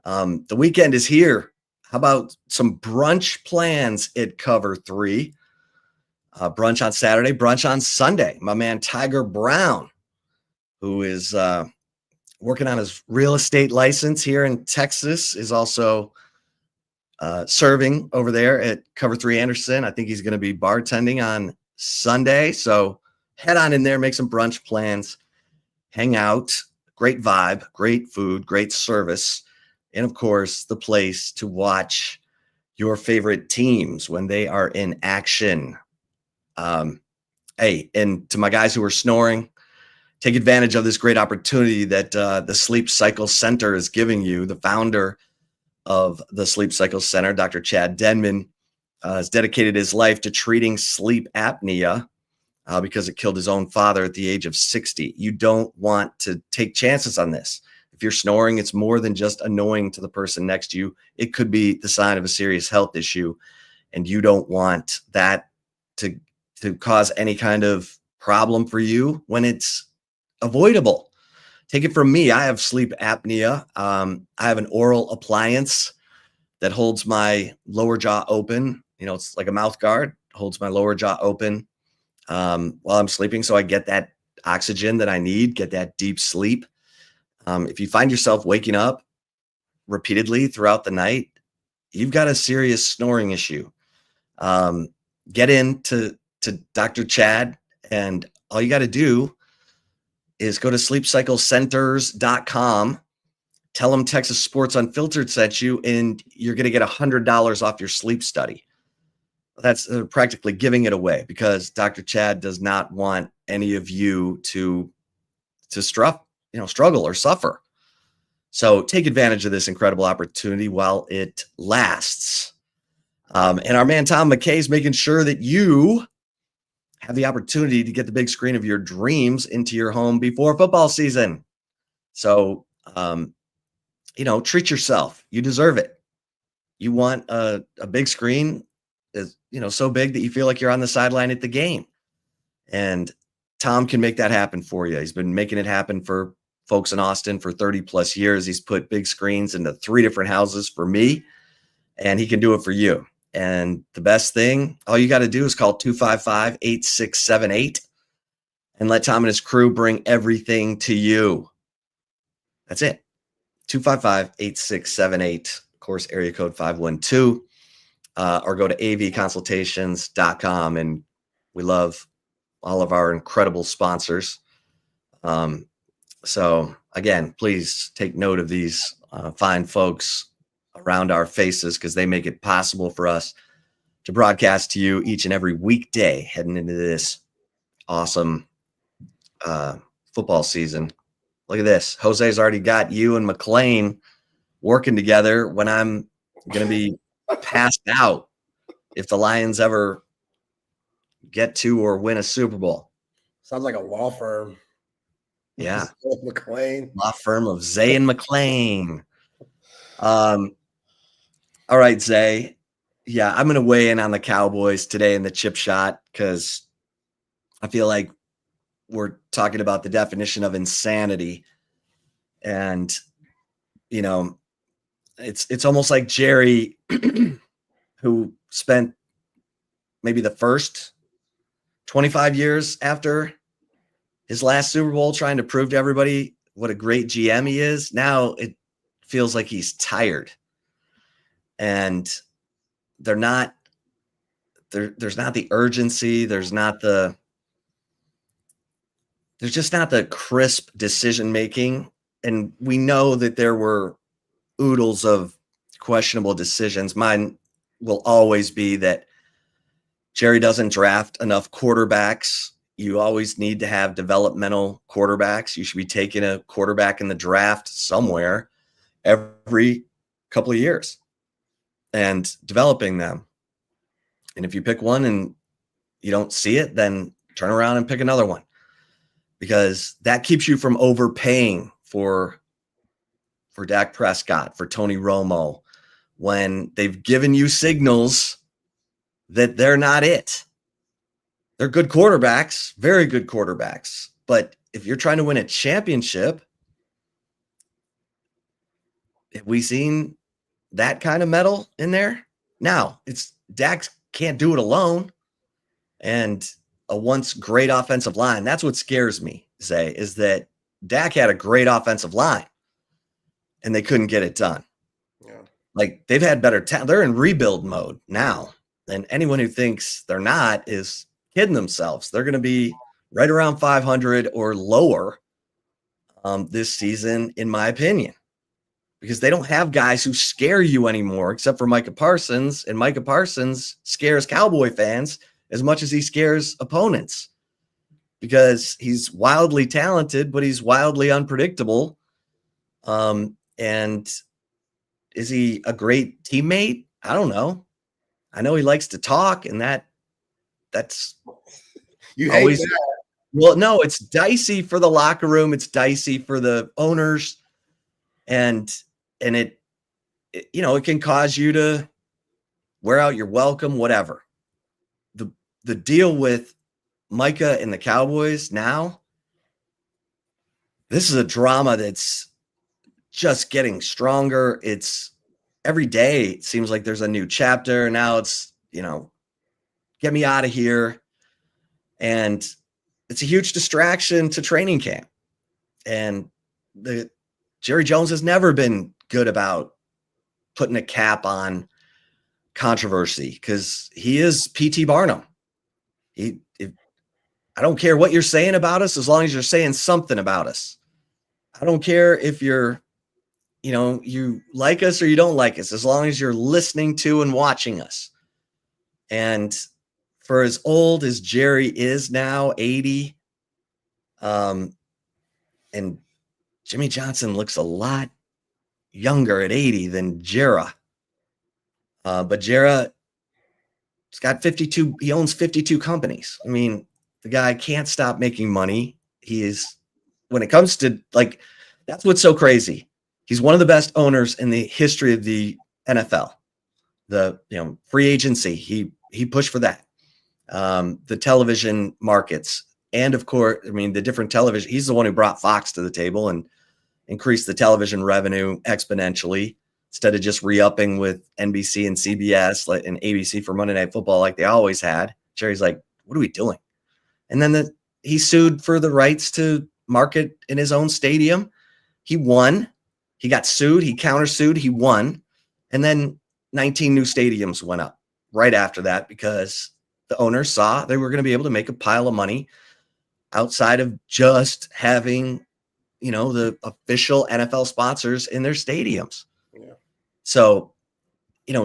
The weekend is here. How about some brunch plans at cover 3? Brunch on Saturday, brunch on Sunday. My man Tiger Brown, who is working on his real estate license here in Texas, is also serving over there at cover 3 Anderson. I think he's going to be bartending on Sunday. So head on in there, make some brunch plans, hang out. Great vibe, great food, great service. And of course, the place to watch your favorite teams when they are in action. Hey, and to my guys who are snoring, take advantage of this great opportunity that the Sleep Cycle Center is giving you. The founder of the Sleep Cycle Center, Dr. Chad Denman, has dedicated his life to treating sleep apnea because it killed his own father at the age of 60. You don't want to take chances on this. If you're snoring, it's more than just annoying to the person next to you. It could be the sign of a serious health issue, and you don't want that to cause any kind of problem for you when it's avoidable. Take it from me. I have sleep apnea. I have an oral appliance that holds my lower jaw open. You know, it's like a mouth guard, holds my lower jaw open while I'm sleeping. So I get that oxygen that I need, get that deep sleep. If you find yourself waking up repeatedly throughout the night, you've got a serious snoring issue. Get into Dr. Chad, and all you got to do is go to sleepcyclecenters.com, tell them Texas Sports Unfiltered sent you, and you're going to get $100 off your sleep study. That's practically giving it away, because Dr. Chad does not want any of you to struggle or suffer. So take advantage of this incredible opportunity while it lasts. And our man Tom McKay is making sure that you have the opportunity to get the big screen of your dreams into your home before football season. So, treat yourself. You deserve it. You want a big screen is, so big that you feel like you're on the sideline at the game. And Tom can make that happen for you. He's been making it happen for folks in Austin for 30 plus years. He's put big screens into 3 different houses for me, and he can do it for you. And the best thing, all you got to do is call 255-8678 and let Tom and his crew bring everything to you. That's it. 255-8678, of course, area code 512, or go to avconsultations.com. And we love all of our incredible sponsors. So again, please take note of these fine folks around our faces, because they make it possible for us to broadcast to you each and every weekday heading into this awesome football season. Look at this. Jose's already got you and McClain working together when I'm going to be passed out if the Lions ever get to or win a Super Bowl. Sounds like a law firm. Yeah. McClain. Law firm of Zay and McClain. All right, Zay. Yeah, I'm going to weigh in on the Cowboys today in the chip shot, because I feel like we're talking about the definition of insanity. And, it's almost like Jerry, who spent maybe the first 25 years after his last Super Bowl trying to prove to everybody what a great GM he is. Now it feels like he's tired. And there's not the urgency. There's just not the crisp decision making. And we know that there were oodles of questionable decisions. Mine will always be that Jerry doesn't draft enough quarterbacks. You always need to have developmental quarterbacks. You should be taking a quarterback in the draft somewhere every couple of years and developing them. And if you pick one and you don't see it, then turn around and pick another one, because that keeps you from overpaying for Dak Prescott, for Tony Romo, when they've given you signals that they're not it. They're good quarterbacks, very good quarterbacks. But if you're trying to win a championship, have we seen that kind of metal in there? Now, it's Dak can't do it alone. And a once great offensive line. That's what scares me, Zay, is that Dak had a great offensive line and they couldn't get it done. Yeah. Like, they've had better talent. They're in rebuild mode now. And anyone who thinks they're not is kidding themselves. They're going to be right around 500 or lower this season, in my opinion, because they don't have guys who scare you anymore, except for Micah Parsons. And Micah Parsons scares Cowboy fans as much as he scares opponents, because he's wildly talented, but he's wildly unpredictable. And is he a great teammate? I don't know. I know he likes to talk, and that's You always hate that. Well, no, it's dicey for the locker room. It's dicey for the owners, and it can cause you to wear out your welcome, whatever. The deal with Micah and the Cowboys now, this is a drama that's just getting stronger. It's every day. It seems like there's a new chapter. Now it's, get me out of here. And it's a huge distraction to training camp. And Jerry Jones has never been good about putting a cap on controversy, because he is P.T. Barnum. I don't care what you're saying about us, as long as you're saying something about us. I don't care if you're, you like us or you don't like us, as long as you're listening to and watching us. And for as old as Jerry is now, 80, and Jimmy Johnson looks a lot younger at 80 than Jera. But Jera, he's got 52. He owns 52 companies. I mean, the guy can't stop making money. He is, when it comes to, that's what's so crazy. He's one of the best owners in the history of the NFL. The free agency. He he pushed for that. The television markets, and of course, I mean, the different television, he's the one who brought Fox to the table and increased the television revenue exponentially instead of just re-upping with NBC and CBS and ABC for Monday Night Football like they always had. Jerry's like, what are we doing? And then he sued for the rights to market in his own stadium. He won. He got sued. He countersued. He won. And then 19 new stadiums went up right after that because the owners saw they were going to be able to make a pile of money outside of just having, the official NFL sponsors in their stadiums. Yeah. So,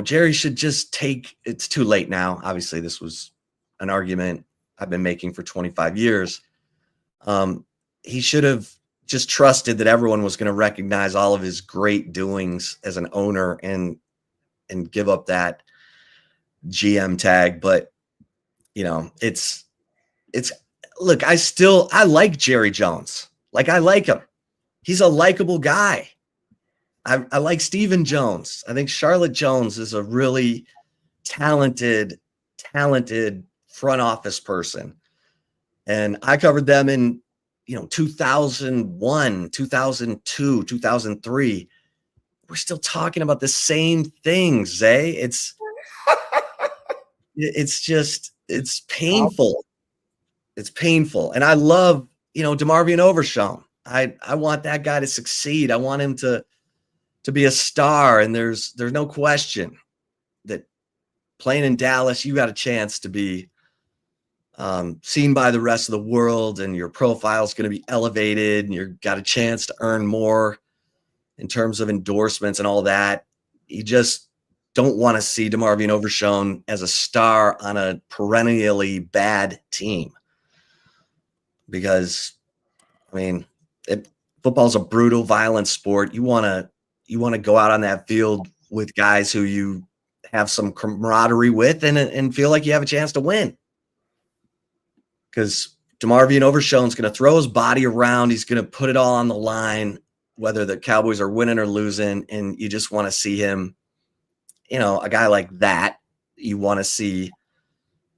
Jerry should just it's too late now. Obviously, this was an argument I've been making for 25 years. He should have just trusted that everyone was going to recognize all of his great doings as an owner and give up that GM tag. But, it's look, I like Jerry Jones. Like, I like him. He's a likable guy. I like Stephen Jones. I think Charlotte Jones is a really talented front office person. And I covered them in, 2001, 2002, 2003. We're still talking about the same things, Zay. It's painful. It's painful. And I love, DeMarvion Overshown. I want that guy to succeed. I want him to be a star. And there's no question that playing in Dallas, you got a chance to be seen by the rest of the world, and your profile is going to be elevated, and you've got a chance to earn more in terms of endorsements and all that. You just don't want to see DeMarvion Overshown as a star on a perennially bad team, because, football's a brutal, violent sport. You want to go out on that field with guys who you have some camaraderie with and feel like you have a chance to win. Because DeMarvion Overshown's going to throw his body around. He's going to put it all on the line, whether the Cowboys are winning or losing. And you just want to see him, a guy like that, you want to see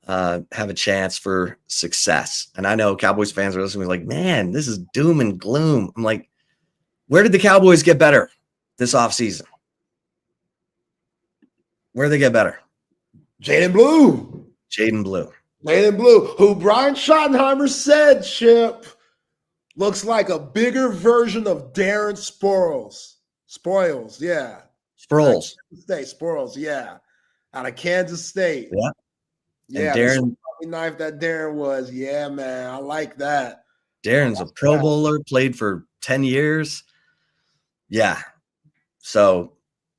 have a chance for success. And I know Cowboys fans are listening like, man, this is doom and gloom. I'm like, where did the Cowboys get better this offseason? Where did they get better? Jaden Blue. Jaden Blue, who Brian Schottenheimer said, Chip, looks like a bigger version of Darren Sproles, yeah. Sproles, yeah. Out of Kansas State. Yeah. Yeah, Darren, the knife that Darren was. Yeah, man. I like that. Darren's a Pro Bowler, played for 10 years. Yeah. So,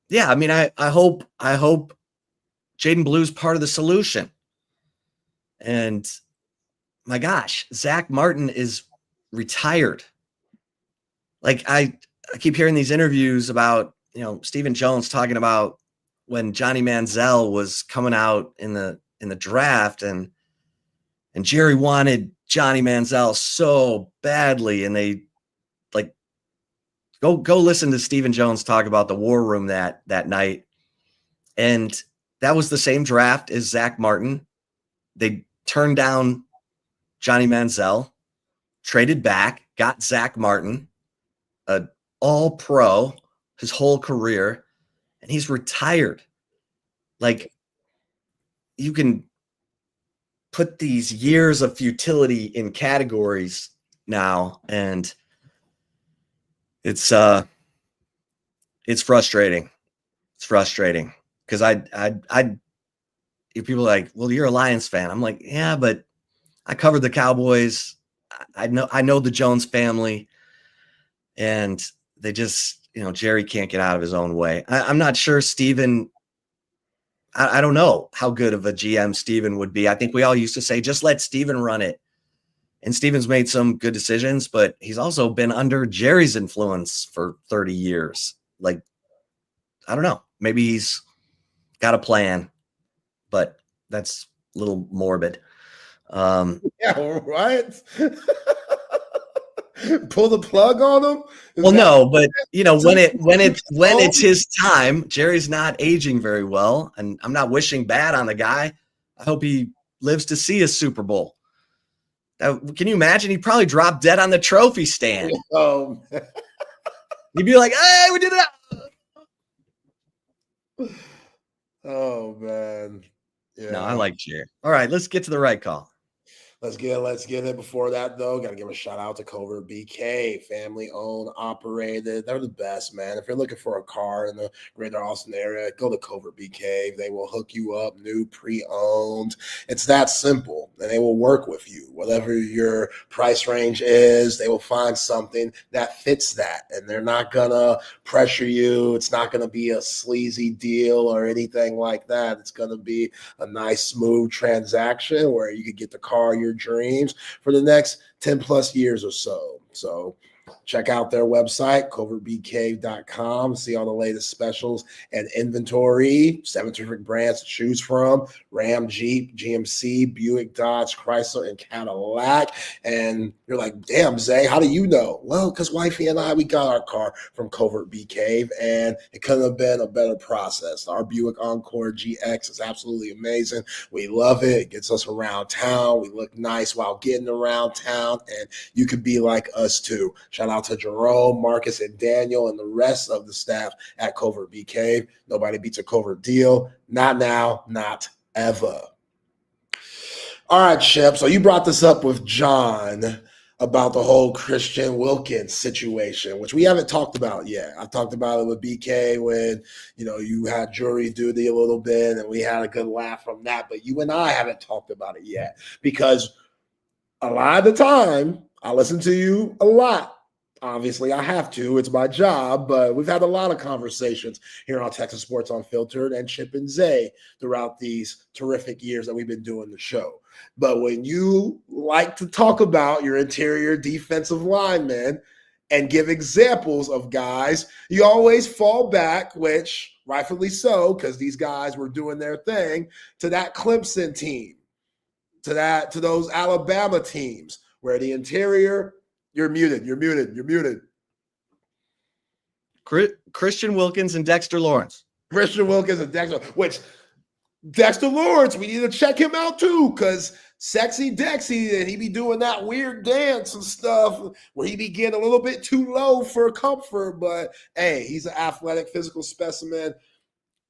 yeah, I hope Jaden Blue's part of the solution. And my gosh, Zach Martin is retired. Like, I keep hearing these interviews about, Stephen Jones talking about when Johnny Manziel was coming out in the draft, and Jerry wanted Johnny Manziel so badly, and they go listen to Stephen Jones talk about the war room that night. And that was the same draft as Zach Martin. They turned down Johnny Manziel, traded back, got Zach Martin, an all-pro his whole career, and he's retired. Like, you can put these years of futility in categories now, and it's frustrating. It's frustrating because people are like, well, you're a Lions fan. I'm like, yeah, but I covered the Cowboys. I know the Jones family, and they just, Jerry can't get out of his own way. I'm not sure Steven, I don't know how good of a GM Steven would be. I think we all used to say, just let Steven run it. And Steven's made some good decisions, but he's also been under Jerry's influence for 30 years. Like, I don't know. Maybe he's got a plan, but that's a little morbid. Yeah, right. Pull the plug on him. No, but when it's his time, Jerry's not aging very well, and I'm not wishing bad on the guy. I hope he lives to see a Super Bowl. Can you imagine? He'd probably drop dead on the trophy stand. Oh, He'd be like, hey, we did it. oh man. Yeah. No, I like cheer. All right, let's get to the right call. Let's get it. Before that, though, got to give a shout out to Covert BK, family owned, operated. They're the best, man. If you're looking for a car in the greater Austin area, go to Covert BK. They will hook you up, new, pre-owned. It's that simple, and they will work with you. Whatever your price range is, they will find something that fits that, and they're not gonna pressure you. It's not gonna be a sleazy deal or anything like that. It's gonna be a nice, smooth transaction where you could get the car your dreams for the next 10 plus years or so. So check out their website, covertbk.com. See all the latest specials and inventory. 7 terrific brands to choose from: Ram, Jeep, GMC, Buick, Dodge, Chrysler, and Cadillac. And you're like, damn, Zay, how do you know? Well, because wifey and I, we got our car from Covert BK, and it couldn't have been a better process. Our Buick Encore GX is absolutely amazing. We love it. It gets us around town. We look nice while getting around town, and you could be like us too. Shout out to Jerome, Marcus, and Daniel, and the rest of the staff at Covert BK. Nobody beats a Covert deal. Not now, not ever. All right, Shep. So you brought this up with John about the whole Christian Wilkins situation, which we haven't talked about yet. I talked about it with BK when, you had jury duty a little bit, and we had a good laugh from that. But you and I haven't talked about it yet, because a lot of the time I listen to you a lot. Obviously, I have to. It's my job. But we've had a lot of conversations here on Texas Sports Unfiltered and Chip and Zay throughout these terrific years that we've been doing the show. But when you like to talk about your interior defensive linemen and give examples of guys, you always fall back, which rightfully so, because these guys were doing their thing, to that Clemson team, to those Alabama teams where the interior. You're muted. Christian Wilkins and Dexter Lawrence. Christian Wilkins and Dexter, which Dexter Lawrence, we need to check him out too, because sexy Dexy, and he be doing that weird dance and stuff where he be getting a little bit too low for comfort. But hey, he's an athletic, physical specimen.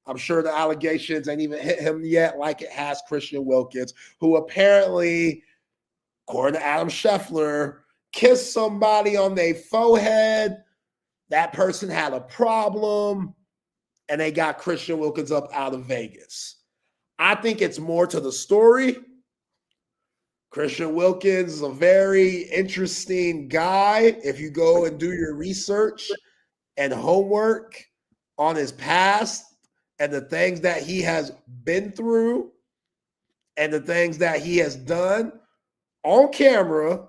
I'm sure the allegations ain't even hit him yet like it has Christian Wilkins, who apparently, according to Adam Scheffler, kissed somebody on their forehead. That person had a problem, and they got Christian Wilkins up out of Vegas. I think it's more to the story. Christian Wilkins is a very interesting guy. If you go and do your research and homework on his past and the things that he has been through and the things that he has done on camera,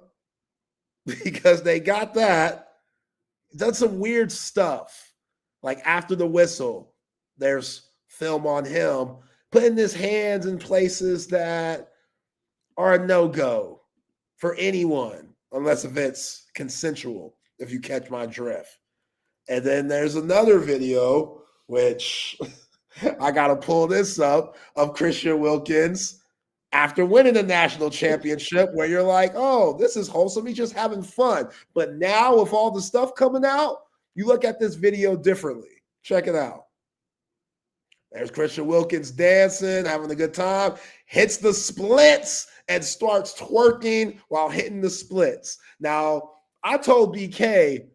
because they got that, done some weird stuff. Like after the whistle, there's film on him putting his hands in places that are a no-go for anyone, unless if it's consensual, if you catch my drift. And then there's another video, which I got to pull this up, of Christian Wilkins after winning the national championship, where you're like, oh, this is wholesome. He's just having fun. But now with all the stuff coming out, you look at this video differently. Check it out. There's Christian Wilkins dancing, having a good time, hits the splits and starts twerking while hitting the splits. Now, I told BK,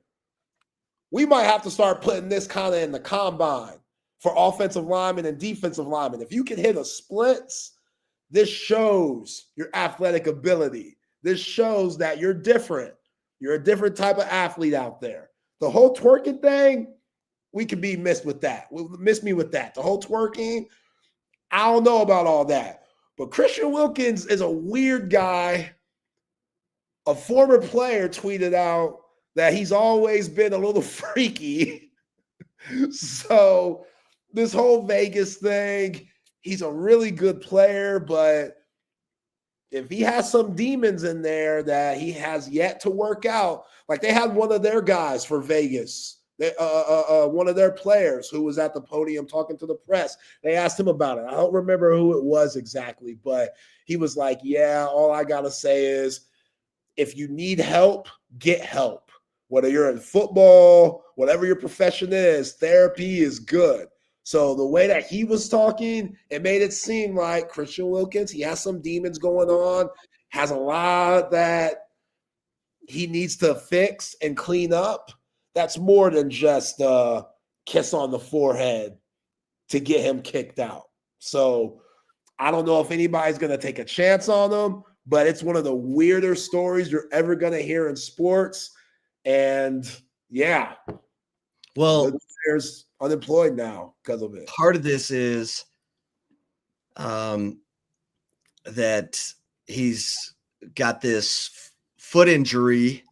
we might have to start putting this kind of in the combine for offensive linemen and defensive linemen. If you can hit a splits, this shows your athletic ability. This shows that you're different. You're a different type of athlete out there. The whole twerking thing, we could be missed with that. Miss me with that. The whole twerking, I don't know about all that. But Christian Wilkins is a weird guy. A former player tweeted out that he's always been a little freaky. So this whole Vegas thing, he's a really good player, but if he has some demons in there that he has yet to work out, like they had one of their guys for Vegas One of their players who was at the podium talking to the press, they asked him about it. I don't remember who it was exactly, but he was like, yeah, all I got to say is if you need help, get help. Whether you're in football, whatever your profession is, therapy is good. So the way that he was talking, it made it seem like Christian Wilkins, he has some demons going on, has a lot that he needs to fix and clean up. That's more than just a kiss on the forehead to get him kicked out. So I don't know if anybody's going to take a chance on him, but it's one of the weirder stories you're ever going to hear in sports. And yeah, well, the player's unemployed now because of it. Part of this is that he's got this foot injury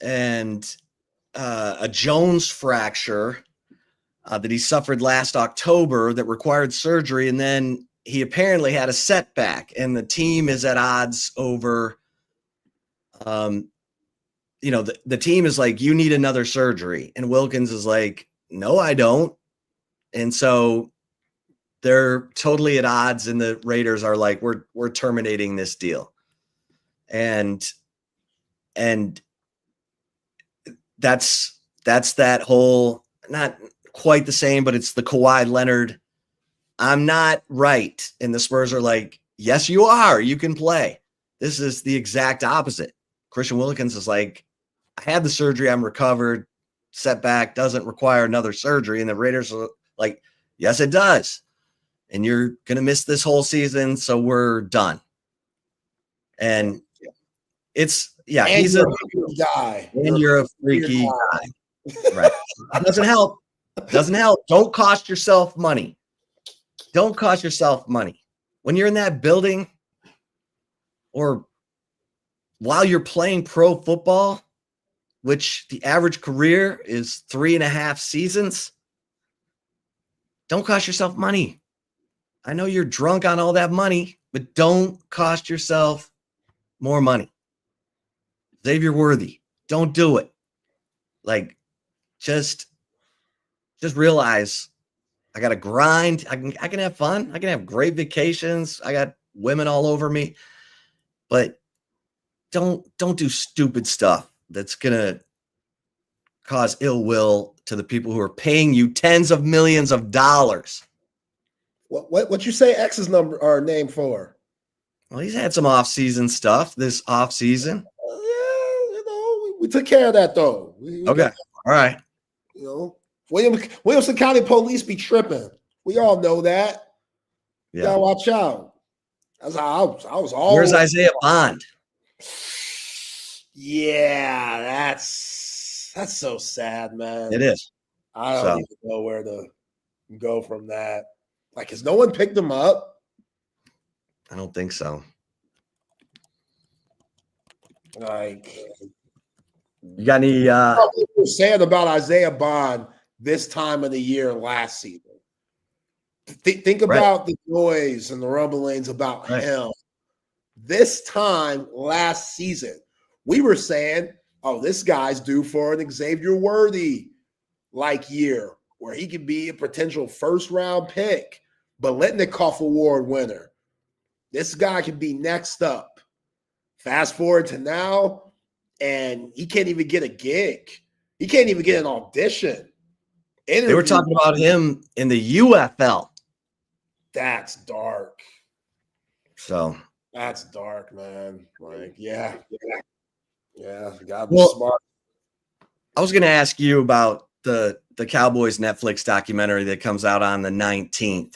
and a Jones fracture that he suffered last October that required surgery. And then he apparently had a setback, and the team is at odds over, the team is like, you need another surgery. And Wilkins is like, no, I don't. And so they're totally at odds, and the Raiders are like, we're terminating this deal. And that's that whole, not quite the same, but it's the Kawhi Leonard, I'm not right. And the Spurs are like, yes, you are. You can play. This is the exact opposite. Christian Wilkins is like, I had the surgery. I'm recovered. Setback doesn't require another surgery. And the Raiders are like, yes, it does. And you're going to miss this whole season. So we're done. And it's, yeah, And he's you're a guy. And you're a freaky guy. Right. It doesn't help. Doesn't help. Don't cost yourself money. Don't cost yourself money. When you're in that building or while you're playing pro football, which the average career is 3.5 seasons, don't cost yourself money. I know you're drunk on all that money, but don't cost yourself more money. Xavier Worthy, don't do it. Like, just realize I got to grind. I can have fun. I can have great vacations. I got women all over me, but don't do stupid stuff that's going to cause ill will to the people who are paying you tens of millions of dollars. What you say X's number or name for? Well, he's had some off-season stuff this off-season. We took care of that though. Okay. All right. Williamson County Police be tripping. We all know that. Yeah. Gotta watch out. That's how I was all. Where's Isaiah Bond? Yeah, that's so sad, man. It is. I don't even know where to go from that. Like, has no one picked him up? I don't think so. Like, you got any? What you said about Isaiah Bond this time of the year last season. Think about the noise and the rumblings about him. This time last season, we were saying, "Oh, this guy's due for an Xavier Worthy like year, where he could be a potential first-round pick, Biletnikoff Award winner. This guy could be next up." Fast forward to now, and he can't even get a gig. He can't even get an audition. They were talking about him in the UFL. That's dark. So that's dark, man. Like, yeah. You gotta be smart. I was going to ask you about the Cowboys Netflix documentary that comes out on the 19th.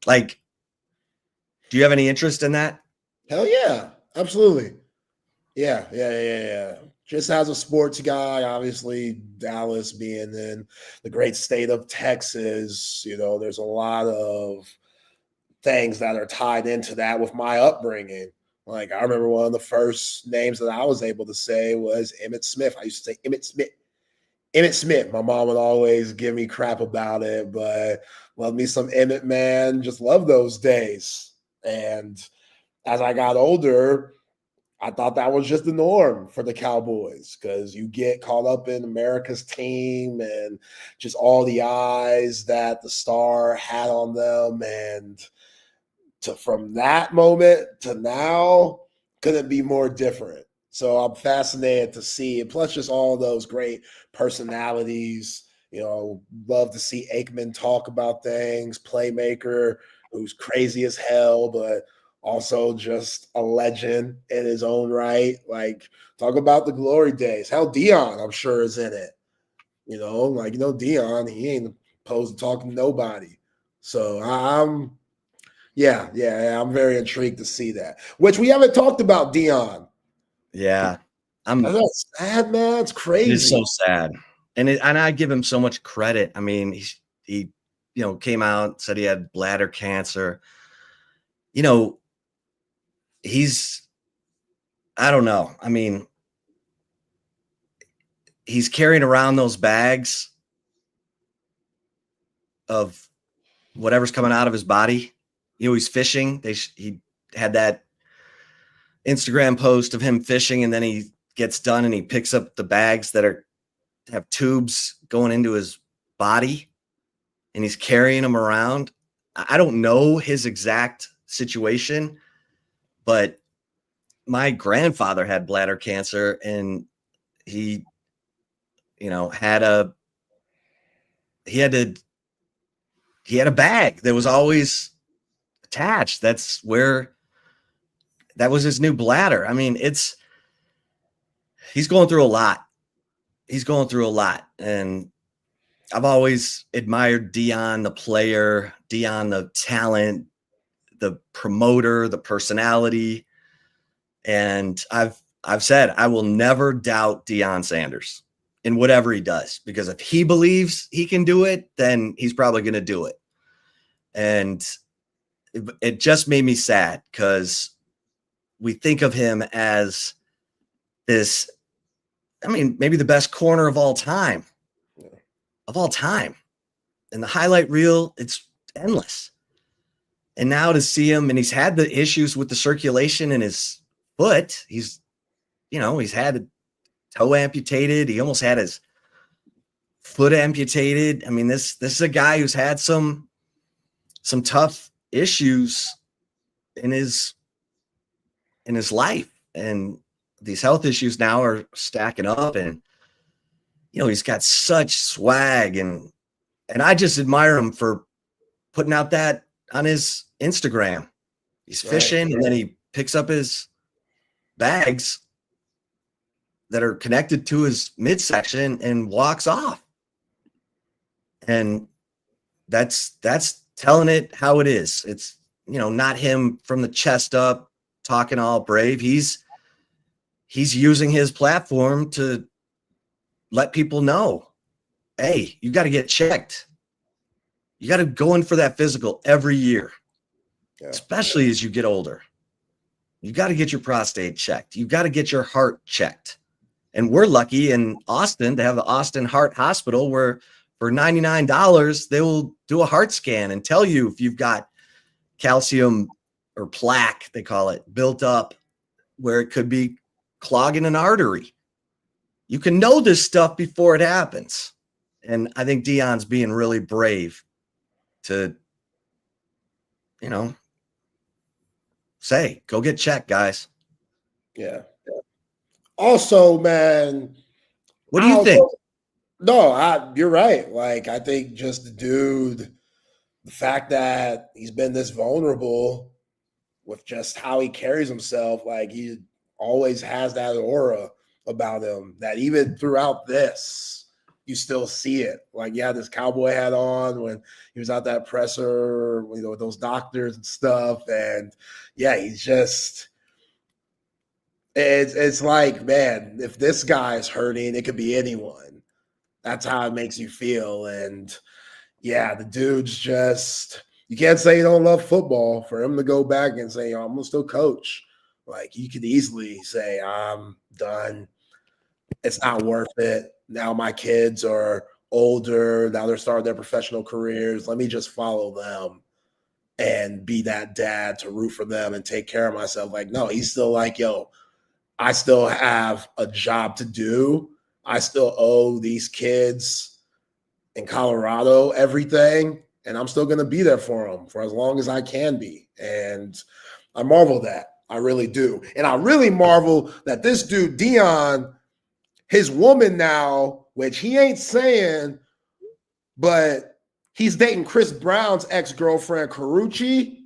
Like, do you have any interest in that? Hell yeah, absolutely. Yeah. Just as a sports guy, obviously Dallas being in the great state of Texas, there's a lot of things that are tied into that with my upbringing. Like, I remember one of the first names that I was able to say was Emmitt Smith. I used to say Emmitt Smith. My mom would always give me crap about it, but love me some Emmitt, man. Just love those days. And as I got older, I thought that was just the norm for the Cowboys because you get caught up in America's team and just all the eyes that the star had on them. And from that moment to now, couldn't be more different. So I'm fascinated to see, and plus just all those great personalities. Love to see Aikman talk about things, playmaker who's crazy as hell, but also just a legend in his own right. Like, talk about the glory days. Hell, Dion, I'm sure, is in it. Dion, he ain't opposed to talking to nobody. So I'm very intrigued to see that. Which we haven't talked about Dion. Yeah. That's sad, man. It's crazy. It's so sad. And I give him so much credit. I mean, he came out, said he had bladder cancer. I don't know. I mean, he's carrying around those bags of whatever's coming out of his body. He's fishing. He had that Instagram post of him fishing, and then he gets done and he picks up the bags that have tubes going into his body, and he's carrying them around. I don't know his exact situation, but my grandfather had bladder cancer, and he had a bag that was always attached. That was his new bladder. I mean, he's going through a lot. And I've always admired Dion, the player, Dion, the talent, the promoter, the personality. And I've said I will never doubt Dion Sanders in whatever he does, because if he believes he can do it, then he's probably going to do it. And it just made me sad because we think of him as this, maybe the best corner of all time. And the highlight reel, it's endless. And now to see him, and he's had the issues with the circulation in his foot. He's had a toe amputated. He almost had his foot amputated. I mean, this is a guy who's had some tough issues in his life, and these health issues now are stacking up. And he's got such swag, and I just admire him for putting out that on his Instagram. He's fishing, and then he picks up his bags that are connected to his midsection and walks off. And that's telling it how it is. It's, not him from the chest up talking all brave. He's using his platform to let people know, hey, you got to get checked. You got to go in for that physical every year, especially as you get older. You got to get your prostate checked. You got to get your heart checked. And we're lucky in Austin to have the Austin Heart Hospital, where for $99, they will do a heart scan and tell you if you've got calcium or plaque, they call it, built up where it could be clogging an artery. You can know this stuff before it happens. And I think Dion's being really brave to, say, go get checked, guys. Yeah. Also, man, what do you think? No, you're right. Like, I think just the dude, the fact that he's been this vulnerable with just how he carries himself, like he always has that aura about him that even throughout this, you still see it. Like, this cowboy hat on when he was out that presser, with those doctors and stuff. And he's just, it's like, man, if this guy is hurting, it could be anyone. That's how it makes you feel. And the dude's just, you can't say you don't love football. For him to go back and say, I'm going to still coach. Like, you could easily say, I'm done. It's not worth it. Now my kids are older. Now they're starting their professional careers. Let me just follow them and be that dad to root for them and take care of myself. Like, no, he's still like, yo, I still have a job to do. I still owe these kids in Colorado everything, and I'm still going to be there for them for as long as I can be. And I marvel at that. I really do. And I really marvel that this dude, Dion, his woman now, which he ain't saying, but he's dating Chris Brown's ex-girlfriend, Carucci,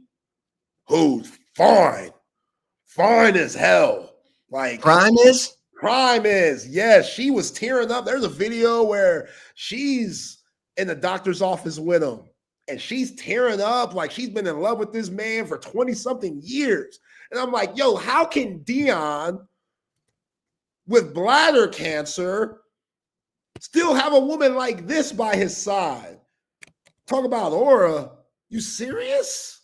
who's fine as hell. Like Prime is? Yes, she was tearing up. There's a video where she's in the doctor's office with him, and she's tearing up like she's been in love with this man for 20-something years. And I'm like, yo, how can Dion, with bladder cancer, still have a woman like this by his side? Talk about aura. You serious?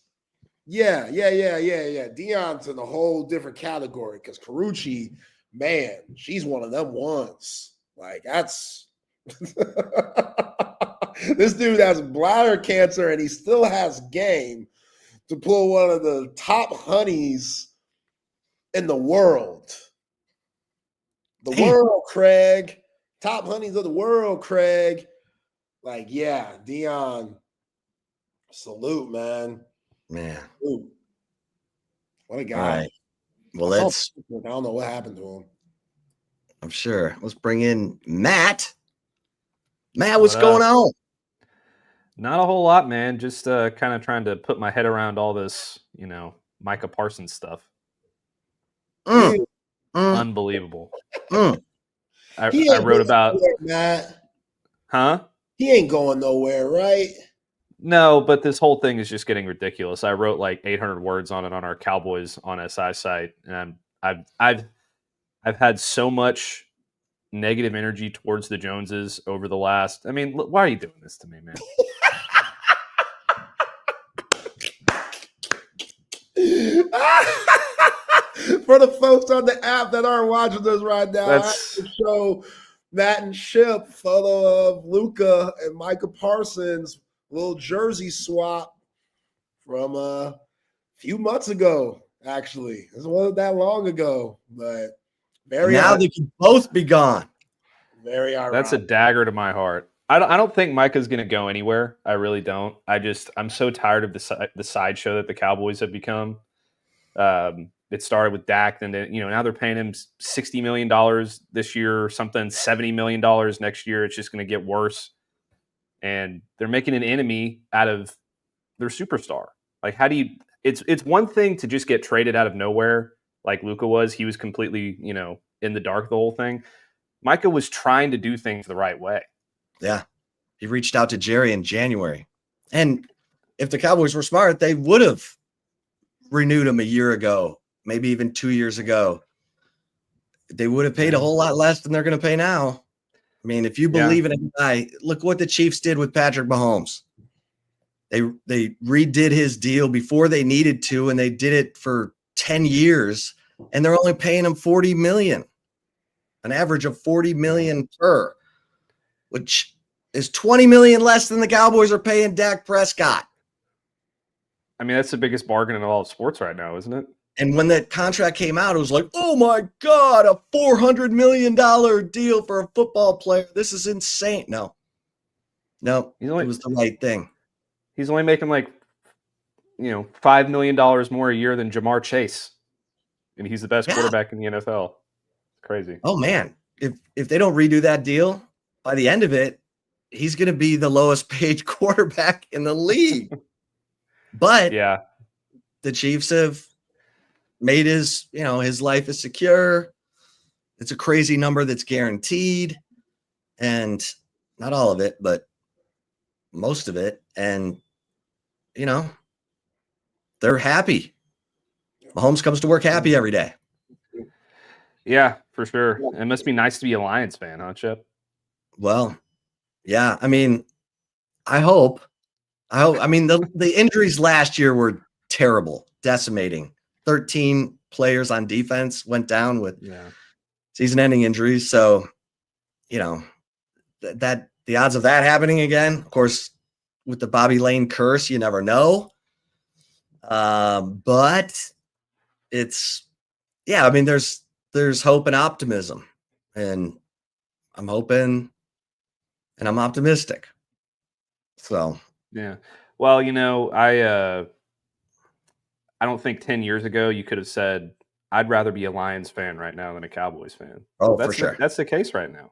Yeah. Dion's in a whole different category because Carucci, man, she's one of them ones. Like, that's this dude has bladder cancer and he still has game to pull one of the top honeys in the world. World, Craig. Top honeys of the world, Craig. Like, yeah, Dion, salute, man. Man. Salute. What a guy. All right. Well, I don't know what happened to him. I'm sure. Let's bring in Matt. Matt, what's going on? Not a whole lot, man. Just kind of trying to put my head around all this, Micah Parsons stuff. Unbelievable. I wrote about Matt. Huh? He ain't going nowhere, right? No, but this whole thing is just getting ridiculous. I wrote like 800 words on it on our Cowboys on SI site, and I've had so much negative energy towards the Joneses over the last. I mean, why are you doing this to me, man? For the folks on the app that aren't watching this right now, I have to show Matt and Ship photo of Luka and Micah Parsons little jersey swap from a few months ago. Actually, it wasn't that long ago, but very now they can both be gone. Very ironic. That's a dagger to my heart. I don't think Micah's going to go anywhere. I really don't. I'm so tired of the sideshow that the Cowboys have become. It started with Dak, and then now they're paying him $60 million this year or something, $70 million next year. It's just going to get worse, and they're making an enemy out of their superstar. Like, how do you? It's one thing to just get traded out of nowhere, like Luka was. He was completely in the dark the whole thing. Micah was trying to do things the right way. Yeah, he reached out to Jerry in January, and if the Cowboys were smart, they would have renewed him a year ago. Maybe even 2 years ago. They would have paid a whole lot less than they're going to pay now. I mean, if you believe in a guy, look what the Chiefs did with Patrick Mahomes. They redid his deal before they needed to, and they did it for 10 years, and they're only paying him $40 million, an average of $40 million per, which is $20 million less than the Cowboys are paying Dak Prescott. I mean, that's the biggest bargain in all of sports right now, isn't it? And when that contract came out, it was like, oh my God, a $400 million deal for a football player. This is insane. No, it was the right thing. He's only making like, $5 million more a year than Jamar Chase. And he's the best quarterback in the NFL. It's crazy. Oh man. If they don't redo that deal, by the end of it, he's going to be the lowest paid quarterback in the league. But yeah, the Chiefs have made his life is secure. It's a crazy number that's guaranteed, and not all of it, but most of it. And, they're happy. Mahomes comes to work happy every day. Yeah, for sure. It must be nice to be a Lions fan, huh, Chip? Well, yeah. I mean, I hope. I mean, the injuries last year were terrible, decimating. 13 players on defense went down with season-ending injuries. So, that the odds of that happening again, of course, with the Bobby Lane curse, you never know. But it's, I mean, there's there's hope and optimism, and I'm hoping and I'm optimistic. So, Yeah. Well, I don't think 10 years ago you could have said, I'd rather be a Lions fan right now than a Cowboys fan. oh, That's for sure. That's the case right now.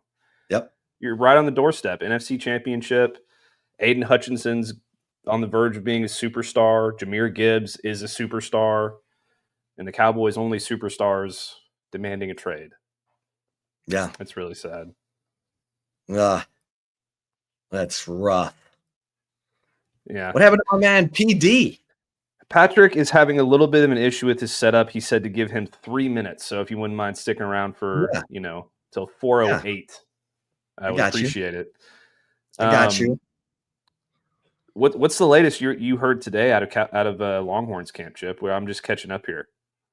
Yep. You're right on the doorstep. NFC Championship. Aiden Hutchinson's on the verge of being a superstar. Jahmyr Gibbs is a superstar. And the Cowboys' only superstars demanding a trade. Yeah. It's really sad. That's rough. Yeah. What happened to my man PD? Patrick is having a little bit of an issue with his setup. He said to give him 3 minutes. So if you wouldn't mind sticking around for, till 4:08, I would appreciate it. I got you. What's the latest you heard today out of Longhorns camp, Chip? Where I'm just catching up here.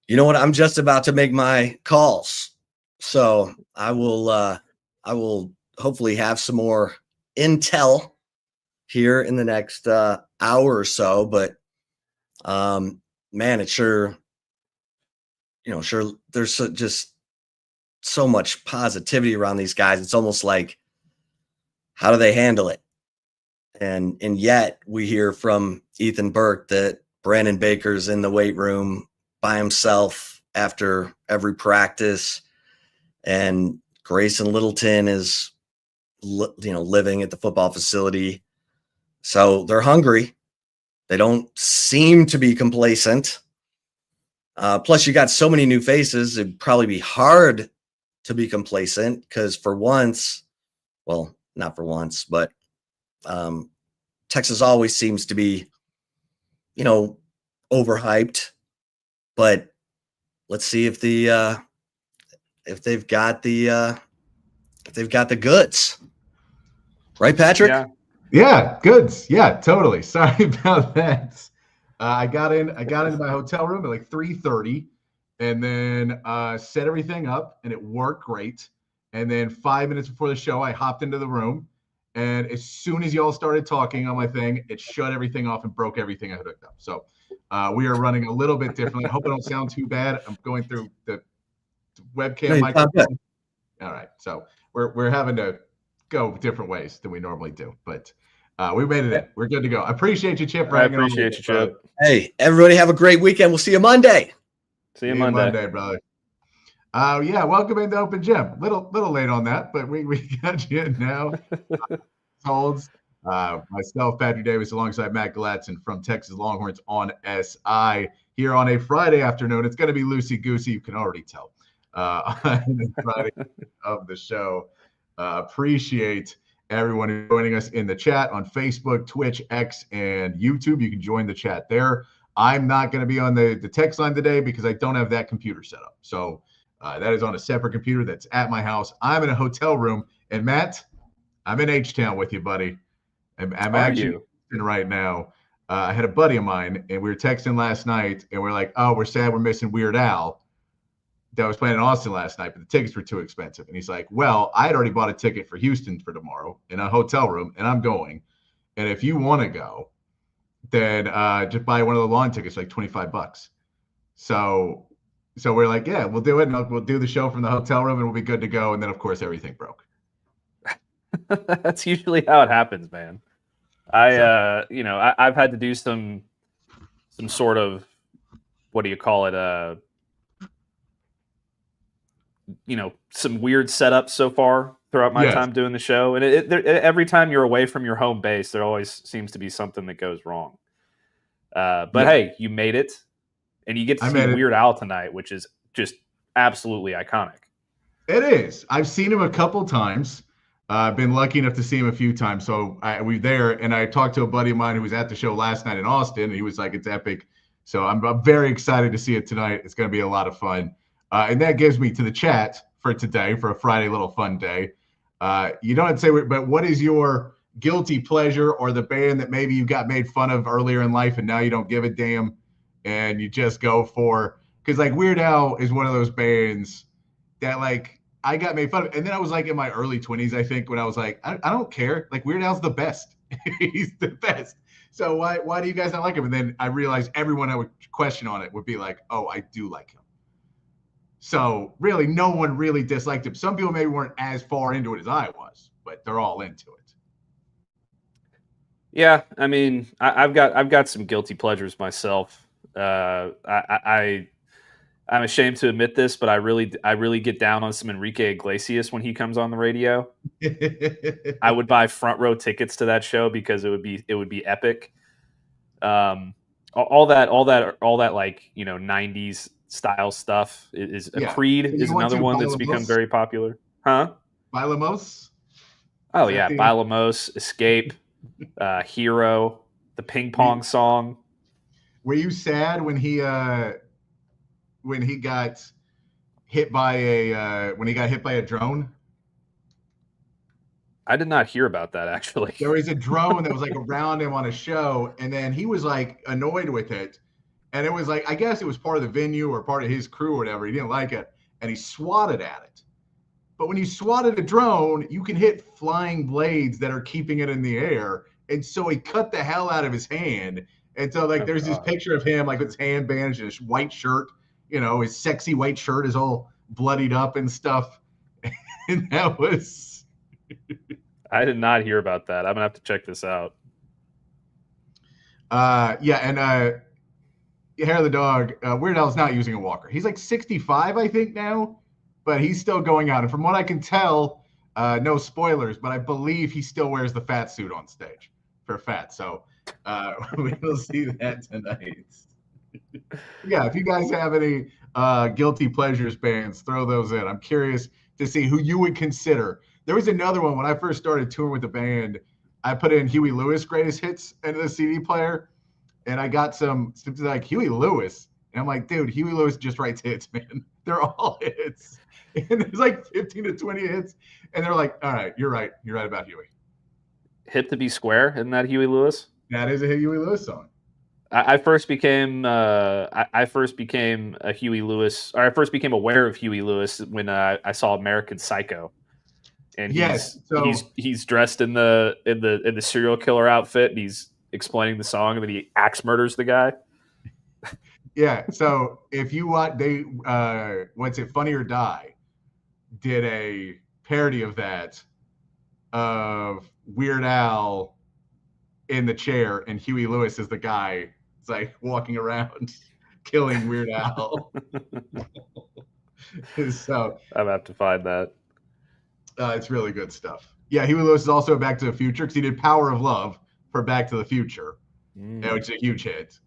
You know what? I'm just about to make my calls, so I will hopefully have some more intel here in the next hour or so. But man, it's sure there's just so much positivity around these guys. It's almost like, how do they handle it? And yet we hear from Ethan Burke that Brandon Baker's in the weight room by himself after every practice, and Grayson Littleton is living at the football facility. So they're hungry. They don't seem to be complacent. Plus, you got so many new faces, it'd probably be hard to be complacent because for once, well, not for once, but Texas always seems to be, overhyped. But let's see if they've got the goods, right, Patrick? Yeah, goods. Yeah, totally. Sorry about that. I got into my hotel room at like 3:30, and then set everything up, and it worked great. And then 5 minutes before the show, I hopped into the room, and as soon as y'all started talking on my thing, it shut everything off and broke everything I had hooked up. So we are running a little bit differently. I hope I don't sound too bad. I'm going through the webcam microphone. All right, so we're having to go different ways than we normally do, but we made it in. We're good to go. I appreciate you, Chip. I appreciate you, Chip. Hey, everybody have a great weekend. We'll see you Monday. See you Monday, brother. Welcome into Open Gym. Little late on that, but we got you in now. Holds. Myself, Patrick Davis, alongside Matt Galatzan from Texas Longhorns on SI here on a Friday afternoon. It's going to be loosey-goosey. You can already tell on the Friday of the show. Appreciate everyone who's joining us in the chat on Facebook, Twitch, X, and YouTube. You can join the chat there. I'm not going to be on the text line today because I don't have that computer set up. So that is on a separate computer that's at my house. I'm in a hotel room. And Matt, I'm in H-Town with you, buddy. I'm actually right now. I had a buddy of mine, and we were texting last night, and we're like, oh, we're sad we're missing Weird Al that was playing in Austin last night, but the tickets were too expensive. And he's like, well, I had already bought a ticket for Houston for tomorrow in a hotel room, and I'm going. And if you want to go, then just buy one of the lawn tickets, like $25. So we're like, yeah, we'll do it. And we'll do the show from the hotel room, and we'll be good to go. And then, of course, everything broke. That's usually how it happens, man. I've had to do some sort of, what do you call it? Some weird setups so far throughout my time doing the show. And every time you're away from your home base, there always seems to be something that goes wrong. Hey, you made it, and you get to see Weird Al tonight, which is just absolutely iconic. It is. I've seen him a couple times. I've been lucky enough to see him a few times. So we were there, and I talked to a buddy of mine who was at the show last night in Austin, and he was like, it's epic. So I'm very excited to see it tonight. It's going to be a lot of fun. And that gives me to the chat for today, for a Friday little fun day. You don't have to say, but what is your guilty pleasure or the band that maybe you got made fun of earlier in life and now you don't give a damn and you just go for? Because like Weird Al is one of those bands that like I got made fun of. And then I was like in my early 20s, I think, when I was like, I don't care. Like Weird Al's the best. He's the best. So why do you guys not like him? And then I realized everyone I would question on it would be like, oh, I do like him. So really, no one really disliked him. Some people maybe weren't as far into it as I was, but they're all into it. Yeah, I mean, I've got some guilty pleasures myself. I'm ashamed to admit this, but I really get down on some Enrique Iglesias when he comes on the radio. I would buy front row tickets to that show because it would be epic. All that like, 90s style stuff is Creed is another one that's become very popular. Huh? Bailamos? Oh yeah, Bailamos, Escape, Hero, the ping pong song. Were you sad when he got hit by a drone? I did not hear about that, actually. There was a drone that was like around him on a show, and then he was like annoyed with it. And it was like, I guess it was part of the venue or part of his crew or whatever. He didn't like it, and he swatted at it. But when you swat at a drone, you can hit flying blades that are keeping it in the air. And so he cut the hell out of his hand. And so there's this picture of him like with his hand bandaged and his white shirt, his sexy white shirt is all bloodied up and stuff. And that was... I did not hear about that. I'm going to have to check this out. Hair of the Dog, Weird Al's not using a walker. He's like 65, I think, now, but he's still going out. And from what I can tell, no spoilers, but I believe he still wears the fat suit on stage for fat. So we will see that tonight. Yeah, if you guys have any guilty pleasures bands, throw those in. I'm curious to see who you would consider. There was another one when I first started touring with the band. I put in Huey Lewis greatest hits into the CD player, and I got some like Huey Lewis, and I'm like, dude, Huey Lewis just writes hits, man. They're all hits, and there's like 15 to 20 hits, and they're like, all right, you're right about Huey. Hip to Be Square, isn't that Huey Lewis? That is a Huey Lewis song. I first became a Huey Lewis, or I first became aware of Huey Lewis when I saw American Psycho, and he's dressed in the serial killer outfit, and he's explaining the song, and then he axe murders the guy. Yeah. So if you want, what's it? Funny or Die did a parody of that, of Weird Al in the chair, and Huey Lewis is the guy. It's like walking around killing Weird Al. So I'm gonna have to find that. It's really good stuff. Yeah, Huey Lewis is also Back to the Future because he did Power of Love for Back to the Future, which is a huge hit.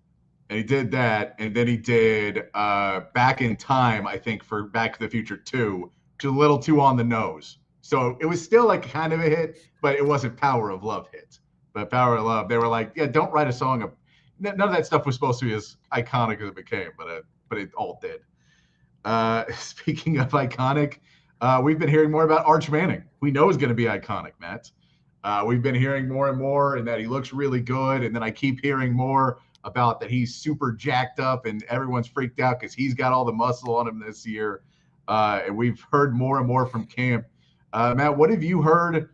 And he did that, and then he did Back in Time, I think, for Back to the Future 2, which is a little too on the nose. So it was still like kind of a hit, but it wasn't Power of Love hit. But Power of Love, they were like, yeah, don't write a song. None of that stuff was supposed to be as iconic as it became, but it all did. Speaking of iconic, we've been hearing more about Arch Manning. We know he's going to be iconic, Matt. We've been hearing more and more, and that he looks really good. And then I keep hearing more about that he's super jacked up, and everyone's freaked out because he's got all the muscle on him this year. And we've heard more and more from camp. Matt, what have you heard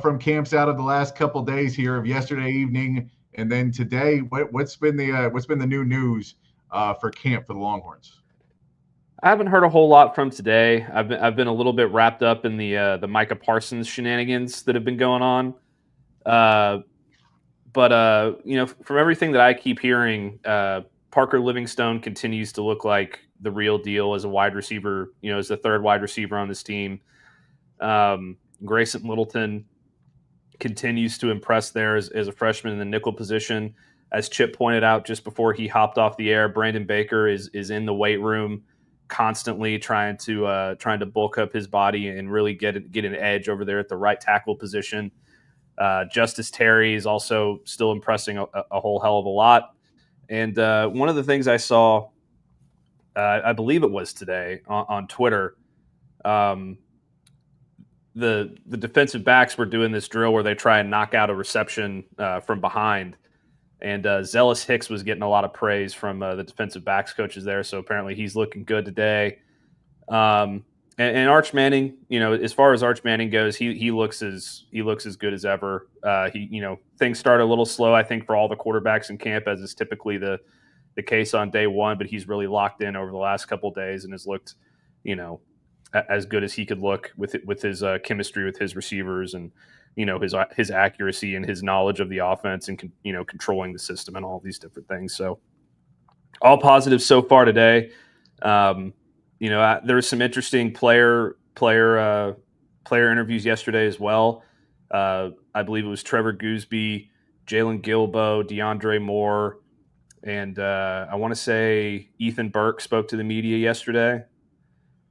from camps out of the last couple days here, of yesterday evening and then today? What's been the new news for camp for the Longhorns? I haven't heard a whole lot from today. I've been a little bit wrapped up in the Micah Parsons shenanigans that have been going on. But from everything that I keep hearing, Parker Livingstone continues to look like the real deal as a wide receiver, as the third wide receiver on this team. Grayson Littleton continues to impress there as a freshman in the nickel position. As Chip pointed out just before he hopped off the air, Brandon Baker is in the weight room constantly trying to bulk up his body and really get an edge over there at the right tackle position. Justice Terry is also still impressing a whole hell of a lot. And one of the things I saw, I believe it was today on Twitter, the defensive backs were doing this drill where they try and knock out a reception from behind. And Zealous Hicks was getting a lot of praise from the defensive backs coaches there. So apparently he's looking good today. And Arch Manning, as far as Arch Manning goes, he looks as good as ever. Things started a little slow, I think, for all the quarterbacks in camp, as is typically the case on day one. But he's really locked in over the last couple of days and has looked as good as he could look with his chemistry with his receivers and his accuracy and his knowledge of the offense and controlling the system and all these different things. So all positive so far today. There was some interesting player interviews yesterday as well. I believe it was Trevor Gooseby, Jalen Gilbo, DeAndre Moore, and I want to say Ethan Burke spoke to the media yesterday.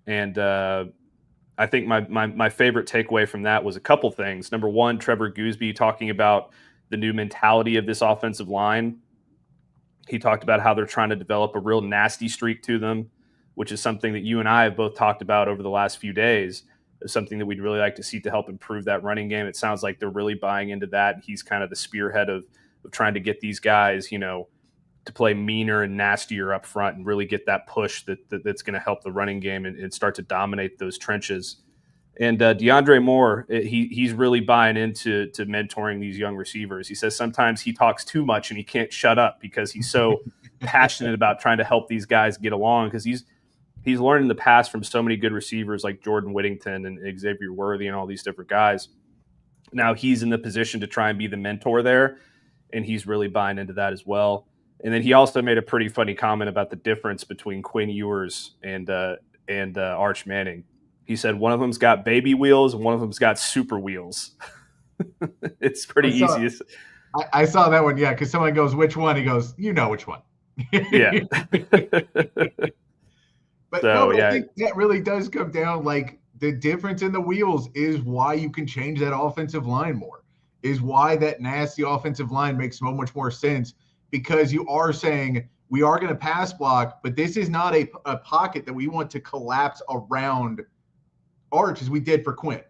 And I think my favorite takeaway from that was a couple things. Number one, Trevor Gooseby talking about the new mentality of this offensive line. He talked about how they're trying to develop a real nasty streak to them, which is something that you and I have both talked about over the last few days. It's something that we'd really like to see to help improve that running game. It sounds like they're really buying into that. He's kind of the spearhead of trying to get these guys, to play meaner and nastier up front and really get that push that's going to help the running game and start to dominate those trenches. And DeAndre Moore, he's really buying into mentoring these young receivers. He says sometimes he talks too much and he can't shut up because he's so passionate about trying to help these guys get along, because he's learned in the past from so many good receivers like Jordan Whittington and Xavier Worthy and all these different guys. Now he's in the position to try and be the mentor there, and he's really buying into that as well. And then he also made a pretty funny comment about the difference between Quinn Ewers and Arch Manning. He said one of them's got baby wheels and one of them's got super wheels. It's pretty easy. I saw that one, yeah, because someone goes, which one? He goes, you know which one. Yeah. But I think that really does come down, like, the difference in the wheels is why you can change that offensive line more, is why that nasty offensive line makes so much more sense, because you are saying we are going to pass block, but this is not a pocket that we want to collapse around Arch as we did for Quinn.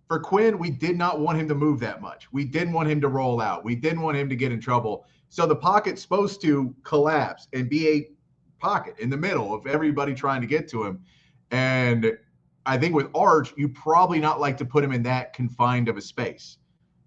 For Quinn, we did not want him to move that much. We didn't want him to roll out. We didn't want him to get in trouble. So the pocket's supposed to collapse and be a pocket in the middle of everybody trying to get to him. And I think with Arch, you probably not like to put him in that confined of a space.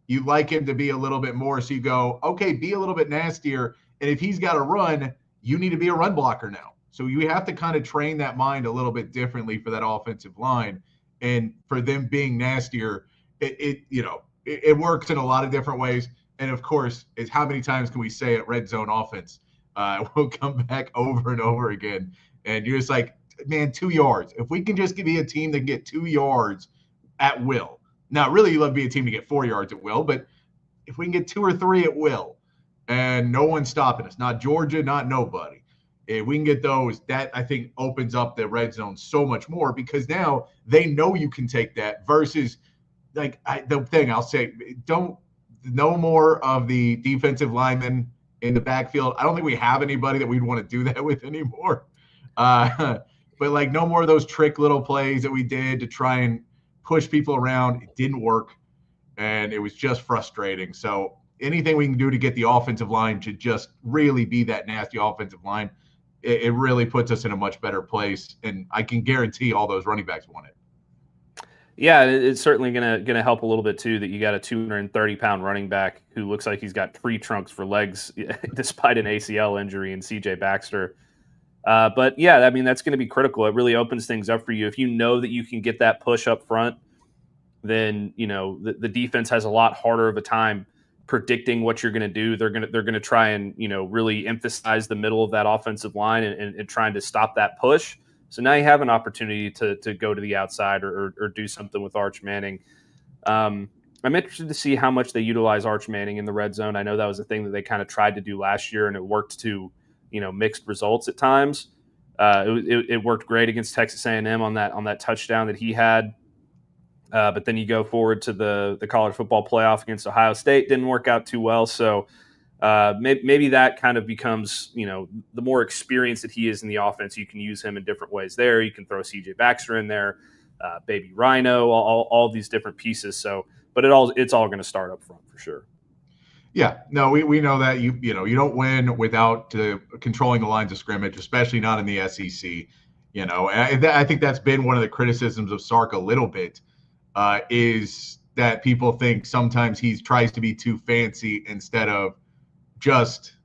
You like him to be a little bit more. So you go, okay, be a little bit nastier. And if he's got to run, you need to be a run blocker now. So you have to kind of train that mind a little bit differently for that offensive line. And for them being nastier, it works in a lot of different ways. And of course, is how many times can we say it? Red zone offense will come back over and over again. And you're just like, man, 2 yards. If we can just be a team that can get 2 yards at will. Now, really, you love to be a team to get 4 yards at will, but if we can get 2 or 3 at will, and no one's stopping us, not Georgia, not nobody. If we can get those, that I think opens up the red zone so much more, because now they know you can take that versus the thing I'll say, no more of the defensive linemen in the backfield. I don't think we have anybody that we'd want to do that with anymore. But like no more of those trick little plays that we did to try and push people around. It didn't work, and it was just frustrating. So anything we can do to get the offensive line to just really be that nasty offensive line, it really puts us in a much better place. And I can guarantee all those running backs want it. Yeah, it's certainly gonna help a little bit too that you got a 230-pound running back who looks like he's got tree trunks for legs despite an ACL injury in C.J. Baxter. But yeah, I mean, that's going to be critical. It really opens things up for you. If you know that you can get that push up front, then the defense has a lot harder of a time predicting what you're going to do. They're going to try and really emphasize the middle of that offensive line and trying to stop that push. So now you have an opportunity to go to the outside or do something with Arch Manning. I'm interested to see how much they utilize Arch Manning in the red zone. I know that was a thing that they kind of tried to do last year, and it worked to mixed results at times. It worked great against Texas A&M on that touchdown that he had. But then you go forward to the college football playoff against Ohio State, didn't work out too well. So maybe that kind of becomes, the more experience that he is in the offense, you can use him in different ways there. You can throw C.J. Baxter in there, Baby Rhino, all these different pieces. So, but it's all going to start up front for sure. Yeah, no, we know that you don't win without controlling the lines of scrimmage, especially not in the SEC. And I think that's been one of the criticisms of Sark a little bit, is that people think sometimes he tries to be too fancy instead of just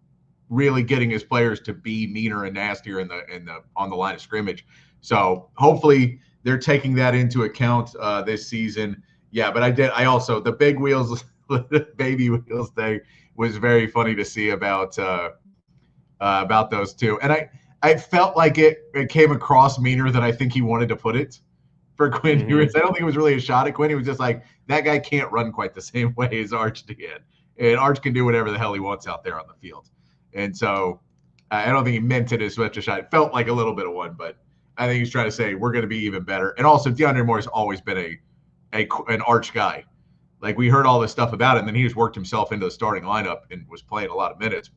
really getting his players to be meaner and nastier on the line of scrimmage. So hopefully they're taking that into account this season. Yeah, but I also the big wheels, the baby wheels thing was very funny to see about those two. And I felt like it came across meaner than I think he wanted to put it for Quinn Ewers. I don't think it was really a shot at Quinn. He was just like, that guy can't run quite the same way as Arch did. And Arch can do whatever the hell he wants out there on the field. And so I don't think he meant it as much a shot. It felt like a little bit of one, but I think he's trying to say we're going to be even better. And also DeAndre Moore has always been an Arch guy. Like we heard all this stuff about it, and then he just worked himself into the starting lineup and was playing a lot of minutes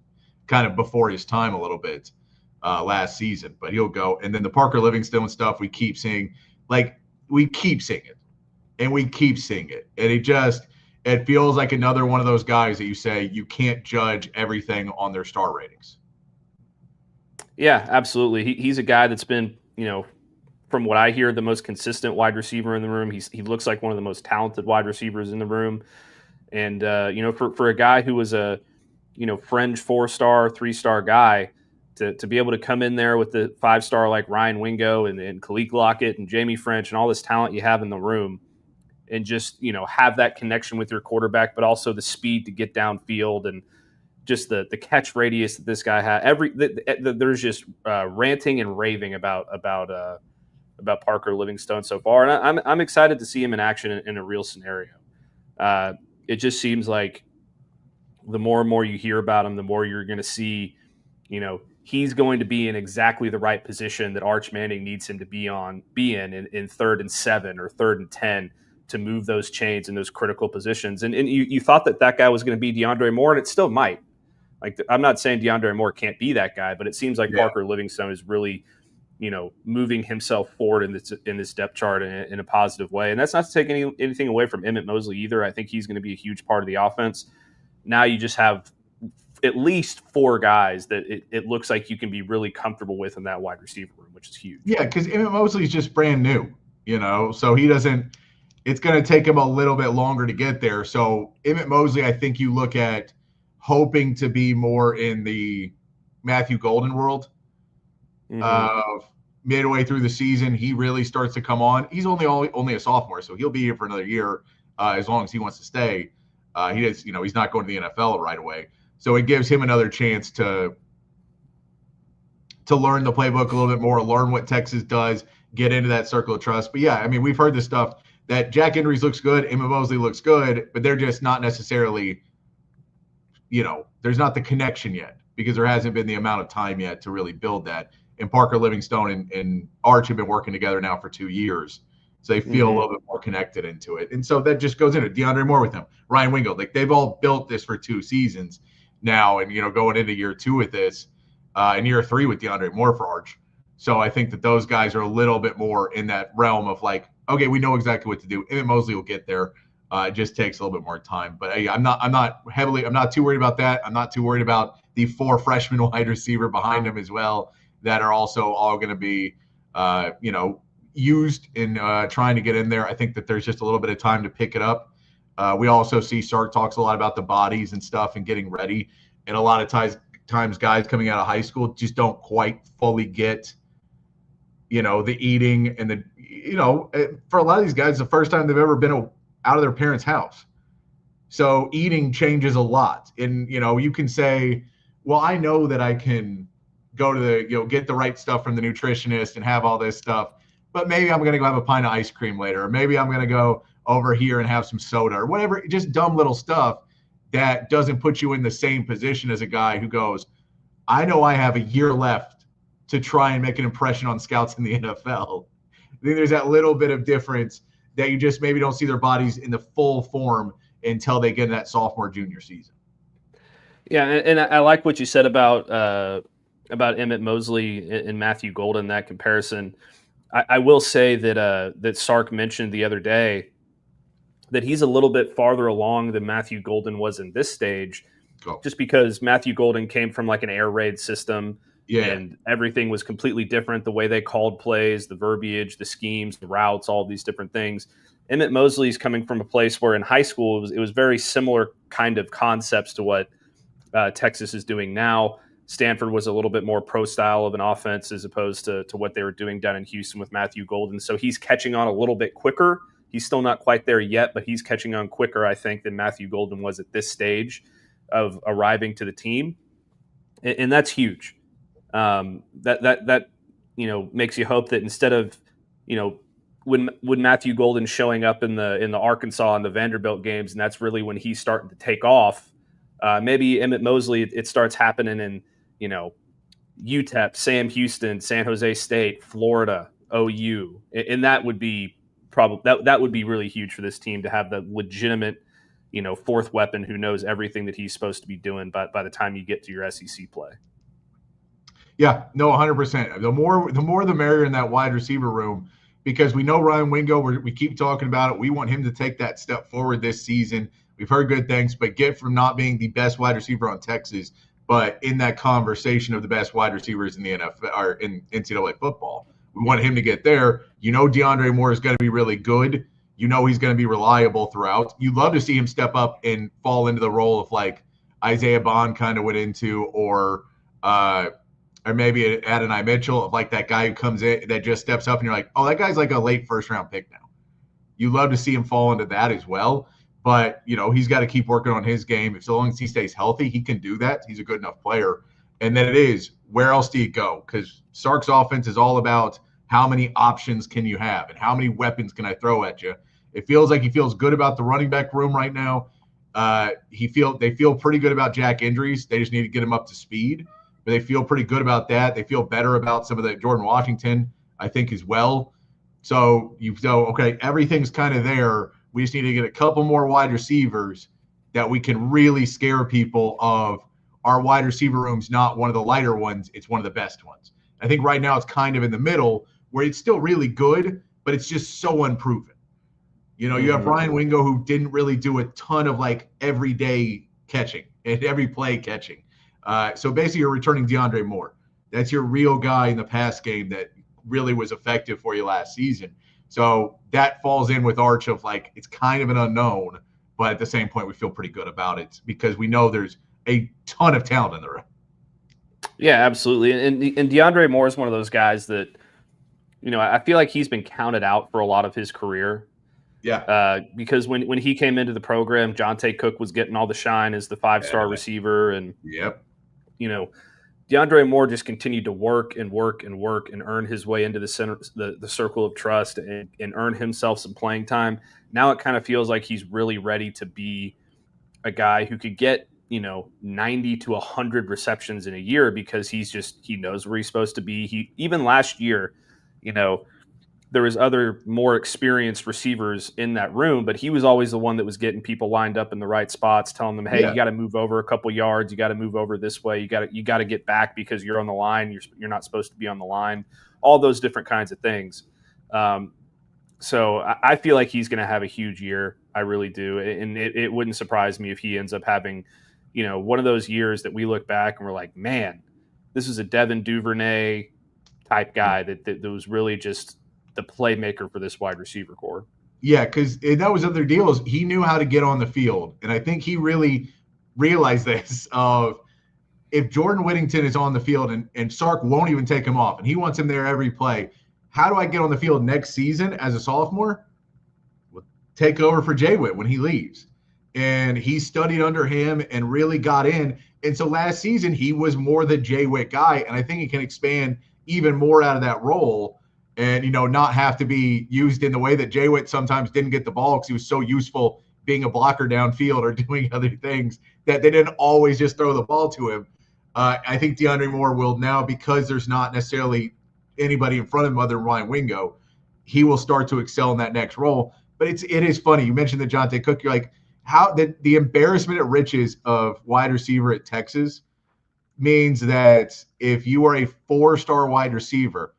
kind of before his time a little bit last season. But he'll go. And then the Parker Livingstone stuff we keep seeing, we keep seeing it. And we keep seeing it. And it feels like another one of those guys that you say you can't judge everything on their star ratings. Yeah, absolutely. He's a guy that's been, from what I hear, the most consistent wide receiver in the room. He looks like one of the most talented wide receivers in the room. And, for a guy who was a, fringe 4-star, 3-star guy, to be able to come in there with the 5-star like Ryan Wingo and Khalil Lockett and Jamie French and all this talent you have in the room, and just, have that connection with your quarterback, but also the speed to get downfield and just the catch radius that this guy had. There's just ranting and raving about Parker Livingstone so far, and I'm excited to see him in action in a real scenario. It just seems like the more and more you hear about him, the more you're going to see, he's going to be in exactly the right position that Arch Manning needs him to be in 3rd and 7 or 3rd and 10 to move those chains in those critical positions. And you thought that guy was going to be DeAndre Moore, and it still might. Like, I'm not saying DeAndre Moore can't be that guy, but it seems like Parker Livingstone is really, moving himself forward in this depth chart in a positive way. And that's not to take anything away from Emmett Mosley either. I think he's going to be a huge part of the offense. Now you just have at least 4 guys that it looks like you can be really comfortable with in that wide receiver room, which is huge. Yeah, because Emmett Mosley is just brand new, so he doesn't – it's going to take him a little bit longer to get there. So Emmett Mosley, I think you look at hoping to be more in the Matthew Golden world. Midway through the season, he really starts to come on. He's only a sophomore, so he'll be here for another year as long as he wants to stay. He's not going to the NFL right away. So it gives him another chance to learn the playbook a little bit more, learn what Texas does, get into that circle of trust. But yeah, I mean, we've heard this stuff that Jack Henry's looks good, Emmett Mosley looks good, but they're just not necessarily, there's not the connection yet because there hasn't been the amount of time yet to really build that. And Parker Livingstone and Arch have been working together now for 2 years. So they feel a little bit more connected into it. And so that just goes into DeAndre Moore with him, Ryan Wingo. Like, they've all built this for 2 seasons now, and, going into year 2 with this, and year 3 with DeAndre Moore for Arch. So I think that those guys are a little bit more in that realm of like, okay, we know exactly what to do. Emmett Mosley will get there. It just takes a little bit more time. But I'm not too worried about that. I'm not too worried about the 4 freshman wide receiver behind him as well that are also all going to be, used in trying to get in there. I think that there's just a little bit of time to pick it up. We also see Sark talks a lot about the bodies and stuff and getting ready. And a lot of times guys coming out of high school just don't quite fully get, the eating and the, for a lot of these guys, the first time they've ever been out of their parents' house. So eating changes a lot. And, you can say, well, I know that I can go to get the right stuff from the nutritionist and have all this stuff, but maybe I'm going to go have a pint of ice cream later, or maybe I'm going to go over here and have some soda or whatever, just dumb little stuff that doesn't put you in the same position as a guy who goes, I know I have a year left to try and make an impression on scouts in the NFL. I think there's that little bit of difference that you just maybe don't see their bodies in the full form until they get in that sophomore, junior season. Yeah, and I like what you said about Emmett Mosley and Matthew Golden, that comparison. I will say that Sark mentioned the other day that he's a little bit farther along than Matthew Golden was in this stage, just because Matthew Golden came from like an air raid system. Yeah. And everything was completely different. The way they called plays, the verbiage, the schemes, the routes, all these different things. Emmett Mosley's coming from a place where in high school it was very similar kind of concepts to what Texas is doing now. Stanford was a little bit more pro style of an offense as opposed to what they were doing down in Houston with Matthew Golden. So he's catching on a little bit quicker. He's still not quite there yet, but he's catching on quicker, I think, than Matthew Golden was at this stage of arriving to the team. And that's huge. That makes you hope that instead of, when Matthew Golden showing up in the Arkansas and the Vanderbilt games, and that's really when he's starting to take off, maybe Emmett Mosley, it starts happening in, UTEP, Sam Houston, San Jose State, Florida, OU. And that would be that would be really huge for this team to have the legitimate, fourth weapon who knows everything that he's supposed to be doing by the time you get to your SEC play. Yeah, no, 100%. The more the merrier in that wide receiver room, because we know Ryan Wingo, we keep talking about it. We want him to take that step forward this season. We've heard good things, but get from not being the best wide receiver on Texas, but in that conversation of the best wide receivers in the NFL or in NCAA football. We want him to get there. DeAndre Moore is going to be really good. He's going to be reliable throughout. You'd love to see him step up and fall into the role of like Isaiah Bond kind of went into, or maybe Adonai Mitchell, of like that guy who comes in that just steps up and you're like, oh, that guy's like a late first round pick now. You love to see him fall into that as well. But, he's got to keep working on his game. As long as he stays healthy, he can do that. He's a good enough player. And then it is, where else do you go? Because Sark's offense is all about how many options can you have and how many weapons can I throw at you. It feels like he feels good about the running back room right now. They feel pretty good about Jack injuries. They just need to get him up to speed. But they feel pretty good about that. They feel better about some of the Jordan Washington, I think, as well. So okay, everything's kind of there. We just need to get a couple more wide receivers that we can really scare people of our wide receiver room's not one of the lighter ones. It's one of the best ones. I think right now it's kind of in the middle where it's still really good, but it's just so unproven. You have Ryan Wingo, who didn't really do a ton of like everyday catching and every play catching. So basically you're returning DeAndre Moore. That's your real guy in the pass game that really was effective for you last season. So that falls in with Arch of like, it's kind of an unknown, but at the same point, we feel pretty good about it because we know there's a ton of talent in the room. Yeah, absolutely. And DeAndre Moore is one of those guys that, I feel like he's been counted out for a lot of his career. Yeah. Because when he came into the program, Jonte Cook was getting all the shine as the 5-star receiver. And, yep. DeAndre Moore just continued to work and earn his way into the center, the circle of trust and earn himself some playing time. Now it kind of feels like he's really ready to be a guy who could get, 90 to 100 receptions in a year because he knows where he's supposed to be. Even last year, there was other more experienced receivers in that room, but he was always the one that was getting people lined up in the right spots, telling them, hey, You got to move over a couple yards. You got to move over this way. You got to get back because you're on the line. You're not supposed to be on the line. All those different kinds of things. So I feel like he's going to have a huge year. I really do. And it wouldn't surprise me if he ends up having, one of those years that we look back and we're like, man, this is a Devin Duvernay type guy that was really just the playmaker for this wide receiver core. Yeah, because that was other deals. He knew how to get on the field. And I think he really realized this of if Jordan Whittington is on the field and Sark won't even take him off and he wants him there every play, how do I get on the field next season as a sophomore? Well, take over for Jay-Witt when he leaves. And he studied under him and really got in. And so last season, he was more the Jay-Witt guy. And I think he can expand even more out of that role and, not have to be used in the way that Jay-Witt sometimes didn't get the ball because he was so useful being a blocker downfield or doing other things that they didn't always just throw the ball to him. I think DeAndre Moore will now, because there's not necessarily anybody in front of him other than Ryan Wingo, he will start to excel in that next role. But it is funny. You mentioned the Jonte Cook. You're like, how the embarrassment at riches of wide receiver at Texas means that if you are a 4-star wide receiver,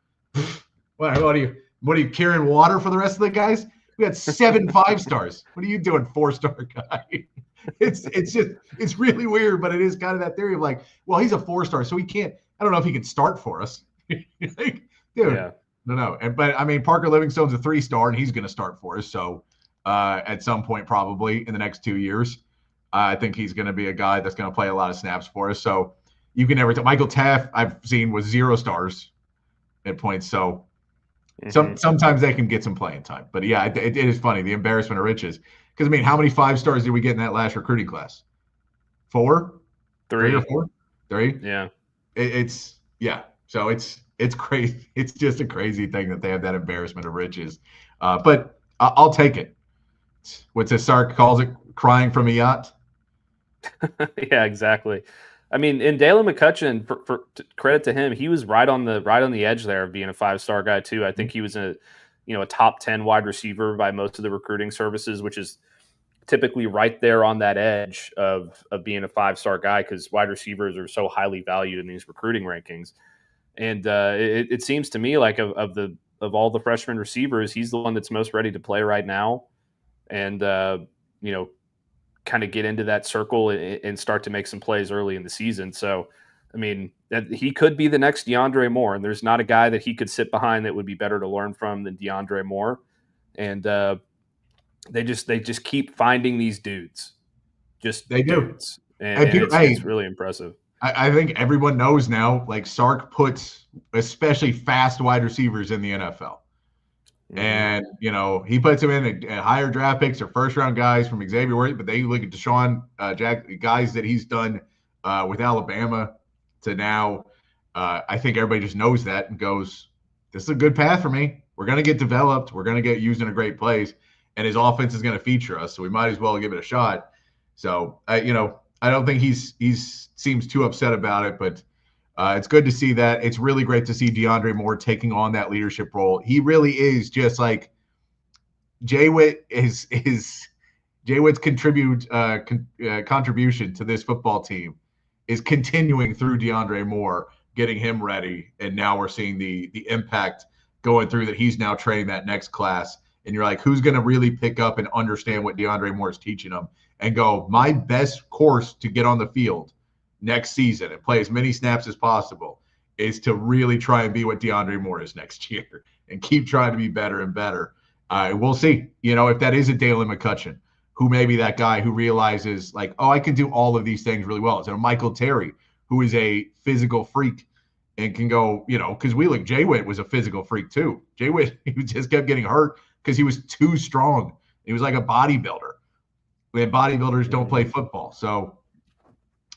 what are you carrying water for the rest of the guys? We had 7 5-stars. What are you doing, 4-star guy? It's really weird, but it is kind of that theory of like, well, he's a 4-star, so he can't. I don't know if he can start for us. Like, dude, Yeah. No. But I mean, Parker Livingstone's a 3-star, and he's going to start for us. So at some point, probably in the next 2 years, I think he's going to be a guy that's going to play a lot of snaps for us. So you can never tell. Michael Taft, I've seen, was 0 stars at points. So sometimes they can get some playing time. But yeah, it is funny, the embarrassment of riches. Because, I mean, how many 5-stars did we get in that last recruiting class? 4? 3 or 4? 3? Yeah. So it's crazy. It's just a crazy thing that they have that embarrassment of riches. But I'll take it. What's this Sark calls it? Crying from a yacht. Yeah, exactly. I mean, in Dalen McCutcheon, for credit to him, he was right on the edge there of being a 5-star guy too. I think he was a top 10 wide receiver by most of the recruiting services, which is typically right there on that edge of being a 5-star guy, because wide receivers are so highly valued in these recruiting rankings. And it seems to me like of all the freshman receivers, he's the one that's most ready to play right now, and kind of get into that circle and start to make some plays early in the season. So, I mean, he could be the next DeAndre Moore, and there's not a guy that he could sit behind that would be better to learn from than DeAndre Moore. And they just keep finding these dudes. They dudes. Do. And it's really impressive. I think everyone knows now, like, Sark puts especially fast wide receivers in the NFL. And, he puts them in at higher draft picks or first-round guys from Xavier Worthy, but they look at Deshaun Jack, guys that he's done with Alabama to now. I think everybody just knows that and goes, this is a good path for me. We're going to get developed. We're going to get used in a great place, and his offense is going to feature us, so we might as well give it a shot. So, I don't think he's seems too upset about it, but it's good to see that. It's really great to see DeAndre Moore taking on that leadership role. He really is just like Jay Witt is Jay Witt's contribution to this football team is continuing through DeAndre Moore, getting him ready. And now we're seeing the impact going through that. He's now training that next class. And you're like, who's going to really pick up and understand what DeAndre Moore is teaching them and go, my best course to get on the field next season and play as many snaps as possible is to really try and be what DeAndre Moore is next year and keep trying to be better and better. We'll see, if that is a Dalen McCutcheon, who may be that guy who realizes, like, oh, I can do all of these things really well. Is it a Michael Terry, who is a physical freak and can go, because Jay Witt was a physical freak too. Jay Witt, he just kept getting hurt because he was too strong. He was like a bodybuilder. And bodybuilders don't play football. So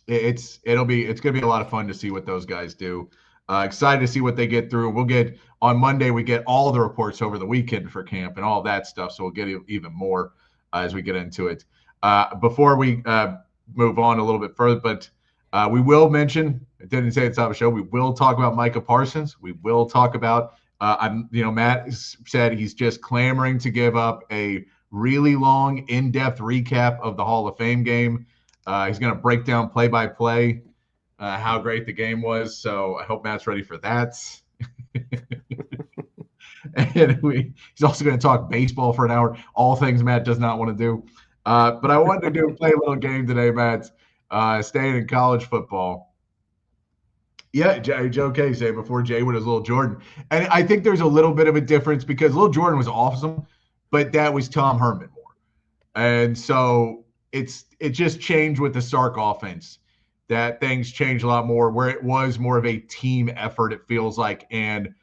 it's going to be a lot of fun to see what those guys do. Excited to see what they get through. We'll get on Monday, we get all the reports over the weekend for camp and all that stuff. So we'll get even more as we get into it. Before we move on a little bit further, but we will mention, I didn't say it's on the show, we will talk about Micah Parsons. We will talk about, Matt said he's just clamoring to give up a really long, in-depth recap of the Hall of Fame game. He's going to break down play-by-play how great the game was. So I hope Matt's ready for that. And he's also going to talk baseball for an hour, all things Matt does not want to do. But I wanted to play a little game today, Matt, staying in college football. Yeah, Joe K say before Jay Wood was Lil Jordan. And I think there's a little bit of a difference because Lil Jordan was awesome, but that was Tom Herman more. And so it just changed with the Sark offense, that things changed a lot more, where it was more of a team effort, it feels like. And,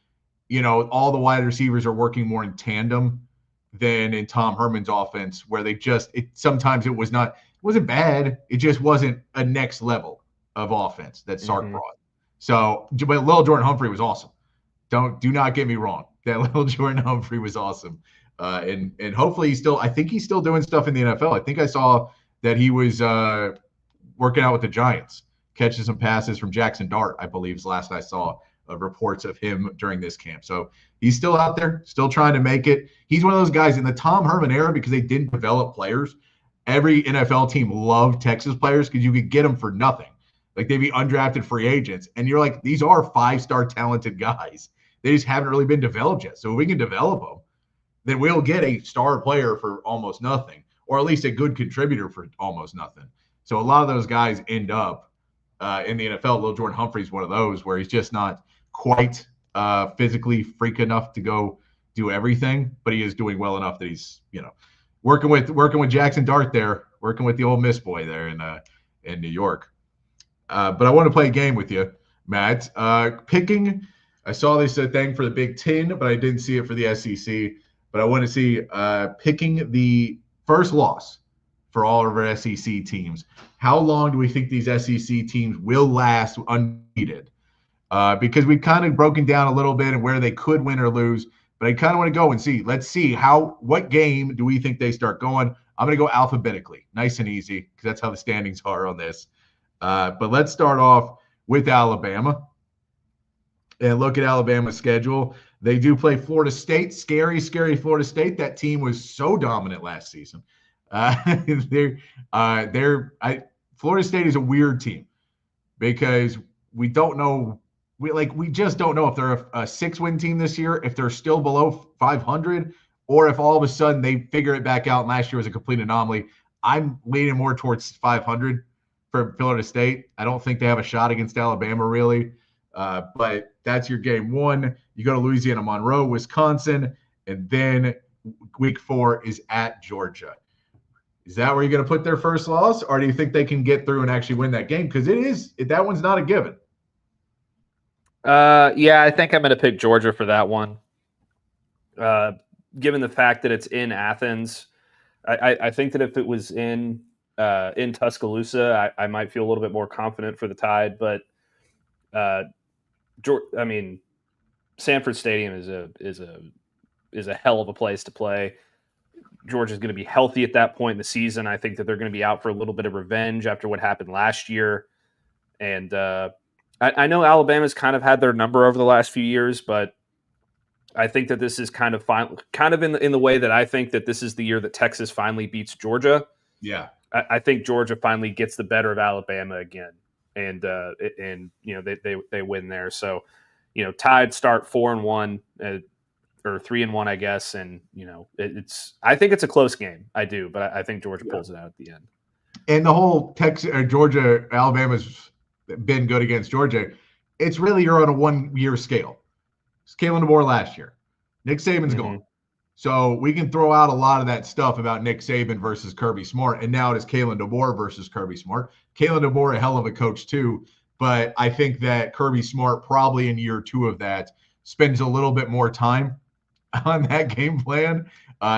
all the wide receivers are working more in tandem than in Tom Herman's offense, where sometimes it wasn't bad. It just wasn't a next level of offense that Sark brought. So, but Lil Jordan Humphrey was awesome. Do not get me wrong. That Lil Jordan Humphrey was awesome. And hopefully I think he's still doing stuff in the NFL. I think I saw that he was working out with the Giants, catching some passes from Jackson Dart, I believe is the last I saw of reports of him during this camp. So he's still out there, still trying to make it. He's one of those guys in the Tom Herman era, because they didn't develop players. Every NFL team loved Texas players because you could get them for nothing. Like, they'd be undrafted free agents. And you're like, these are 5-star talented guys. They just haven't really been developed yet. So if we can develop them, then we'll get a star player for almost nothing, or at least a good contributor for almost nothing. So a lot of those guys end up in the NFL. Lil Jordan Humphrey's one of those where he's just not quite physically freak enough to go do everything, but he is doing well enough that he's, working with Jackson Dart there, working with the Ole Miss boy there in New York. But I want to play a game with you, Matt. Picking, I saw this thing for the Big Ten, but I didn't see it for the SEC. But I want to see picking the first loss for all of our SEC teams. How long do we think these SEC teams will last undefeated? Because we've kind of broken down a little bit and where they could win or lose. But I kind of want to go and see. Let's see what game do we think they start going? I'm going to go alphabetically, nice and easy, because that's how the standings are on this. But let's start off with Alabama and look at Alabama's schedule. They do play Florida State, scary Florida State. That team was so dominant last season. Florida State is a weird team because we don't know. We just don't know if they're a 6-win team this year, if they're still below 500, or if all of a sudden they figure it back out and last year was a complete anomaly. I'm leaning more towards 500 for Florida State. I don't think they have a shot against Alabama, really. But that's your game one. You go to Louisiana Monroe, Wisconsin, and then week 4 is at Georgia. Is that where you're going to put their first loss, or do you think they can get through and actually win that game? Because that one's not a given. Yeah, I think I'm going to pick Georgia for that one. Given the fact that it's in Athens, I think that if it was in Tuscaloosa, I might feel a little bit more confident for the Tide. But Sanford Stadium is a hell of a place to play. Georgia's going to be healthy at that point in the season. I think that they're going to be out for a little bit of revenge after what happened last year. And I know Alabama's kind of had their number over the last few years, but I think that this is kind of in the way that I think that this is the year that Texas finally beats Georgia. Yeah, I think Georgia finally gets the better of Alabama again, and they win there. So, Tide start 4-1 or 3-1, I guess, and I think it's a close game. I do, but I think Georgia pulls it out at the end. And the whole Georgia Alabama's been good against Georgia. It's really you're on a 1-year scale. It's Kalen DeBoer last year. Nick Saban's gone. So we can throw out a lot of that stuff about Nick Saban versus Kirby Smart, and now it is Kalen DeBoer versus Kirby Smart. Kalen DeBoer, a hell of a coach too, but I think that Kirby Smart probably in year 2 of that spends a little bit more time on that game plan,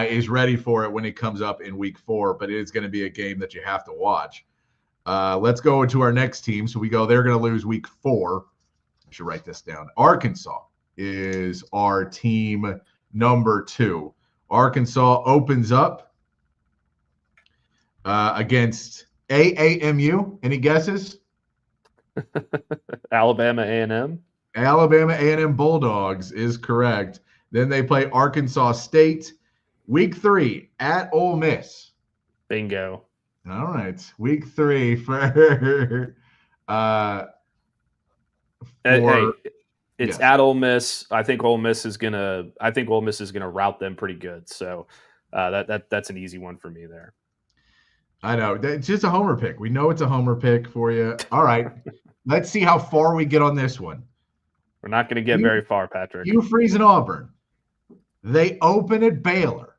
is ready for it when it comes up in week 4, but it is going to be a game that you have to watch. Let's go to our next team. So they're going to lose week 4. I should write this down. Arkansas is our team number 2. Arkansas opens up against AAMU. Any guesses? Alabama A&M. Alabama A&M Bulldogs is correct. Then they play Arkansas State. Week 3 at Ole Miss. Bingo. All right. Week 3 for it's at Ole Miss. I think Ole Miss is gonna rout them pretty good. So that's an easy one for me there. I know. It's just a homer pick. We know it's a homer pick for you. All right. Let's see how far we get on this one. We're not going to get very far, Patrick. Hugh Freeze and Auburn. They open at Baylor.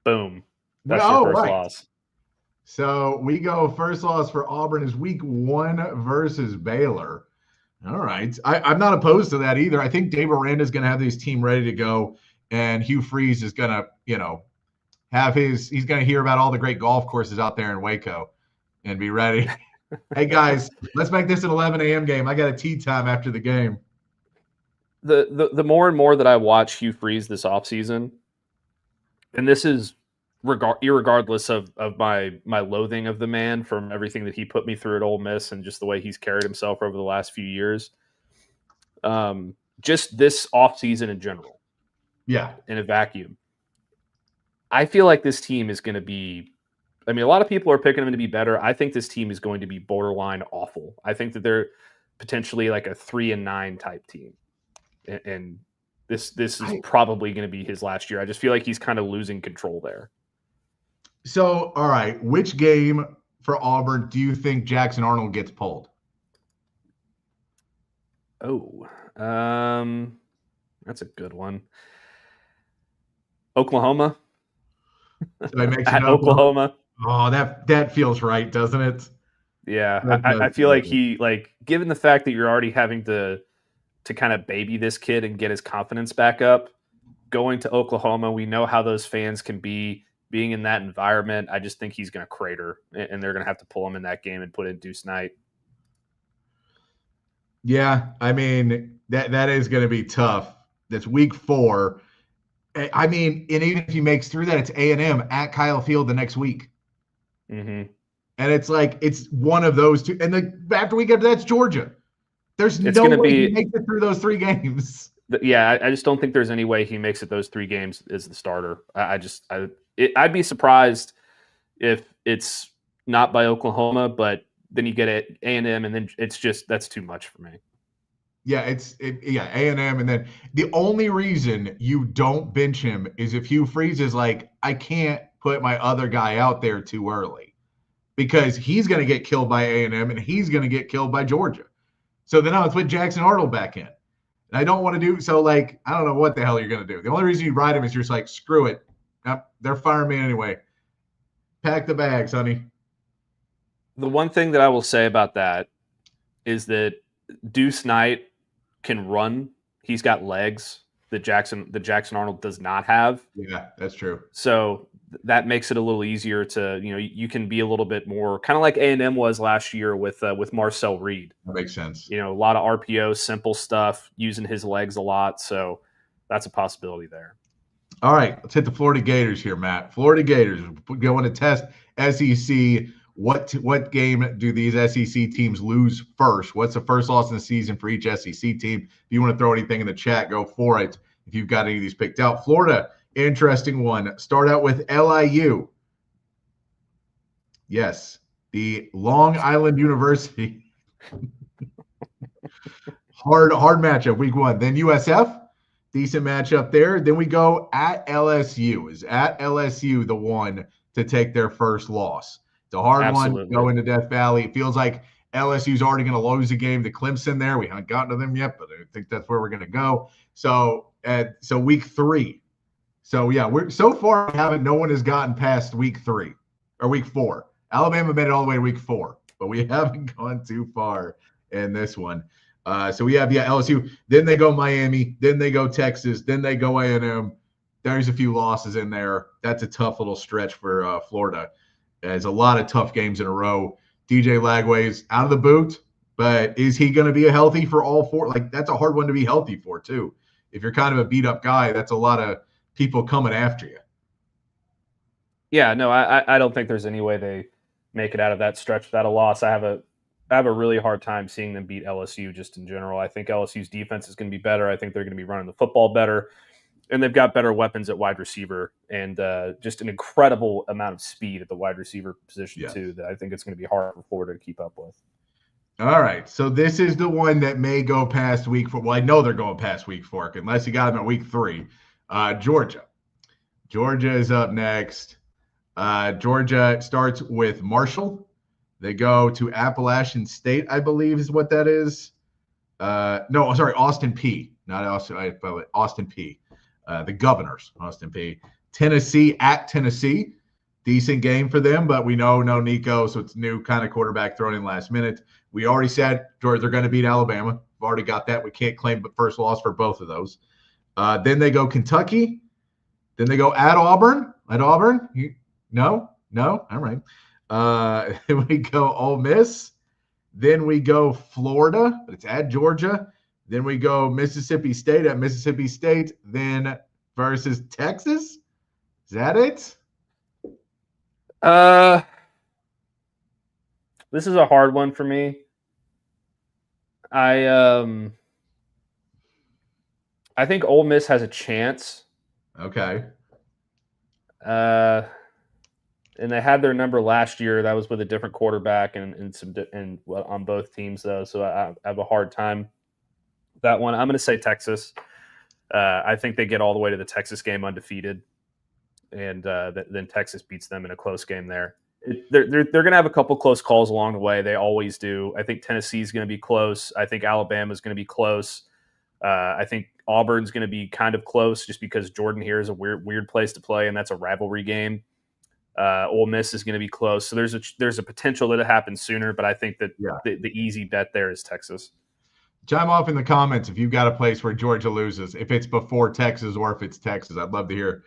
Boom. That's your first loss. So we go first loss for Auburn is week 1 versus Baylor. All right. I'm not opposed to that either. I think Dave Aranda is going to have his team ready to go, and Hugh Freeze is going to, he's going to hear about all the great golf courses out there in Waco and be ready. Hey, guys, let's make this an 11 a.m. game. I got a tea time after the game. The more and more that I watch Hugh Freeze this offseason, and this is irregardless of my loathing of the man from everything that he put me through at Ole Miss and just the way he's carried himself over the last few years, just this offseason in general. Yeah. In a vacuum. I feel like this team is going to be, a lot of people are picking them to be better. I think this team is going to be borderline awful. I think that they're potentially like a 3-9 type team. And this is probably going to be his last year. I just feel like he's kind of losing control there. So, all right, which game for Auburn do you think Jackson Arnold gets pulled? Oh, that's a good one. Oklahoma. So I mentioned At Oklahoma. Oh, that feels right, doesn't it? Yeah, I feel like given the fact that you're already having to kind of baby this kid and get his confidence back up, going to Oklahoma, we know how those fans can be. Being in that environment, I just think he's going to crater, and they're going to have to pull him in that game and put in Deuce Knight. Yeah, I mean, that is going to be tough. That's week 4. I mean, and even if he makes through that, it's A&M at Kyle Field the next week. Mm-hmm. And it's like, it's one of those two. And then after we get to that's Georgia. There's It's no gonna way be- he makes it through those 3 games. Yeah, I just don't think there's any way he makes it those 3 games as the starter. I'd be surprised if it's not by Oklahoma, but then you get it A&M, and then it's just that's too much for me. Yeah, A&M. And then the only reason you don't bench him is if Hugh Freeze is like, I can't put my other guy out there too early because he's going to get killed by A&M and he's going to get killed by Georgia. So then I'll put Jackson Arnold back in. And I don't want to do so. Like, I don't know what the hell you're going to do. The only reason you ride him is you're just like, screw it. Nope, they're firing me anyway. Pack the bags, honey. The one thing that I will say about that is that Deuce Knight can run. He's got legs that Jackson Arnold does not have. Yeah, that's true. So that makes it a little easier to, you can be a little bit more kind of like A&M was last year with Marcel Reed. That makes sense. A lot of RPO, simple stuff, using his legs a lot. So that's a possibility there. All right, let's hit the Florida Gators here, Matt. Florida Gators going to test SEC. What game do these SEC teams lose first? What's the first loss in the season for each SEC team? If you want to throw anything in the chat, go for it. If you've got any of these picked out. Florida, interesting one. Start out with LIU. Yes, the Long Island University. hard matchup, week 1. Then USF. Decent matchup there. Then we go at LSU. Is at LSU the one to take their first loss? It's a hard one. Go into Death Valley. It feels like LSU's already going to lose a game to Clemson there. We haven't gotten to them yet, but I think that's where we're going to go. So week 3. So yeah, so far no one has gotten past week 3 or week 4. Alabama made it all the way to week 4, but we haven't gone too far in this one. So we have LSU. Then they go Miami. Then they go Texas. Then they go A&M. There's a few losses in there. That's a tough little stretch for Florida. There's a lot of tough games in a row. DJ Lagway's out of the boot, but is he going to be healthy for all 4? Like, that's a hard one to be healthy for, too. If you're kind of a beat-up guy, that's a lot of people coming after you. Yeah, no, I don't think there's any way they make it out of that stretch without a loss. I have a really hard time seeing them beat LSU just in general. I think LSU's defense is going to be better. I think they're going to be running the football better. And they've got better weapons at wide receiver and just an incredible amount of speed at the wide receiver position, too, that I think it's going to be hard for Florida to keep up with. All right. So this is the one that may go past week 4. Well, I know they're going past week 4 unless you got them at week 3. Georgia. Georgia is up next. Georgia starts with Marshall. They go to Appalachian State, I believe is what that is. No, sorry, Austin P. Not Austin, but Austin P. The Governors, Austin P. Tennessee at Tennessee. Decent game for them, but we know no Nico, so it's new kind of quarterback thrown in last minute. We already said, Georgia, they're going to beat Alabama. We've already got that. We can't claim the first loss for both of those. Then they go Kentucky. Then they go at Auburn. At Auburn? No? All right. Then we go Ole Miss. Then we go Florida. It's at Georgia. Then we go Mississippi State at Mississippi State. Then versus Texas. Is that it? This is a hard one for me. I think Ole Miss has a chance. Okay. And they had their number last year. That was with a different quarterback and on both teams though. So I have a hard time with that one. I'm going to say Texas. I think they get all the way to the Texas game undefeated, and then Texas beats them in a close game there. They're going to have a couple close calls along the way. They always do. I think Tennessee's going to be close. I think Alabama's going to be close. I think Auburn's going to be kind of close just because Jordan here is a weird place to play, and that's a rivalry game. Ole Miss is going to be close. So there's a potential that it happens sooner, but I think that the easy bet there is Texas. Chime off in the comments if you've got a place where Georgia loses, if it's before Texas or if it's Texas. I'd love to hear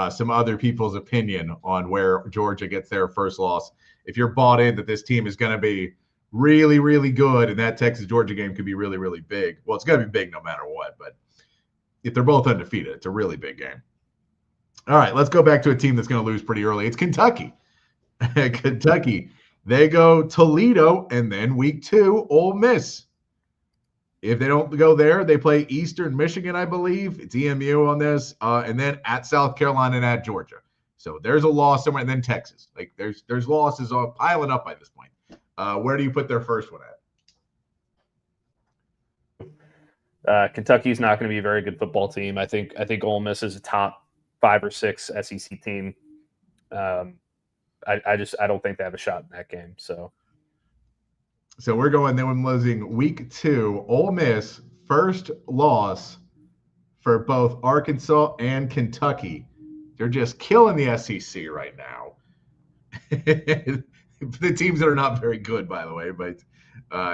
some other people's opinion on where Georgia gets their first loss. If you're bought in that this team is going to be really, really good and that Texas-Georgia game could be really, really big. Well, it's going to be big no matter what, but if they're both undefeated, it's a really big game. All right, let's go back to a team that's going to lose pretty early. It's Kentucky. Kentucky. They go Toledo, and then week 2, Ole Miss. If they don't go there, they play Eastern Michigan, I believe. It's EMU on this, and then at South Carolina and at Georgia. So there's a loss somewhere, and then Texas. Like there's losses all piling up by this point. Where do you put their first one at? Kentucky's not going to be a very good football team. I think Ole Miss is a top 5 or 6 SEC team. I don't think they have a shot in that game. So we're going then when losing week 2, Ole Miss, first loss for both Arkansas and Kentucky. They're just killing the SEC right now. The teams that are not very good, by the way, but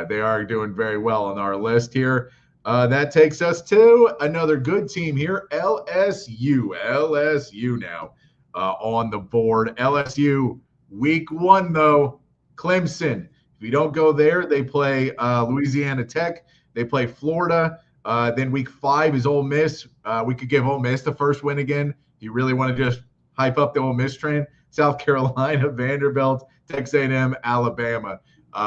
they are doing very well on our list here. That takes us to another good team here, LSU. LSU now on the board. LSU, week 1, though, Clemson. If you don't go there, they play Louisiana Tech. They play Florida. Then week 5 is Ole Miss. We could give Ole Miss the first win again. If you really want to just hype up the Ole Miss train, South Carolina, Vanderbilt, Texas A&M, Alabama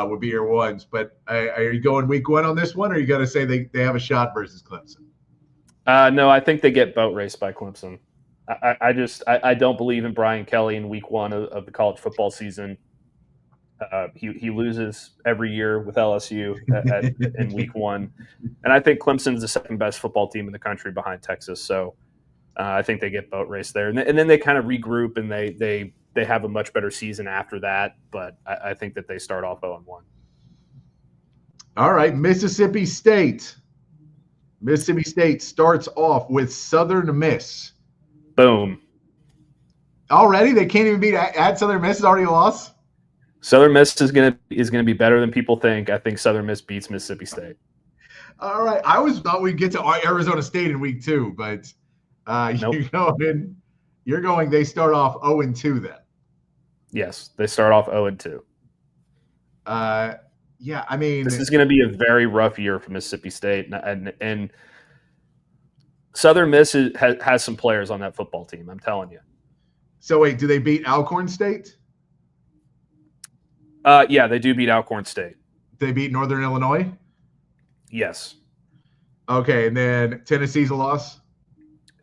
would be your ones. But are you going week 1 on this one, or you got to say they have a shot versus Clemson? No, I think they get boat raced by Clemson. I don't believe in Brian Kelly in week 1 of the college football season. He loses every year with LSU in week 1. And I think Clemson's the second best football team in the country behind Texas. So I think they get boat raced there. And then they kind of regroup and they have a much better season after that. But I think that they start off 0-1. All right, Mississippi State. Mississippi State starts off with Southern Miss. Boom. Already? They can't even beat at Southern Miss is already a loss? Southern Miss is gonna be better than people think. I think Southern Miss beats Mississippi State. All right. I always thought we'd get to Arizona State in week 2, but Nope. you're going they start off 0-2 then. Yes, they start off 0-2. Yeah, I mean, this is going to be a very rough year for Mississippi State, and Southern Miss has some players on that football team. I'm telling you. So wait, do they beat Alcorn State? Yeah, they do beat Alcorn State. They beat Northern Illinois? Yes. Okay, and then Tennessee's a loss?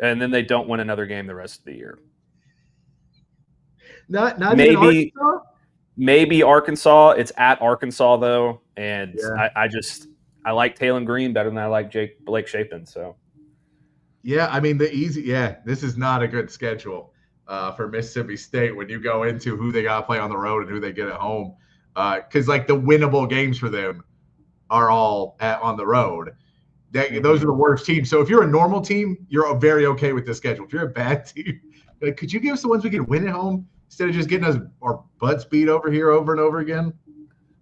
And then they don't win another game the rest of the year. Not even Arkansas? Maybe Arkansas. It's at Arkansas, though. And yeah. I like Taylor Green better than I like Blake Shapen. So, yeah, I mean, this is not a good schedule for Mississippi State when you go into who they got to play on the road and who they get at home. Because, like, the winnable games for them are all on the road. Those are the worst teams. So if you're a normal team, you're very okay with this schedule. If you're a bad team, like, could you give us the ones we can win at home instead of just getting our butts beat over here over and over again?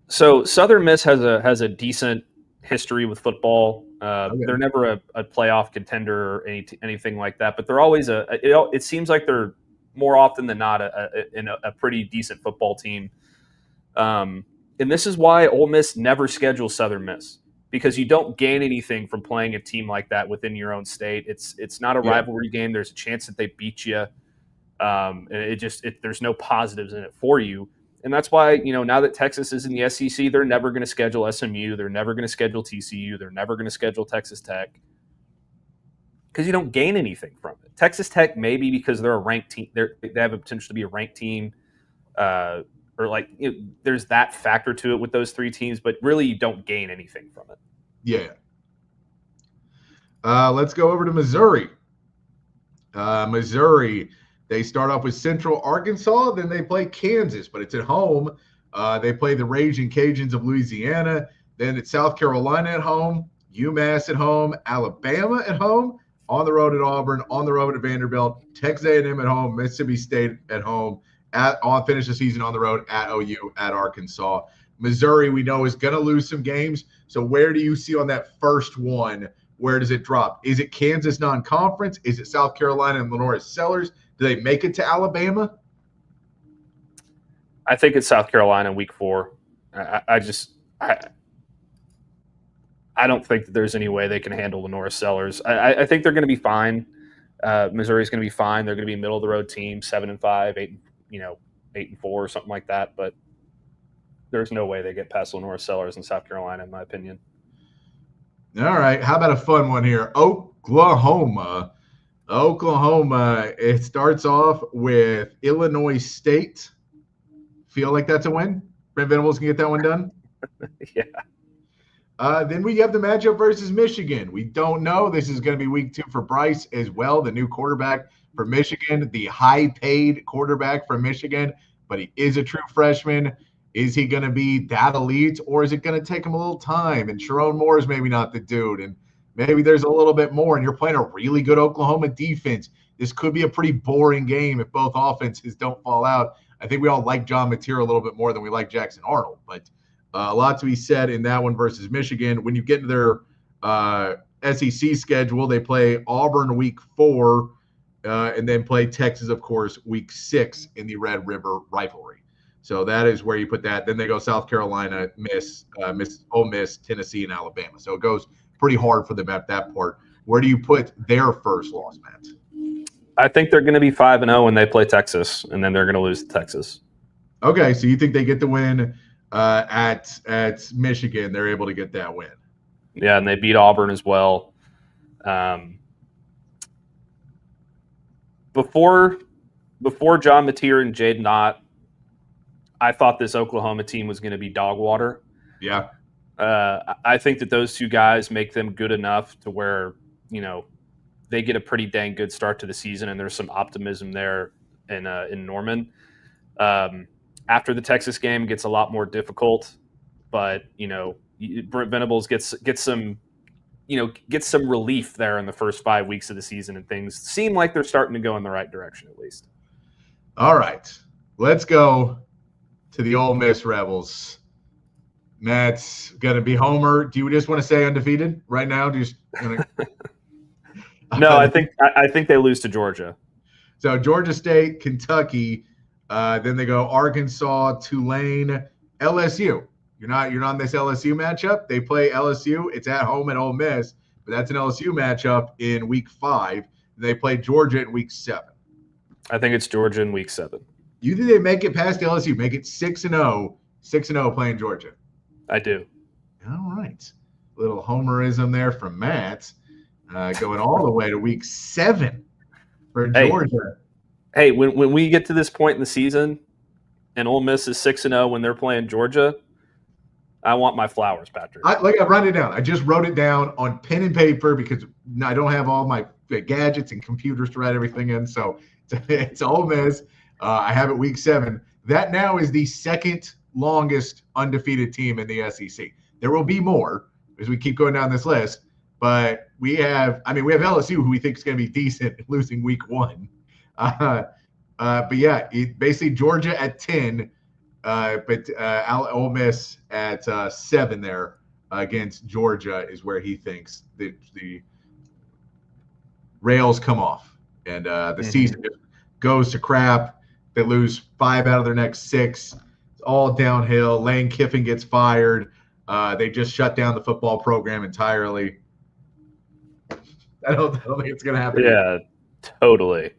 So Southern Miss has a decent history with football. Okay. They're never a playoff contender or anything like that, but they're always it seems like they're more often than not a pretty decent football team. And this is why Ole Miss never schedules Southern Miss, because you don't gain anything from playing a team like that within your own state. It's not a rivalry game. There's a chance that they beat you. And there's no positives in it for you. And that's why, now that Texas is in the SEC, they're never going to schedule SMU. They're never going to schedule TCU. They're never going to schedule Texas Tech, because you don't gain anything from it. Texas Tech, maybe because they're a ranked team, they have a potential to be a ranked team, there's that factor to it with those three teams, but really you don't gain anything from it. Yeah. Let's go over to Missouri. Missouri, they start off with Central Arkansas, then they play Kansas, but it's at home. They play the Raging Cajuns of Louisiana. Then it's South Carolina at home, UMass at home, Alabama at home, on the road at Auburn, on the road at Vanderbilt, Texas A&M at home, Mississippi State at home, finish the season on the road at OU, at Arkansas. Missouri, we know, is going to lose some games. So where do you see on that first one? Where does it drop? Is it Kansas non-conference? Is it South Carolina and Lenora Sellers? Do they make it to Alabama? I think it's South Carolina week 4. I don't think that there's any way they can handle Lenora Sellers. I think they're going to be fine. Missouri's going to be fine. They're going to be a middle of the road team, 7-5, 8-4 or something like that. But there's no way they get past Lenora Sellers in South Carolina, in my opinion. All right. How about a fun one here? Oklahoma. It starts off with Illinois State. Feel like that's a win? Brent Venables can get that one done? Yeah. Then we have the matchup versus Michigan. We don't know. This is going to be week 2 for Bryce as well, the new quarterback for Michigan, the high-paid quarterback for Michigan, but he is a true freshman. Is he going to be that elite, or is it going to take him a little time? And Sharon Moore is maybe not the dude, and maybe there's a little bit more, and you're playing a really good Oklahoma defense. This could be a pretty boring game if both offenses don't fall out. I think we all like John Mateer a little bit more than we like Jackson Arnold, but a lot to be said in that one versus Michigan. When you get to their SEC schedule, they play Auburn week 4 and then play Texas, of course, week 6 in the Red River rivalry. So that is where you put that. Then they go South Carolina, Ole Miss, Tennessee, and Alabama. So it goes pretty hard for them at that part. Where do you put their first loss, Matt? I think they're going to be 5-0 when they play Texas, and then they're going to lose to Texas. Okay, so you think they get the win at Michigan? They're able to get that win. Yeah, and they beat Auburn as well. Before John Mateer and Jade Knott, I thought this Oklahoma team was going to be dog water. Yeah. I think that those two guys make them good enough to where, they get a pretty dang good start to the season, and there's some optimism there in Norman. After the Texas game, it gets a lot more difficult, but Brent Venables gets some relief there in the first 5 weeks of the season, and things seem like they're starting to go in the right direction at least. All right, let's go to the Ole Miss Rebels. Matt's gonna be Homer. Do you just want to say undefeated right now? No, I think they lose to Georgia. So Georgia State, Kentucky, then they go Arkansas, Tulane, LSU. You're not on this LSU matchup. They play LSU. It's at home at Ole Miss, but that's an LSU matchup in week 5. They play Georgia in week 7. I think it's Georgia in week 7. You think they make it past LSU? Make it 6-0, 6-0 playing Georgia? I do. All right, little homerism there from Matt. Going all the way to week 7 for Georgia. Hey, when we get to this point in the season and Ole Miss is 6-0 when they're playing Georgia, I want my flowers, Patrick. I run it down. I just wrote it down on pen and paper because I don't have all my gadgets and computers to write everything in. So it's Ole Miss. I have it week 7. That now is the second longest undefeated team in the SEC. There will be more as we keep going down this list. But we have LSU, who we think is going to be decent, losing week 1. But yeah, basically Georgia at 10, but Ole Miss at 7 there against Georgia is where he thinks the rails come off, and the season just goes to crap. They lose 5 out of their next 6. It's all downhill. Lane Kiffin gets fired. They just shut down the football program entirely. I don't think it's going to happen. Yeah, totally.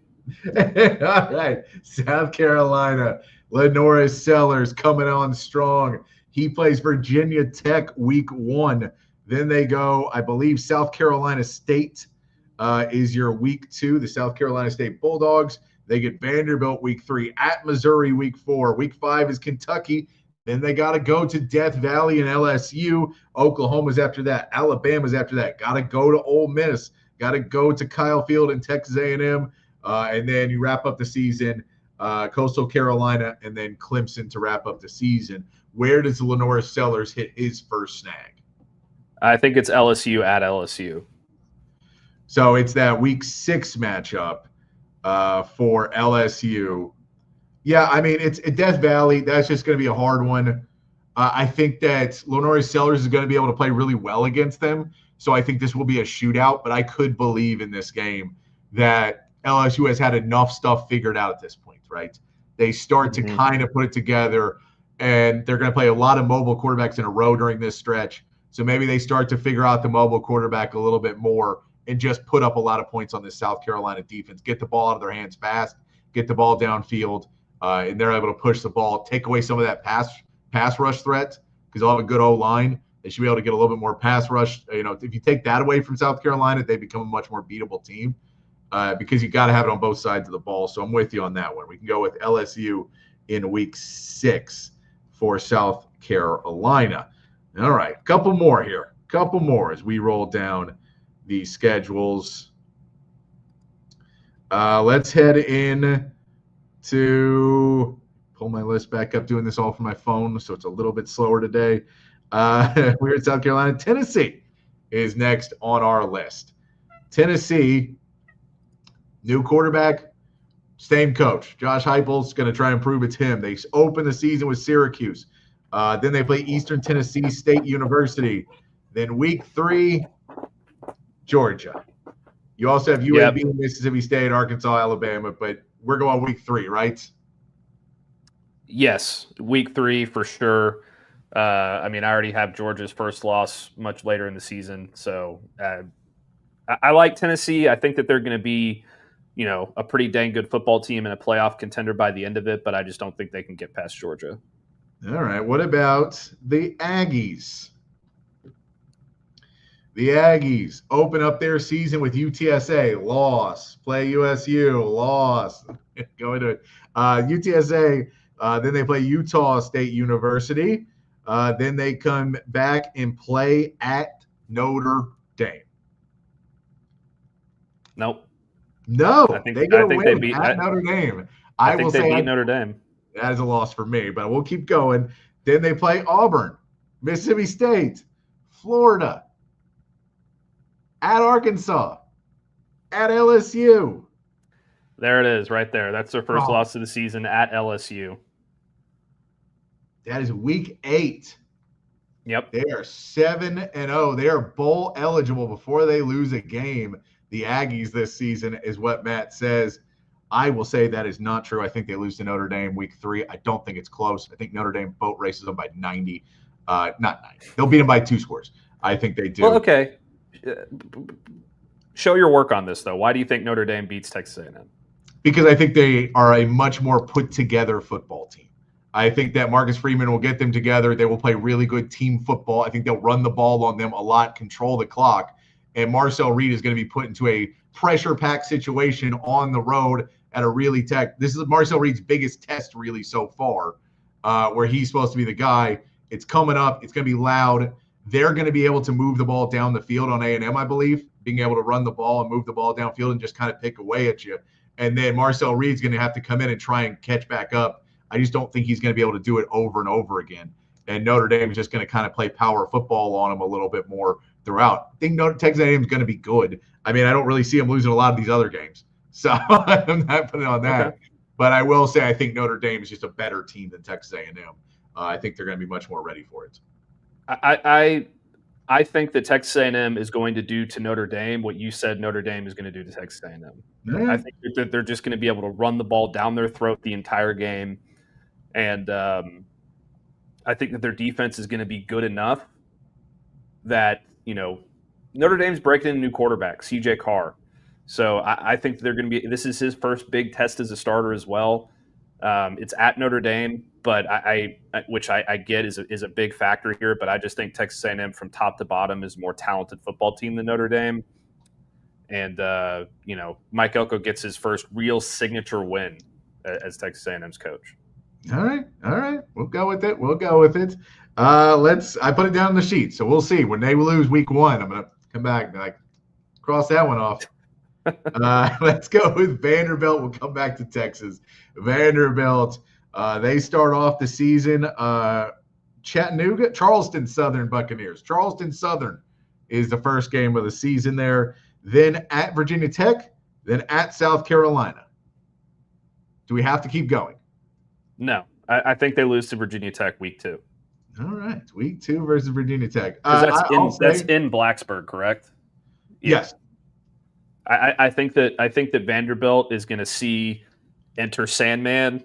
All right. South Carolina, Lenora Sellers coming on strong. He plays Virginia Tech week 1. Then they go, I believe, South Carolina State is your week 2. The South Carolina State Bulldogs. They get Vanderbilt week 3, at Missouri week 4. Week 5 is Kentucky. Then they got to go to Death Valley and LSU. Oklahoma's after that. Alabama's after that. Got to go to Ole Miss. Got to go to Kyle Field and Texas A&M. And then you wrap up the season, Coastal Carolina, and then Clemson to wrap up the season. Where does Lenora Sellers hit his first snag? I think it's LSU at LSU. So it's that week 6 matchup for LSU. Yeah, I mean, it's Death Valley. That's just going to be a hard one. I think that Lenore Sellers is going to be able to play really well against them. So I think this will be a shootout, but I could believe in this game that LSU has had enough stuff figured out at this point, right? They start to kind of put it together, and they're going to play a lot of mobile quarterbacks in a row during this stretch. So maybe they start to figure out the mobile quarterback a little bit more and just put up a lot of points on this South Carolina defense, get the ball out of their hands fast, get the ball downfield, and they're able to push the ball, take away some of that pass rush threat because they'll have a good O-line. They should be able to get a little bit more pass rush. If you take that away from South Carolina, they become a much more beatable team because you got to have it on both sides of the ball. So I'm with you on that one. We can go with LSU in week 6 for South Carolina. All right, couple more here. Couple more as we roll down the schedules. Let's head in to pull my list back up, doing this all from my phone, so it's a little bit slower today. We're in South Carolina. Tennessee is next on our list. Tennessee, new quarterback, same coach. Josh Heupel's going to try and prove it's him. They open the season with Syracuse. Then they play Eastern Tennessee State University. Then week 3, Georgia. You also have UAB, Mississippi State, Arkansas, Alabama, but we're going week 3, right? Yes, week 3 for sure. I already have Georgia's first loss much later in the season. So I like Tennessee. I think that they're going to be, a pretty dang good football team and a playoff contender by the end of it, but I just don't think they can get past Georgia. All right. What about the Aggies? The Aggies open up their season with UTSA, loss. Play USU, loss. Go into it. UTSA, then they play Utah State University. Then they come back and play at Notre Dame. Nope. No, they beat Notre Dame. I think they beat Notre Dame. That is a loss for me, but we'll keep going. Then they play Auburn, Mississippi State, Florida, at Arkansas, at LSU. There it is right there. That's their first loss of the season at LSU. That is week 8. Yep. They are 7-0. They are bowl eligible before they lose a game. The Aggies this season is what Matt says. I will say that is not true. I think they lose to Notre Dame week 3. I don't think it's close. I think Notre Dame boat races them by 90. Not 90. They'll beat them by 2 scores. I think they do. Well, okay. Show your work on this, though. Why do you think Notre Dame beats Texas A&M? Because I think they are a much more put-together football team. I think that Marcus Freeman will get them together. They will play really good team football. I think they'll run the ball on them a lot, control the clock. And Marcel Reed is going to be put into a pressure-packed situation on the road at a really this is Marcel Reed's biggest test really so far, where he's supposed to be the guy. It's coming up. It's going to be loud. They're going to be able to move the ball down the field on A&M, I believe, being able to run the ball and move the ball downfield and just kind of pick away at you. And then Marcel Reed's going to have to come in and try and catch back up. I just don't think he's going to be able to do it over and over again. And Notre Dame is just going to kind of play power football on him a little bit more throughout. I think Texas A&M is going to be good. I don't really see them losing a lot of these other games. So I'm not putting on that. Okay. But I will say I think Notre Dame is just a better team than Texas A&M. I think they're going to be much more ready for it. I think that Texas A&M is going to do to Notre Dame what you said Notre Dame is going to do to Texas A&M. Yeah. I think that they're just going to be able to run the ball down their throat the entire game. And I think that their defense is going to be good enough that, Notre Dame's breaking in a new quarterback, CJ Carr. So I think they're going to be – this is his first big test as a starter as well. It's at Notre Dame, but which I get is a big factor here, but I just think Texas A&M from top to bottom is a more talented football team than Notre Dame. And, Mike Elko gets his first real signature win as Texas A&M's coach. All right. We'll go with it. I put it down on the sheet, so we'll see. When they lose week 1, I'm going to come back and be like, cross that one off. Let's go with Vanderbilt. We'll come back to Texas. Vanderbilt, they start off the season. Chattanooga, Charleston Southern Buccaneers. Charleston Southern is the first game of the season there. Then at Virginia Tech, then at South Carolina. Do we have to keep going? No, I think they lose to Virginia Tech week 2. All right, week 2 versus Virginia Tech. That's in Blacksburg, correct? Yes. I think that Vanderbilt is going to see enter Sandman,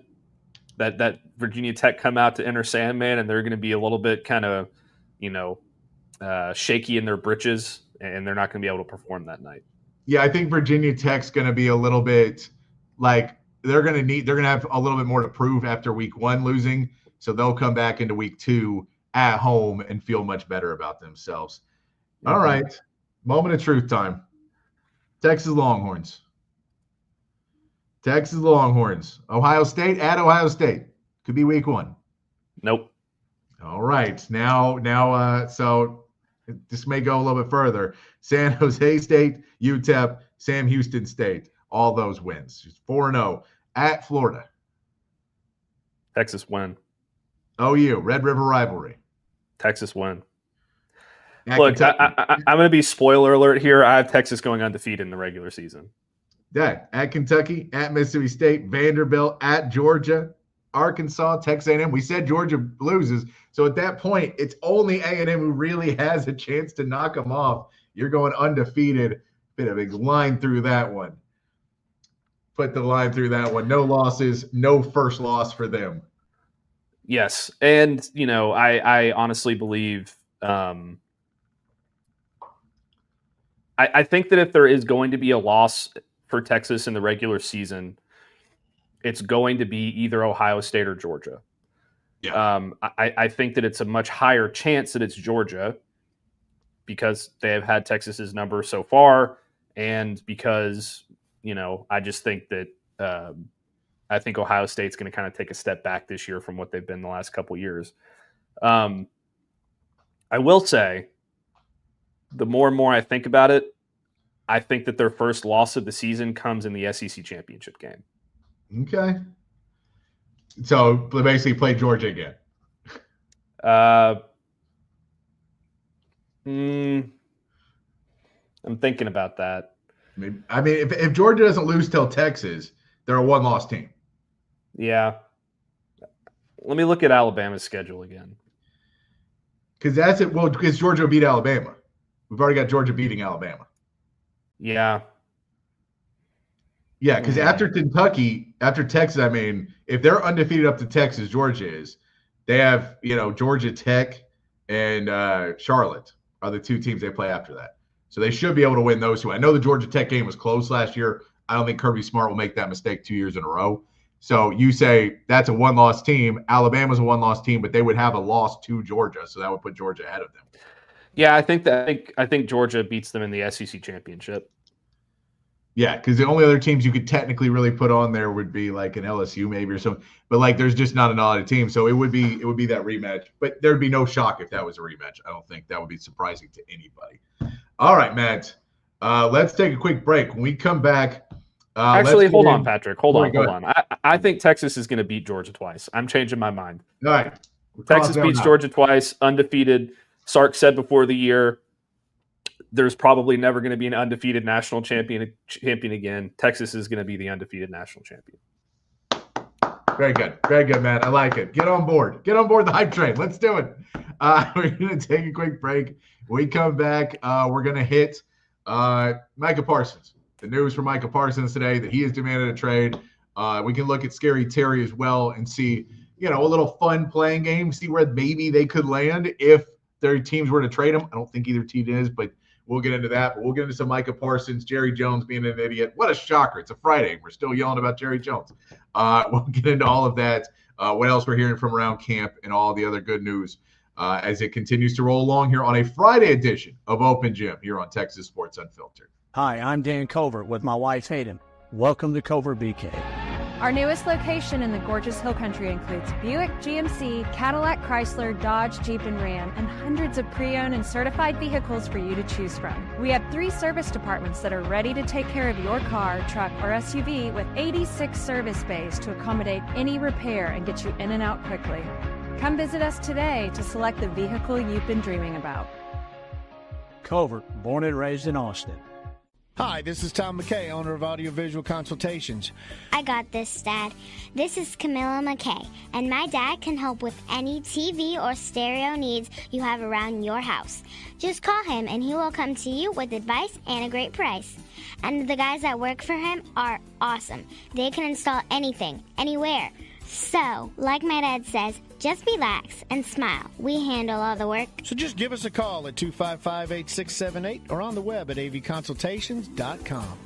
that Virginia Tech come out to enter Sandman, and they're going to be a little bit kind of, shaky in their britches, and they're not going to be able to perform that night. Yeah, I think Virginia Tech's going to be a little bit like they're going to have a little bit more to prove after week 1 losing. So they'll come back into week 2 at home and feel much better about themselves. All right. Moment of truth time. Texas Longhorns. Ohio State at Ohio State. Could be week 1. Nope. All right. Now, so this may go a little bit further. San Jose State, UTEP, Sam Houston State. All those wins. Just 4-0 at Florida. Texas win. OU, Red River rivalry. Texas win. At Look, Kentucky. I'm going to be spoiler alert here. I have Texas going undefeated in the regular season. Yeah, at Kentucky, at Mississippi State, Vanderbilt, at Georgia, Arkansas, Texas A&M. We said Georgia loses. So at that point, it's only A&M who really has a chance to knock them off. You're going undefeated. Bit of a line through that one. Put the line through that one. No losses, no first loss for them. Yes. And, I honestly believe I think that if there is going to be a loss for Texas in the regular season, it's going to be either Ohio State or Georgia. Yeah. I think that it's a much higher chance that it's Georgia because they have had Texas's number so far, and because I just think that I think Ohio State's going to kind of take a step back this year from what they've been the last couple years. I will say, the more and more I think about it, I think that their first loss of the season comes in the SEC championship game. Okay. So they basically play Georgia again. I'm thinking about that. I mean, if Georgia doesn't lose till Texas, they're a 1-loss team. Yeah. Let me look at Alabama's schedule again. Because that's it. Well, because Georgia will beat Alabama. We've already got Georgia beating Alabama. Yeah. Yeah, because after Kentucky, after Texas, I mean, if they're undefeated up to Texas, Georgia is. They have, Georgia Tech and Charlotte are the 2 teams they play after that. So they should be able to win those 2. I know the Georgia Tech game was close last year. I don't think Kirby Smart will make that mistake 2 years in a row. So you say that's a 1-loss team. Alabama's a 1-loss team, but they would have a loss to Georgia, so that would put Georgia ahead of them. Yeah, I think Georgia beats them in the SEC championship. Yeah, because the only other teams you could technically really put on there would be like an LSU maybe or something. But like, there's just not a lot of teams, so it would be that rematch. But there'd be no shock if that was a rematch. I don't think that would be surprising to anybody. All right, Matt. Let's take a quick break. When we come back, actually, hold on, Patrick. Hold on. I think Texas is going to beat Georgia twice. I'm changing my mind. All right. Texas beats Georgia twice, undefeated. Sark said before the year, there's probably never going to be an undefeated national champion again. Texas is going to be the undefeated national champion. Very good, man. I like it. Get on board the hype train. Let's do it. We're going to take a quick break. When we come back, we're going to hit Micah Parsons. The news from Micah Parsons today that he has demanded a trade. We can look at Scary Terry as well and see, a little fun playing game, see where maybe they could land if their teams were to trade him. I don't think either team is, but we'll get into that. But we'll get into some Micah Parsons, Jerry Jones being an idiot. What a shocker. It's a Friday. We're still yelling about Jerry Jones. We'll get into all of that, what else we're hearing from around camp, and all the other good news as it continues to roll along here on a Friday edition of Open Gym here on Texas Sports Unfiltered. Hi, I'm Dan Covert with my wife Hayden. Welcome to Covert BK. Our newest location in the gorgeous Hill Country includes Buick, GMC, Cadillac, Chrysler, Dodge, Jeep, and Ram, and hundreds of pre-owned and certified vehicles for you to choose from. We have 3 service departments that are ready to take care of your car, truck, or SUV with 86 service bays to accommodate any repair and get you in and out quickly. Come visit us today to select the vehicle you've been dreaming about. Covert, born and raised in Austin. Hi, this is Tom McKay, owner of Audiovisual Consultations. I got this, Dad. This is Camilla McKay, and my dad can help with any TV or stereo needs you have around your house. Just call him, and he will come to you with advice and a great price. And the guys that work for him are awesome. They can install anything, anywhere. So, like my dad says, just relax and smile. We handle all the work. So just give us a call at 255-8678 or on the web at avconsultations.com.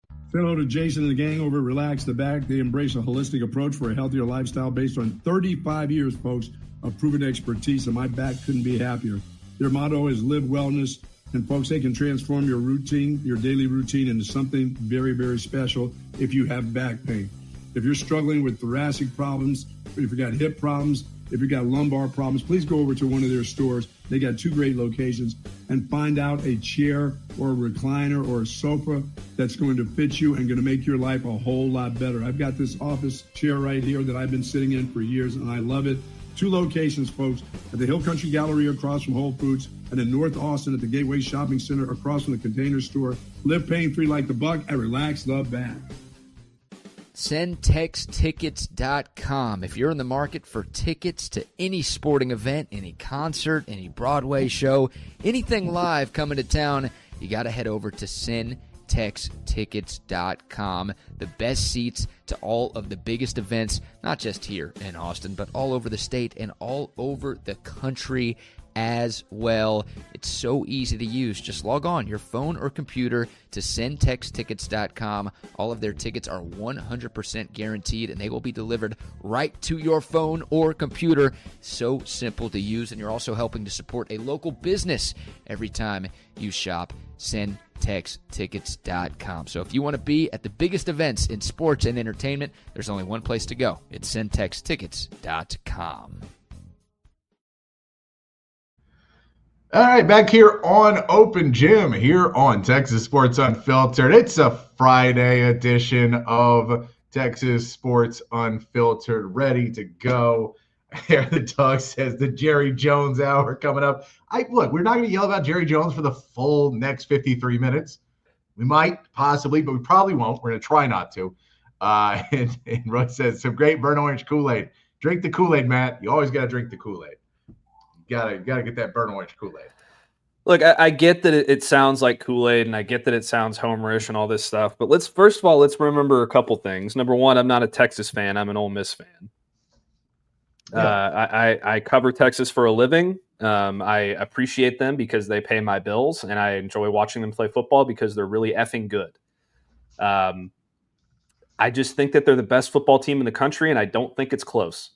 Say hello to Jason and the gang over at Relax the Back. They embrace a holistic approach for a healthier lifestyle based on 35 years, folks, of proven expertise, and my back couldn't be happier. Their motto is live wellness, and folks, they can transform your routine, your daily routine, into something very, very special if you have back pain. If you're struggling with thoracic problems, if you got hip problems, if you got lumbar problems, please go over to one of their stores. They got 2 great locations, and find out a chair or a recliner or a sofa that's going to fit you and going to make your life a whole lot better. I've got this office chair right here that I've been sitting in for years, and I love it. 2 locations, folks, at the Hill Country Gallery across from Whole Foods, and in North Austin at the Gateway Shopping Center across from the Container Store. Live pain-free like the buck and relax the back. SendTexTickets.com. If you're in the market for tickets to any sporting event, any concert, any Broadway show, anything live coming to town, you got to head over to SendTexTickets.com. The best seats to all of the biggest events, not just here in Austin, but all over the state and all over the country as well. It's so easy to use. Just log on your phone or computer to SendTexTickets.com. All of their tickets are 100% guaranteed, and they will be delivered right to your phone or computer. So simple to use, and you're also helping to support a local business every time you shop. SendTexTickets.com. So if you want to be at the biggest events in sports and entertainment, there's only one place to go. It's SendTexTickets.com. All right, back here on Open Gym, here on Texas Sports Unfiltered. It's a Friday edition of Texas Sports Unfiltered, ready to go. Here the dog says the Jerry Jones hour coming up. Look, we're not going to yell about Jerry Jones for the full next 53 minutes. We might, possibly, but we probably won't. We're going to try not to. And Roy says, some great burnt orange Kool-Aid. Drink the Kool-Aid, Matt. You always got to drink the Kool-Aid. Gotta get that burnt orange Kool-Aid. Look, I get that it sounds like Kool-Aid, and I get that it sounds homerish and all this stuff. But let's remember a couple things. Number one, I'm not a Texas fan. I'm an Ole Miss fan. Yeah. I cover Texas for a living. I appreciate them because they pay my bills, and I enjoy watching them play football because they're really effing good. I just think that they're the best football team in the country, and I don't think it's close.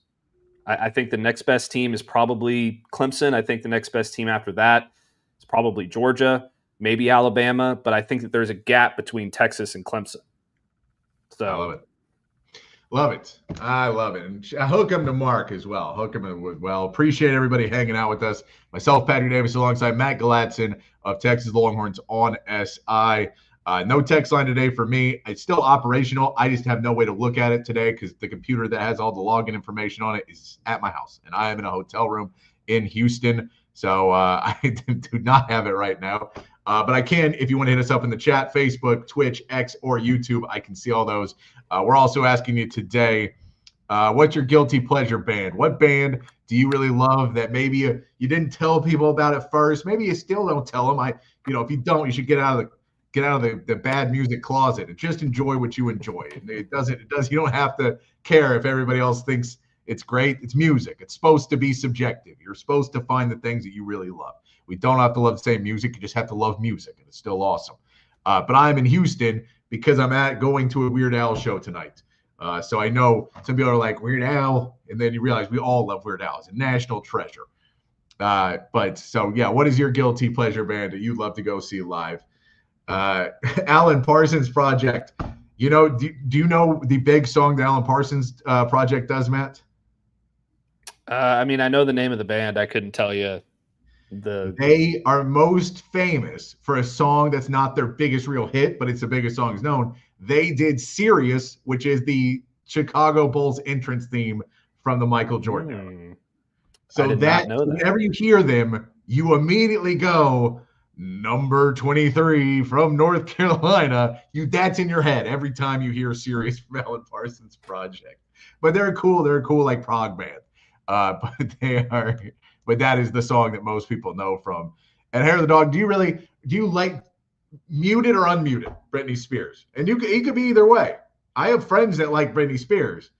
I think the next best team is probably Clemson. I think the next best team after that is probably Georgia, maybe Alabama. But I think that there's a gap between Texas and Clemson. So I love it. Love it. I love it. And I hook them to Mark as well. Hook them in with well. Appreciate everybody hanging out with us. Myself, Patrick Davis, alongside Matt Galatzan of Texas Longhorns on SI. No text line today for me. It's still operational. I just have no way to look at it today because the computer that has all the login information on it is at my house, and I am in a hotel room in Houston, so I do not have it right now. But I can, if you want to hit us up in the chat, Facebook, Twitch, X, or YouTube, I can see all those. We're also asking you today, what's your guilty pleasure band? What band do you really love that maybe you didn't tell people about at first? Maybe you still don't tell them. If you don't, you should get out of the bad music closet and just enjoy what you enjoy. It does. You don't have to care if everybody else thinks it's great. It's music. It's supposed to be subjective. You're supposed to find the things that you really love. We don't have to love the same music. You just have to love music, and it's still awesome. But I'm in Houston because I'm going to a Weird Al show tonight. So I know some people are like, Weird Al, and then you realize we all love Weird Al. It's a national treasure. What is your guilty pleasure band that you'd love to go see live? Alan Parsons Project. Do you know the big song that Alan Parsons Project does, Matt? I know the name of the band. I couldn't tell you. They are most famous for a song that's not their biggest real hit, but it's the biggest song is known. They did Sirius, which is the Chicago Bulls entrance theme from the Michael Jordan era. So that whenever you hear them, you immediately go, number 23 from North Carolina. That's in your head every time you hear Sirius from Alan Parsons Project. But they're cool. They're a cool like prog band. But that is the song that most people know from. And Hair of the Dog, do you like muted or unmuted Britney Spears? And it could be either way. I have friends that like Britney Spears.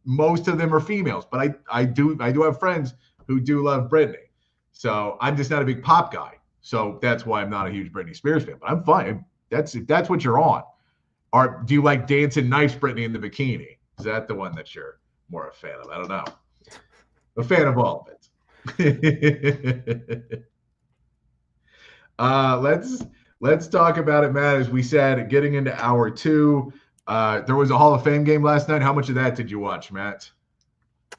Most of them are females, but I do have friends who do love Britney. So I'm just not a big pop guy. So that's why I'm not a huge Britney Spears fan. But I'm fine. If that's what you're on. Or do you like Dancing Nice Britney in the bikini? Is that the one that you're more a fan of? I don't know. A fan of all of it. Let's talk about it, Matt. As we said, getting into hour 2, there was a Hall of Fame game last night. How much of that did you watch, Matt?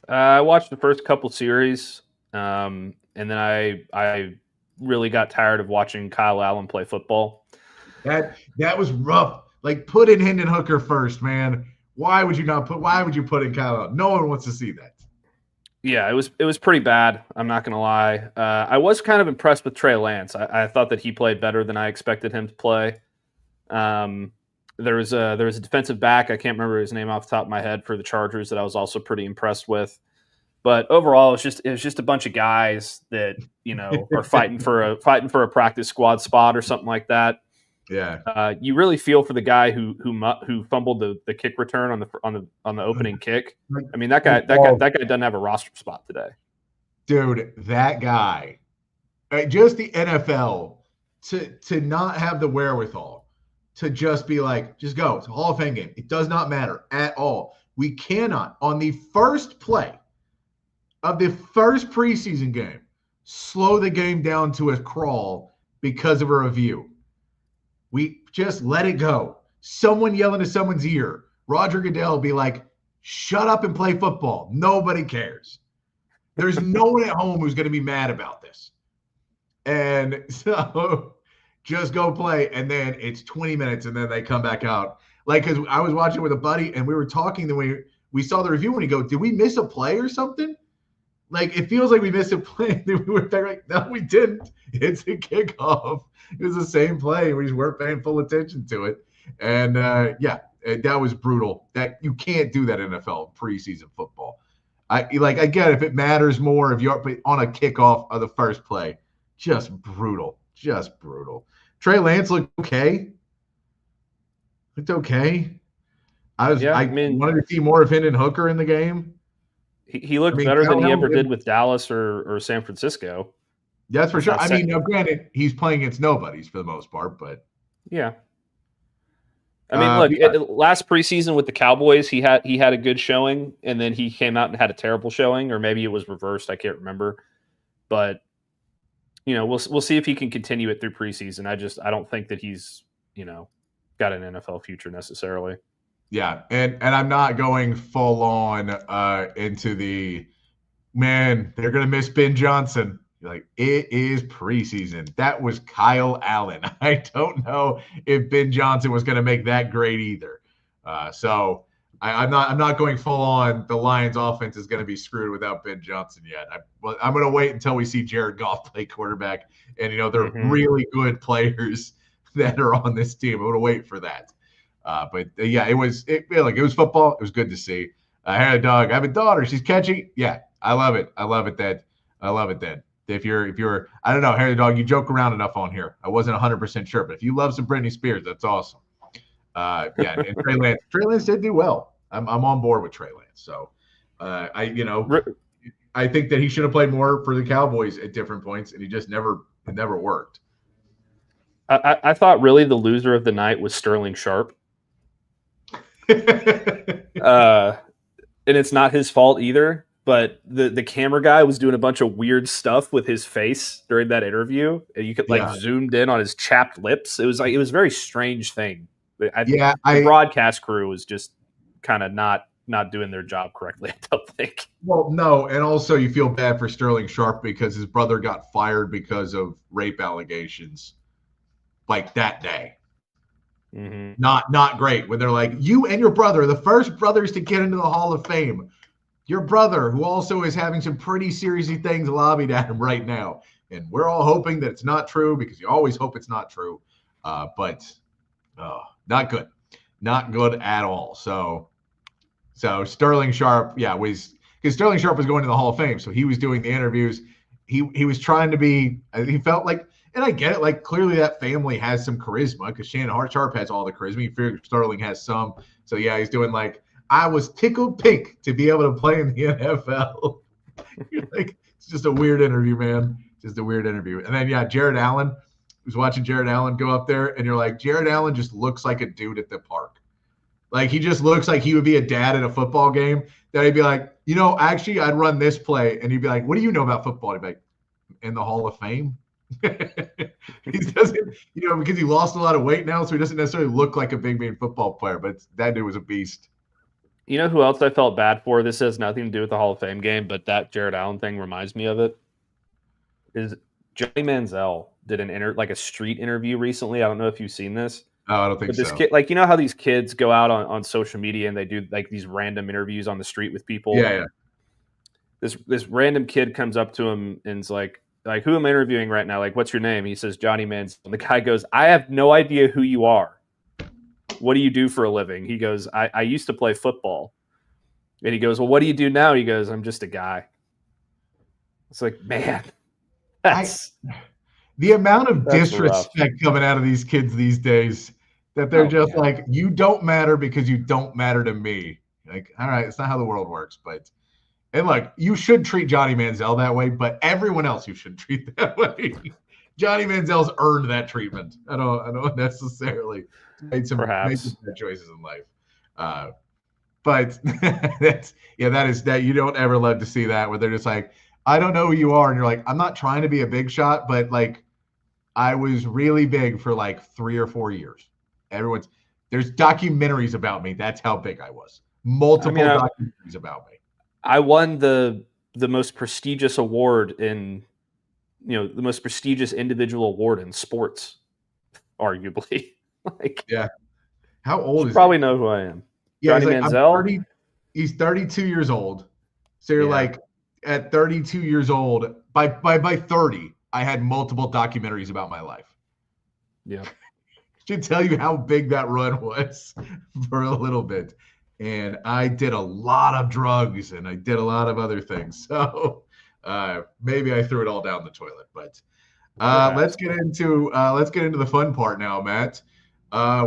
I watched the first couple series, and then I really got tired of watching Kyle Allen play football. That was rough. Like, put in Hendon Hooker first, man. Why would you put in Kyle Allen? No one wants to see that. Yeah, it was pretty bad. I'm not going to lie. I was kind of impressed with Trey Lance. I thought that he played better than I expected him to play. There was a defensive back. I can't remember his name off the top of my head for the Chargers that I was also pretty impressed with. But overall, it was just a bunch of guys that are fighting for a practice squad spot or something like that. Yeah. You really feel for the guy who fumbled the kick return on the opening kick. I mean, that guy doesn't have a roster spot today. Dude, that guy, just the NFL to not have the wherewithal to just be like, just go. It's a Hall of Fame game. It does not matter at all. We cannot, on the first play of the first preseason game, slow the game down to a crawl because of a review. We just let it go. Someone yell into someone's ear. Roger Goodell will be like, shut up and play football. Nobody cares. There's no one at home who's going to be mad about this. And so just go play. And then it's 20 minutes and then they come back out. Like, because I was watching with a buddy and we were talking the we saw the review and he goes, did we miss a play or something? Like, it feels like we missed a play. We were there like, no, we didn't. It's a kickoff. It was the same play. We just weren't paying full attention to it. And, that was brutal. That you can't do that in NFL preseason football. I get if it matters more if you're on a kickoff of the first play. Just brutal. Just brutal. Trey Lance looked okay. I wanted to see more of Hendon Hooker in the game. He looked better than he ever did with Dallas or San Francisco. That's for sure. I mean, now, granted, he's playing against nobodies for the most part, but yeah. I mean, look, last preseason with the Cowboys, he had a good showing, and then he came out and had a terrible showing, or maybe it was reversed. I can't remember, but we'll see if he can continue it through preseason. I don't think that he's got an NFL future necessarily. Yeah, and I'm not going full on into the man. They're gonna miss Ben Johnson. Like, it is preseason. That was Kyle Allen. I don't know if Ben Johnson was going to make that grade either. So I'm not going full on. The Lions offense is going to be screwed without Ben Johnson yet. I'm going to wait until we see Jared Goff play quarterback. And they're really good players that are on this team. I'm going to wait for that. It was football. It was good to see. I had a dog. I have a daughter. She's catchy. Yeah, I love it. I love it that. If you're, I don't know, Harry the Dog, you joke around enough on here. I wasn't 100% sure, but if you love some Britney Spears, that's awesome. And Trey Lance did do well. I'm on board with Trey Lance. So, I think that he should have played more for the Cowboys at different points, and it never worked. I thought really the loser of the night was Sterling Sharp. And it's not his fault either. But the camera guy was doing a bunch of weird stuff with his face during that interview, and you could zoomed in on his chapped lips. It was a very strange thing. The broadcast crew was just kind of not doing their job correctly, I don't think. Well, no, and also you feel bad for Sterling Sharp because his brother got fired because of rape allegations, like that day. Mm-hmm. Not great. When they're like, you and your brother, the first brothers to get into the Hall of Fame. Your brother, who also is having some pretty serious things lobbied at him right now, And we're all hoping that it's not true because you always hope it's not true. But not good. Not good at all. So Sterling Sharpe, because Sterling Sharpe was going to the Hall of Fame. So he was doing the interviews. He was trying to be, he felt like, and I get it, like clearly that family has some charisma because Shannon Sharpe has all the charisma. You figure Sterling has some. So yeah, he's doing like, I was tickled pink to be able to play in the NFL. Like, it's just a weird interview, man. Just a weird interview. And then, Jared Allen, was watching Jared Allen go up there, and you're like, Jared Allen just looks like a dude at the park. Like, he just looks like he would be a dad at a football game that he'd be like, actually, I'd run this play. And he'd be like, what do you know about football? He'd be like, in the Hall of Fame? He doesn't, because he lost a lot of weight now, so he doesn't necessarily look like a big man football player, but that dude was a beast. You know who else I felt bad for? This has nothing to do with the Hall of Fame game, but that Jared Allen thing reminds me of it. Is Johnny Manziel did a street interview recently. I don't know if you've seen this. Oh, I don't think so. This kid, how these kids go out on social media and they do like these random interviews on the street with people. Yeah. This random kid comes up to him and is like, who am I interviewing right now? Like, what's your name? He says, Johnny Manziel. And the guy goes, I have no idea who you are. What do you do for a living? He goes, I used to play football. And he goes, well, what do you do now? He goes, I'm just a guy. It's like, man, the amount of disrespect coming out of these kids these days that they're like, you don't matter because you don't matter to me. Like, all right, it's not how the world works, and like, you should treat Johnny Manziel that way, but everyone else you should treat that way. Johnny Manziel's earned that treatment. I don't necessarily made some bad choices in life. But that you don't ever love to see that where they're just like, I don't know who you are. And you're like, I'm not trying to be a big shot, but like, I was really big for like 3 or 4 years. There's documentaries about me. That's how big I was. Multiple documentaries about me. I won the most prestigious award in, the most prestigious individual award in sports, arguably. How old is he? Probably know who I am. Yeah, Johnny Manziel. He's 32 years old. So you're like, at 32 years old, by 30, I had multiple documentaries about my life. Yeah. Should tell you how big that run was for a little bit. And I did a lot of drugs and I did a lot of other things. So maybe I threw it all down the toilet. But let's get into the fun part now, Matt.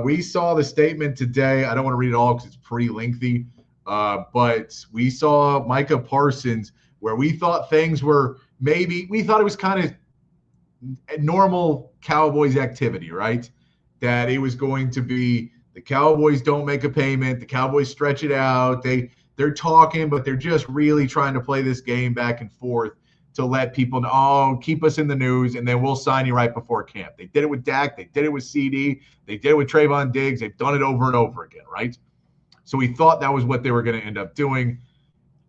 We saw the statement today. I don't want to read it all because it's pretty lengthy. But we saw Micah Parsons where we thought things were we thought it was kind of normal Cowboys activity, right? That it was going to be the Cowboys don't make a payment. The Cowboys stretch it out. They're talking, but they're just really trying to play this game back and forth to let people know, keep us in the news, and then we'll sign you right before camp. They did it with Dak. They did it with CD. They did it with Trayvon Diggs. They've done it over and over again, right? So we thought that was what they were going to end up doing.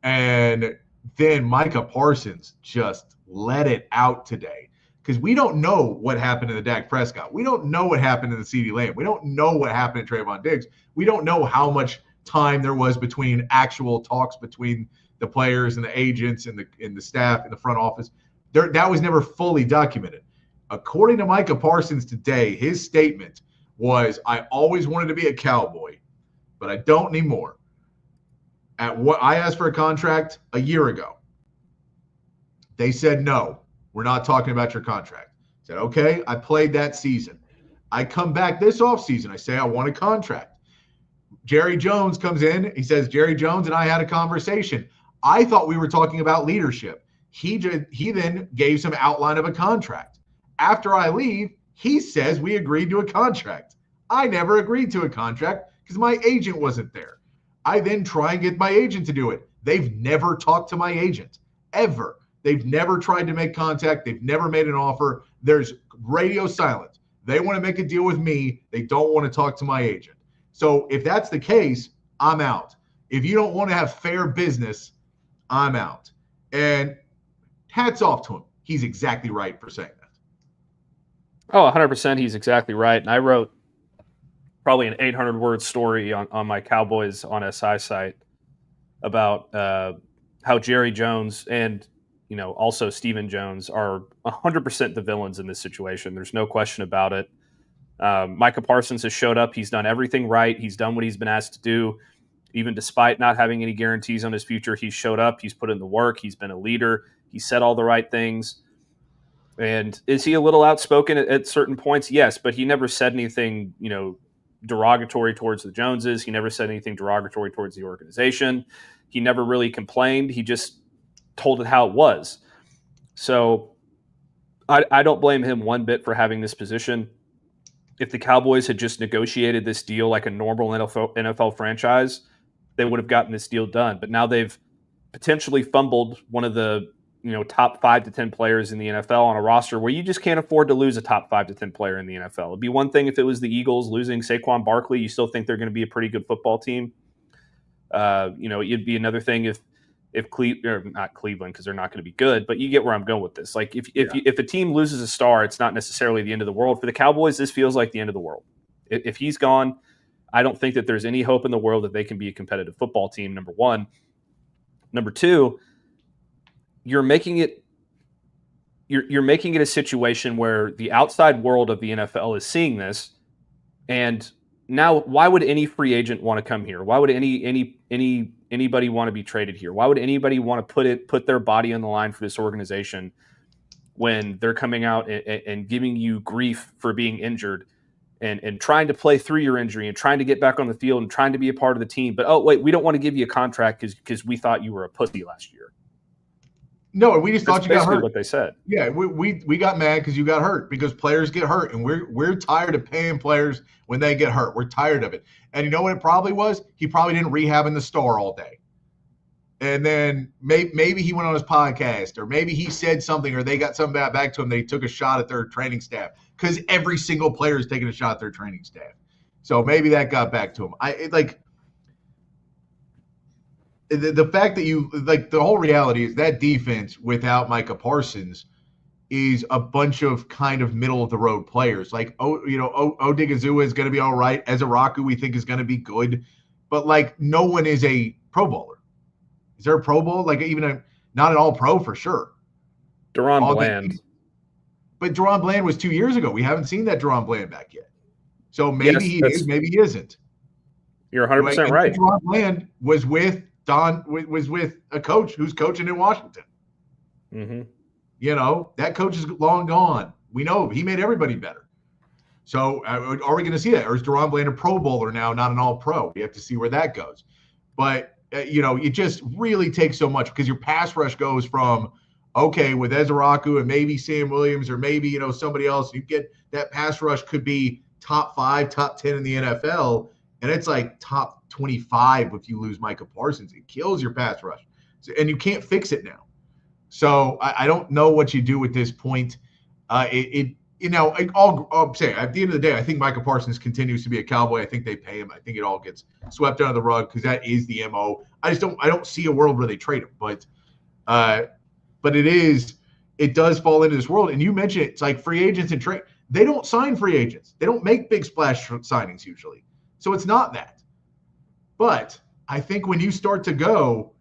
And then Micah Parsons just let it out today because we don't know what happened to the Dak Prescott. We don't know what happened to the CD Lamb. We don't know what happened to Trayvon Diggs. We don't know how much time there was between actual talks between the players and the agents and the staff in the front office. That was never fully documented. According to Micah Parsons today, his statement was, I always wanted to be a Cowboy, but I don't anymore. I asked for a contract a year ago. They said, no, we're not talking about your contract. I said, okay, I played that season. I come back this offseason. I say, I want a contract. Jerry Jones comes in. He says, Jerry Jones and I had a conversation. I thought we were talking about leadership. He then gave some outline of a contract. After I leave, he says we agreed to a contract. I never agreed to a contract because my agent wasn't there. I then try and get my agent to do it. They've never talked to my agent, ever. They've never tried to make contact. They've never made an offer. There's radio silence. They want to make a deal with me. They don't want to talk to my agent. So if that's the case, I'm out. If you don't want to have fair business, I'm out. And hats off to him. He's exactly right for saying that. Oh, 100% he's exactly right. And I wrote probably an 800-word story on my Cowboys on SI site about how Jerry Jones and also Stephen Jones are 100% the villains in this situation. There's no question about it. Micah Parsons has showed up. He's done everything right. He's done what he's been asked to do. Even despite not having any guarantees on his future, he's showed up. He's put in the work. He's been a leader. He said all the right things. And is he a little outspoken at certain points? Yes, but he never said anything, derogatory towards the Joneses. He never said anything derogatory towards the organization. He never really complained. He just told it how it was. So I don't blame him one bit for having this position. If the Cowboys had just negotiated this deal like a normal NFL franchise, they would have gotten this deal done. But now they've potentially fumbled one of the top 5 to 10 players in the NFL on a roster where you just can't afford to lose a top 5 to 10 player in the NFL. It'd be one thing if it was the Eagles losing Saquon Barkley. You still think they're going to be a pretty good football team. It'd be another thing if not Cleveland, because they're not going to be good, but you get where I'm going with this. Like if a team loses a star, it's not necessarily the end of the world. For the Cowboys, this feels like the end of the world. If he's gone, I don't think that there's any hope in the world that they can be a competitive football team, number one. Number two, you're making it a situation where the outside world of the NFL is seeing this, and now why would any free agent want to come here? Why would anybody want to be traded here? Why would anybody want to put their body on the line for this organization when they're coming out and giving you grief for being injured and trying to play through your injury and trying to get back on the field and trying to be a part of the team? But, oh, wait, we don't want to give you a contract because we thought you were a pussy last year. No, we just thought you got hurt. What they said. Yeah, we got mad because you got hurt, because players get hurt, and we're tired of paying players when they get hurt. We're tired of it. And you know what it probably was? He probably didn't rehab in the store all day. And then maybe he went on his podcast, or maybe he said something, or they got something back to him that he took a shot at their training staff, because every single player is taking a shot at their training staff. So maybe that got back to him. The fact that the whole reality is that defense without Micah Parsons is a bunch of kind of middle of the road players. Like, Odigizua is going to be all right. Ezeraku we think is going to be good, but no one is a Pro Bowler. Is there a Pro Bowl? Not an all pro for sure. Deron Bland. But Deron Bland was 2 years ago. We haven't seen that Deron Bland back yet. So maybe he is, maybe he isn't. You're 100% right. Deron Bland was with a coach who's coaching in Washington. Mm-hmm. That coach is long gone. We know he made everybody better. So are we going to see that? Or is Deron Bland a Pro Bowler now, not an all-pro? We have to see where that goes. But, it just really takes so much, because your pass rush goes from, okay, with Ezeraku and maybe Sam Williams or maybe, somebody else, you get that pass rush could be top 5, top 10 in the NFL, and it's like top 25 if you lose Micah Parsons. It kills your pass rush, and you can't fix it now. So I don't know what you do at this point. I'll say at the end of the day, I think Micah Parsons continues to be a Cowboy. I think they pay him. I think it all gets swept under the rug because that is the MO. I don't see a world where they trade him, but it does fall into this world. And you mentioned it's like free agents and trade. They don't sign free agents. They don't make big splash signings usually. So it's not that. But I think when you start to go,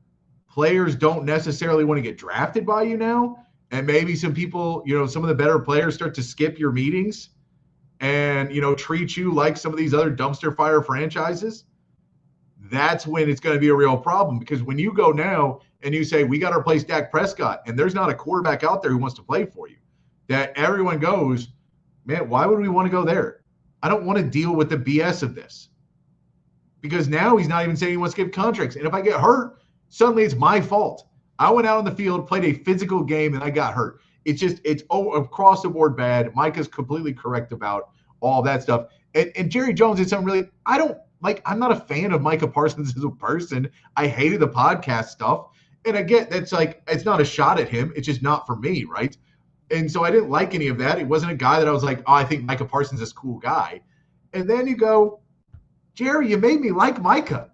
players don't necessarily want to get drafted by you now. And maybe some people, some of the better players start to skip your meetings and, treat you like some of these other dumpster fire franchises. That's when it's going to be a real problem, because when you go now and you say, we got to replace Dak Prescott, and there's not a quarterback out there who wants to play for you, that everyone goes, man, why would we want to go there? I don't want to deal with the BS of this, because now he's not even saying he wants to give contracts. And if I get hurt, suddenly it's my fault. I went out on the field, played a physical game, and I got hurt. It's across the board bad. Micah's completely correct about all that stuff. And Jerry Jones did something really – I'm not a fan of Micah Parsons as a person. I hated the podcast stuff. And again, that's it's not a shot at him. It's just not for me, right? And so I didn't like any of that. It wasn't a guy that I was like, oh, I think Micah Parsons is a cool guy. And then you go, Jerry, you made me like Micah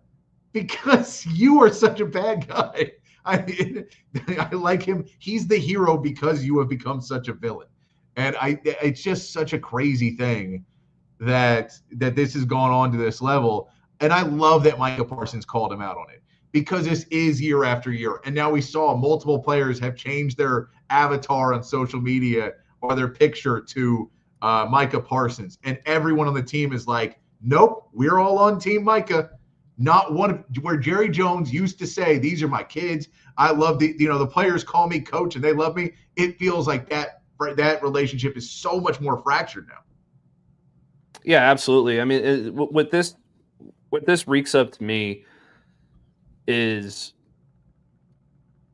because you are such a bad guy. I like him. He's the hero because you have become such a villain. And it's just such a crazy thing that this has gone on to this level. And I love that Micah Parsons called him out on it, because this is year after year. And now we saw multiple players have changed their avatar on social media or their picture to Micah Parsons. And everyone on the team is like, nope, we're all on Team Micah. Not one where Jerry Jones used to say, these are my kids. I love the players call me coach and they love me. It feels like that relationship is so much more fractured now. Yeah, absolutely. I mean, what this reeks up to me is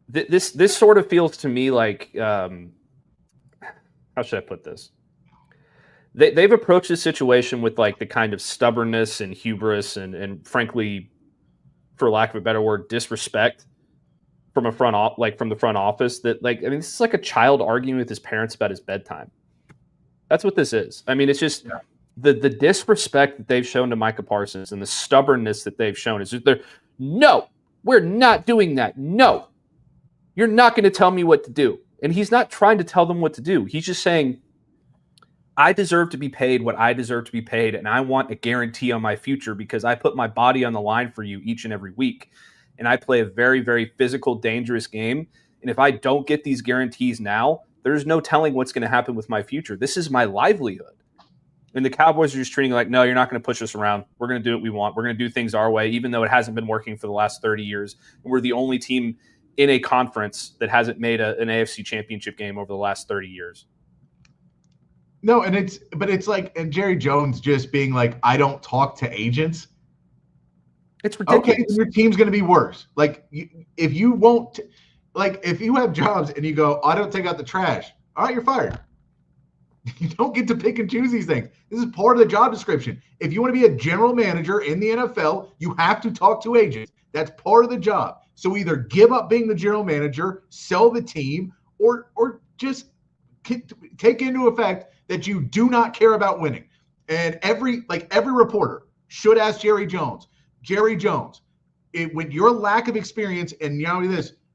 this sort of feels to me like, how should I put this? They've approached this situation with like the kind of stubbornness and hubris and frankly, for lack of a better word, disrespect from the front office that this is like a child arguing with his parents about his bedtime. That's what this is. I mean, it's just the disrespect that they've shown to Micah Parsons and the stubbornness that they've shown is just no, we're not doing that. No, you're not going to tell me what to do. And he's not trying to tell them what to do. He's just saying, I deserve to be paid what I deserve to be paid, and I want a guarantee on my future because I put my body on the line for you each and every week. And I play a very, very physical, dangerous game. And if I don't get these guarantees now, there's no telling what's going to happen with my future. This is my livelihood. And the Cowboys are just treating it like, no, you're not going to push us around. We're going to do what we want. We're going to do things our way, even though it hasn't been working for the last 30 years. And we're the only team in a conference that hasn't made an AFC championship game over the last 30 years. No, but it's like, and Jerry Jones just being like, I don't talk to agents. It's ridiculous. Okay, your team's going to be worse. Like, if you won't, like, if you have jobs and you go, I don't take out the trash. All right, you're fired. You don't get to pick and choose these things. This is part of the job description. If you want to be a general manager in the NFL, you have to talk to agents. That's part of the job. So either give up being the general manager, sell the team, or just take into effect that you do not care about winning. And every reporter should ask Jerry Jones, with your lack of experience and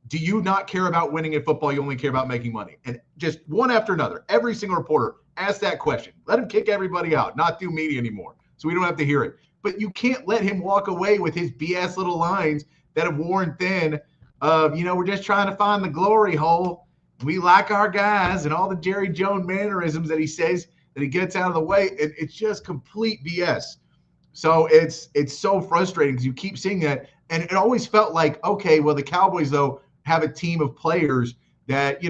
do you not care about winning in football? You only care about making money. And just one after another, every single reporter ask that question. Let him kick everybody out, not do media anymore, so we don't have to hear it. But you can't let him walk away with his BS little lines that have worn thin of, we're just trying to find the glory hole. We like our guys and all the Jerry Jones mannerisms that he says that he gets out of the way. It's just complete BS. So it's so frustrating because you keep seeing that. And it always felt like, okay, well, the Cowboys, though, have a team of players that,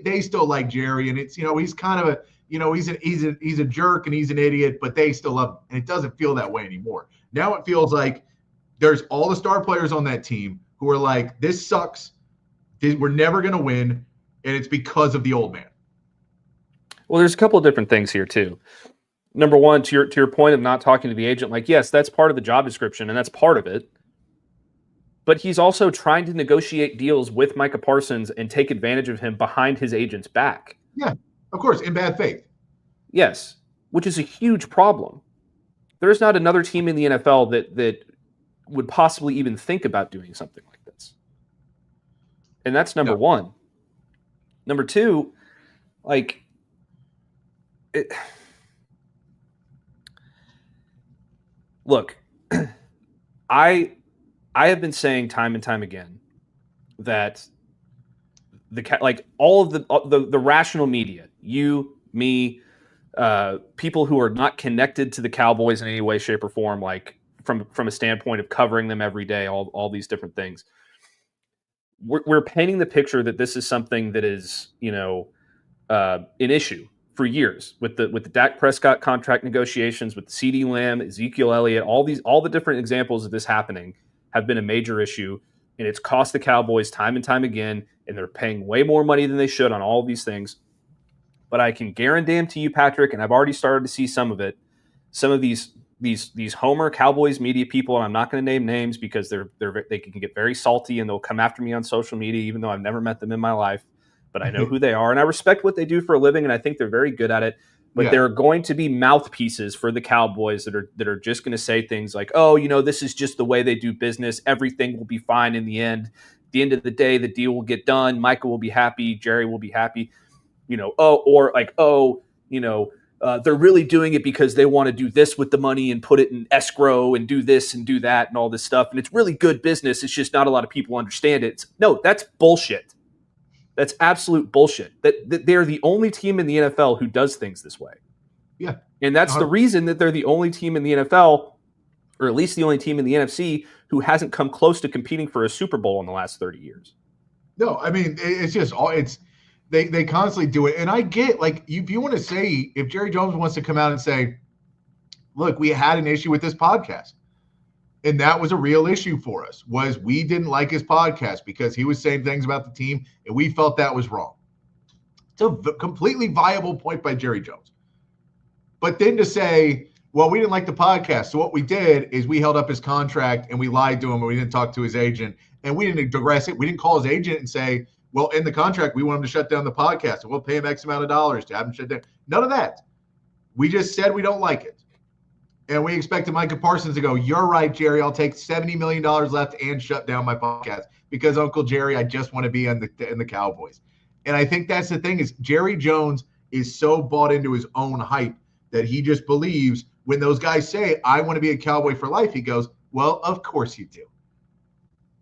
they still like Jerry. And it's, he's kind of a, he's a jerk and he's an idiot, but they still love him. And it doesn't feel that way anymore. Now it feels like there's all the star players on that team who are like, this sucks. We're never going to win. And it's because of the old man. Well, there's a couple of different things here too. Number one, to your point of not talking to the agent, like, yes, that's part of the job description and that's part of it. But he's also trying to negotiate deals with Micah Parsons and take advantage of him behind his agent's back. Yeah, of course, in bad faith. Yes, which is a huge problem. There's not another team in the NFL that would possibly even think about doing something like this. And that's number one. Number two, look, I have been saying time and time again that all of the rational media, you, me, people who are not connected to the Cowboys in any way, shape, or form, like from a standpoint of covering them every day, all these different things. We're painting the picture that this is something that is, an issue for years with the Dak Prescott contract negotiations, with CeeDee Lamb, Ezekiel Elliott, all the different examples of this happening have been a major issue, and it's cost the Cowboys time and time again, and they're paying way more money than they should on all of these things. But I can guarantee you, Patrick, and I've already started to see some of it, some of these Homer Cowboys media people, and I'm not going to name names because they can get very salty and they'll come after me on social media, even though I've never met them in my life. But I know who they are, and I respect what they do for a living, and I think they're very good at it. But there are going to be mouthpieces for the Cowboys that are just going to say things like, oh, this is just the way they do business. Everything will be fine in the end. At the end of the day, the deal will get done. Micah will be happy. Jerry will be happy. they're really doing it because they want to do this with the money and put it in escrow and do this and do that and all this stuff. And it's really good business. It's just not a lot of people understand it. No, that's bullshit. That's absolute bullshit. That they're the only team in the NFL who does things this way. Yeah. And that's the reason that they're the only team in the NFL, or at least the only team in the NFC, who hasn't come close to competing for a Super Bowl in the last 30 years. No, I mean, it's just they constantly do it. And I get, like, if you want to say, if Jerry Jones wants to come out and say, look, we had an issue with this podcast, and that was a real issue for us, was we didn't like his podcast because he was saying things about the team, and we felt that was wrong. It's a completely viable point by Jerry Jones. But then to say, well, we didn't like the podcast, so what we did is we held up his contract and we lied to him and we didn't talk to his agent and we didn't digress it. We didn't call his agent and say, well, in the contract, we want him to shut down the podcast and we'll pay him X amount of dollars to have him shut down. None of that. We just said we don't like it. And we expected Micah Parsons to go, you're right, Jerry, I'll take $70 million left and shut down my podcast because Uncle Jerry, I just want to be in the Cowboys. And I think that's the thing is Jerry Jones is so bought into his own hype that he just believes when those guys say, I want to be a Cowboy for life, he goes, well, of course you do.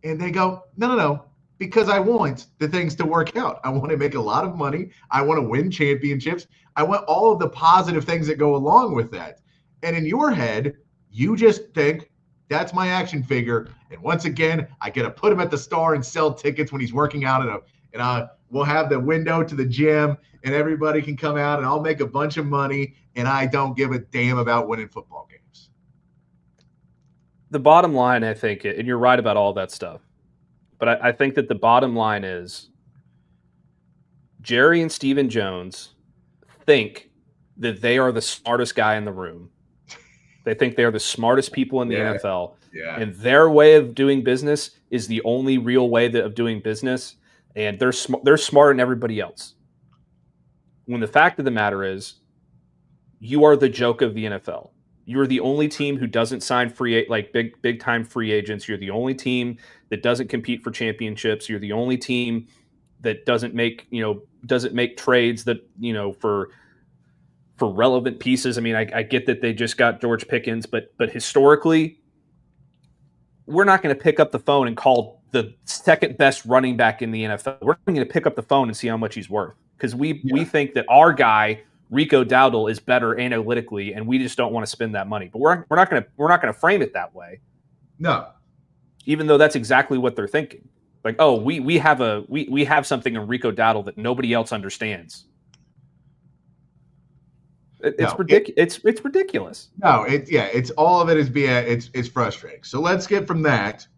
And they go, no, because I want the things to work out. I want to make a lot of money. I want to win championships. I want all of the positive things that go along with that. And in your head, you just think, that's my action figure. And once again, I get to put him at the Star and sell tickets when he's working out and we'll have the window to the gym and everybody can come out and I'll make a bunch of money and I don't give a damn about winning football games. The bottom line, I think, and you're right about all that stuff, but I think that the bottom line is Jerry and Stephen Jones think that they are the smartest guy in the room. They think they are the smartest people in the NFL. Yeah. And their way of doing business is the only real way of doing business. And they're smarter than everybody else. When the fact of the matter is, you are the joke of the NFL. You're the only team who doesn't sign big time free agents. You're the only team that doesn't compete for championships. You're the only team that doesn't make trades that, for relevant pieces. I mean, I get that they just got George Pickens, but historically, we're not going to pick up the phone and call the second best running back in the NFL. We're going to pick up the phone and see how much he's worth because we think that our guy Rico Dowdle is better analytically, and we just don't want to spend that money. But we're not going to frame it that way. No, even though that's exactly what they're thinking. Like, oh, we have something in Rico Dowdle that nobody else understands. It's ridiculous. It's ridiculous. No, it's all of it is it's frustrating. So let's get from that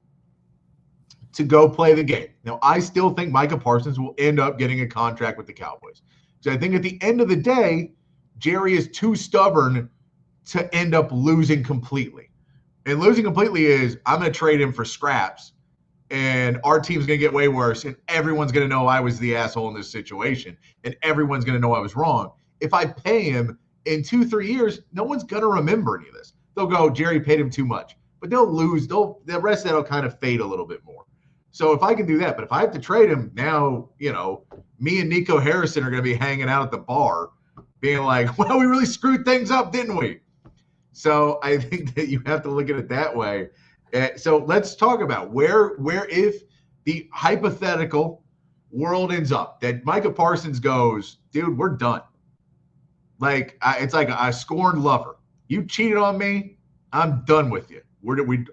to go play the game. Now, I still think Micah Parsons will end up getting a contract with the Cowboys. So I think at the end of the day, Jerry is too stubborn to end up losing completely. And losing completely is I'm going to trade him for scraps and our team's going to get way worse and everyone's going to know I was the asshole in this situation and everyone's going to know I was wrong. If I pay him in 2-3 years, no one's going to remember any of this. They'll go, Jerry paid him too much. But they'll lose. The rest of that will kind of fade a little bit more. So if I can do that, but if I have to trade him now, me and Nico Harrison are going to be hanging out at the bar being like, well, we really screwed things up, didn't we? So I think that you have to look at it that way. So let's talk about where if the hypothetical world ends up that Micah Parsons goes, dude, we're done. Like it's like a scorned lover. You cheated on me. I'm done with you.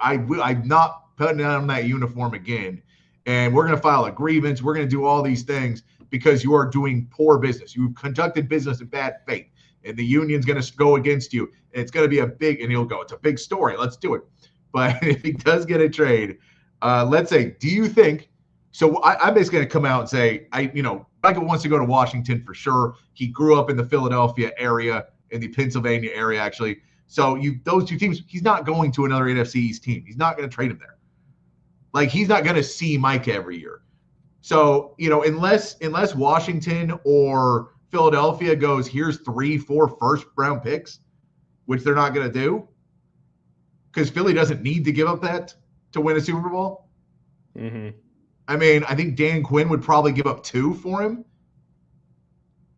I'm not putting on that uniform again. And we're going to file a grievance. We're going to do all these things because you are doing poor business. You've conducted business in bad faith. And the union's going to go against you. And it's going to be and he'll go, it's a big story. Let's do it. But if he does get a trade, let's say, do you think, so I'm basically going to come out and say, Michael wants to go to Washington for sure. He grew up in the Philadelphia area, in the Pennsylvania area, actually. So those two teams, he's not going to another NFC East team. He's not going to trade him there. Like, he's not going to see Micah every year. So, unless Washington or Philadelphia goes, here's 3-4 first-round picks, which they're not going to do, because Philly doesn't need to give up that to win a Super Bowl. Mm-hmm. I mean, I think Dan Quinn would probably give up 2 for him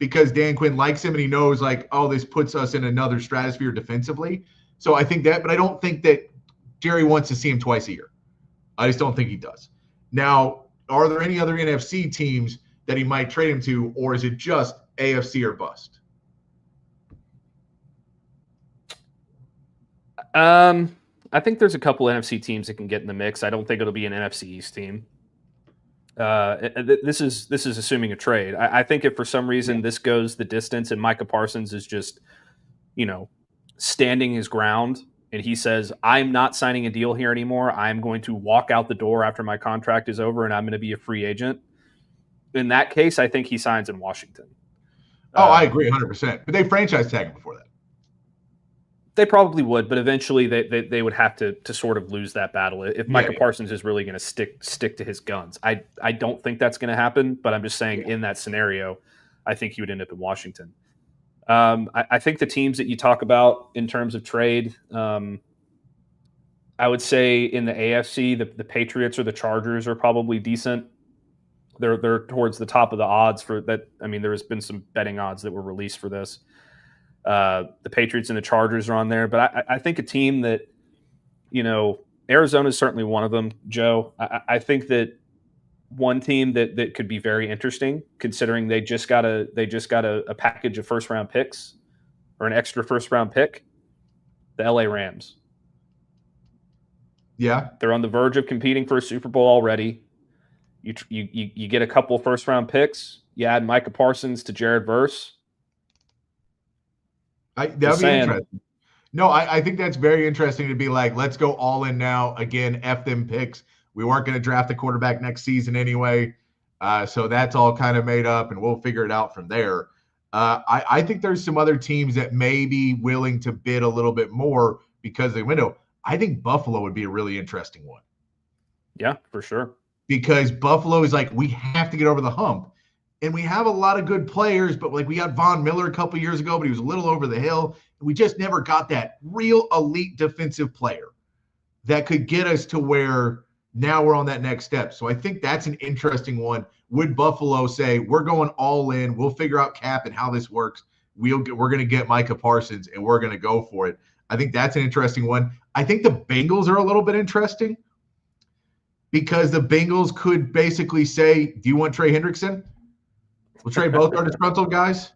because Dan Quinn likes him and he knows like, oh, this puts us in another stratosphere defensively. So I think that, but I don't think that Jerry wants to see him twice a year. I just don't think he does. Now, are there any other NFC teams that he might trade him to, or is it just AFC or bust? I think there's a couple NFC teams that can get in the mix. I don't think it'll be an NFC East team. This is assuming a trade. I think if for some reason this goes the distance and Micah Parsons is just, standing his ground and he says, I'm not signing a deal here anymore. I'm going to walk out the door after my contract is over and I'm going to be a free agent. In that case, I think he signs in Washington. I agree 100%. But they franchise tag him before that. They probably would, but eventually they would have to sort of lose that battle if Micah Parsons is really going to stick to his guns. I don't think that's going to happen, but I'm just saying in that scenario, I think he would end up in Washington. I think the teams that you talk about in terms of trade, I would say in the AFC, the Patriots or the Chargers are probably decent. They're towards the top of the odds for that. I mean, there has been some betting odds that were released for this. The Patriots and the Chargers are on there, but I think a team that, Arizona is certainly one of them, Joe. I think that one team that could be very interesting, considering they just got a package of first round picks or an extra first round pick, the LA Rams. Yeah. They're on the verge of competing for a Super Bowl already. You get a couple first round picks. You add Micah Parsons to Jared Verse. That would be interesting. No, I think that's very interesting to be like, let's go all in now. Again, F them picks. We weren't going to draft a quarterback next season anyway. So that's all kind of made up, and we'll figure it out from there. I think there's some other teams that may be willing to bid a little bit more because of the window. I think Buffalo would be a really interesting one. Yeah, for sure. Because Buffalo is like, we have to get over the hump. And we have a lot of good players, but like we got Von Miller a couple years ago, but he was a little over the hill. We just never got that real elite defensive player that could get us to where now we're on that next step. So I think that's an interesting one. Would Buffalo say, we're going all in, we'll figure out cap and how this works. We're going to get Micah Parsons and we're going to go for it. I think that's an interesting one. I think the Bengals are a little bit interesting because the Bengals could basically say, do you want Trey Hendrickson? We'll trade both our disgruntled guys.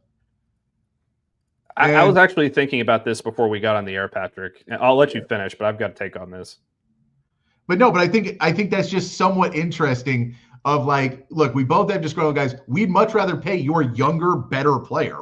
I was actually thinking about this before we got on the air, Patrick. I'll let you finish, but I've got to take on this. But I think that's just somewhat interesting of like, look, we both have disgruntled guys. We'd much rather pay your younger, better player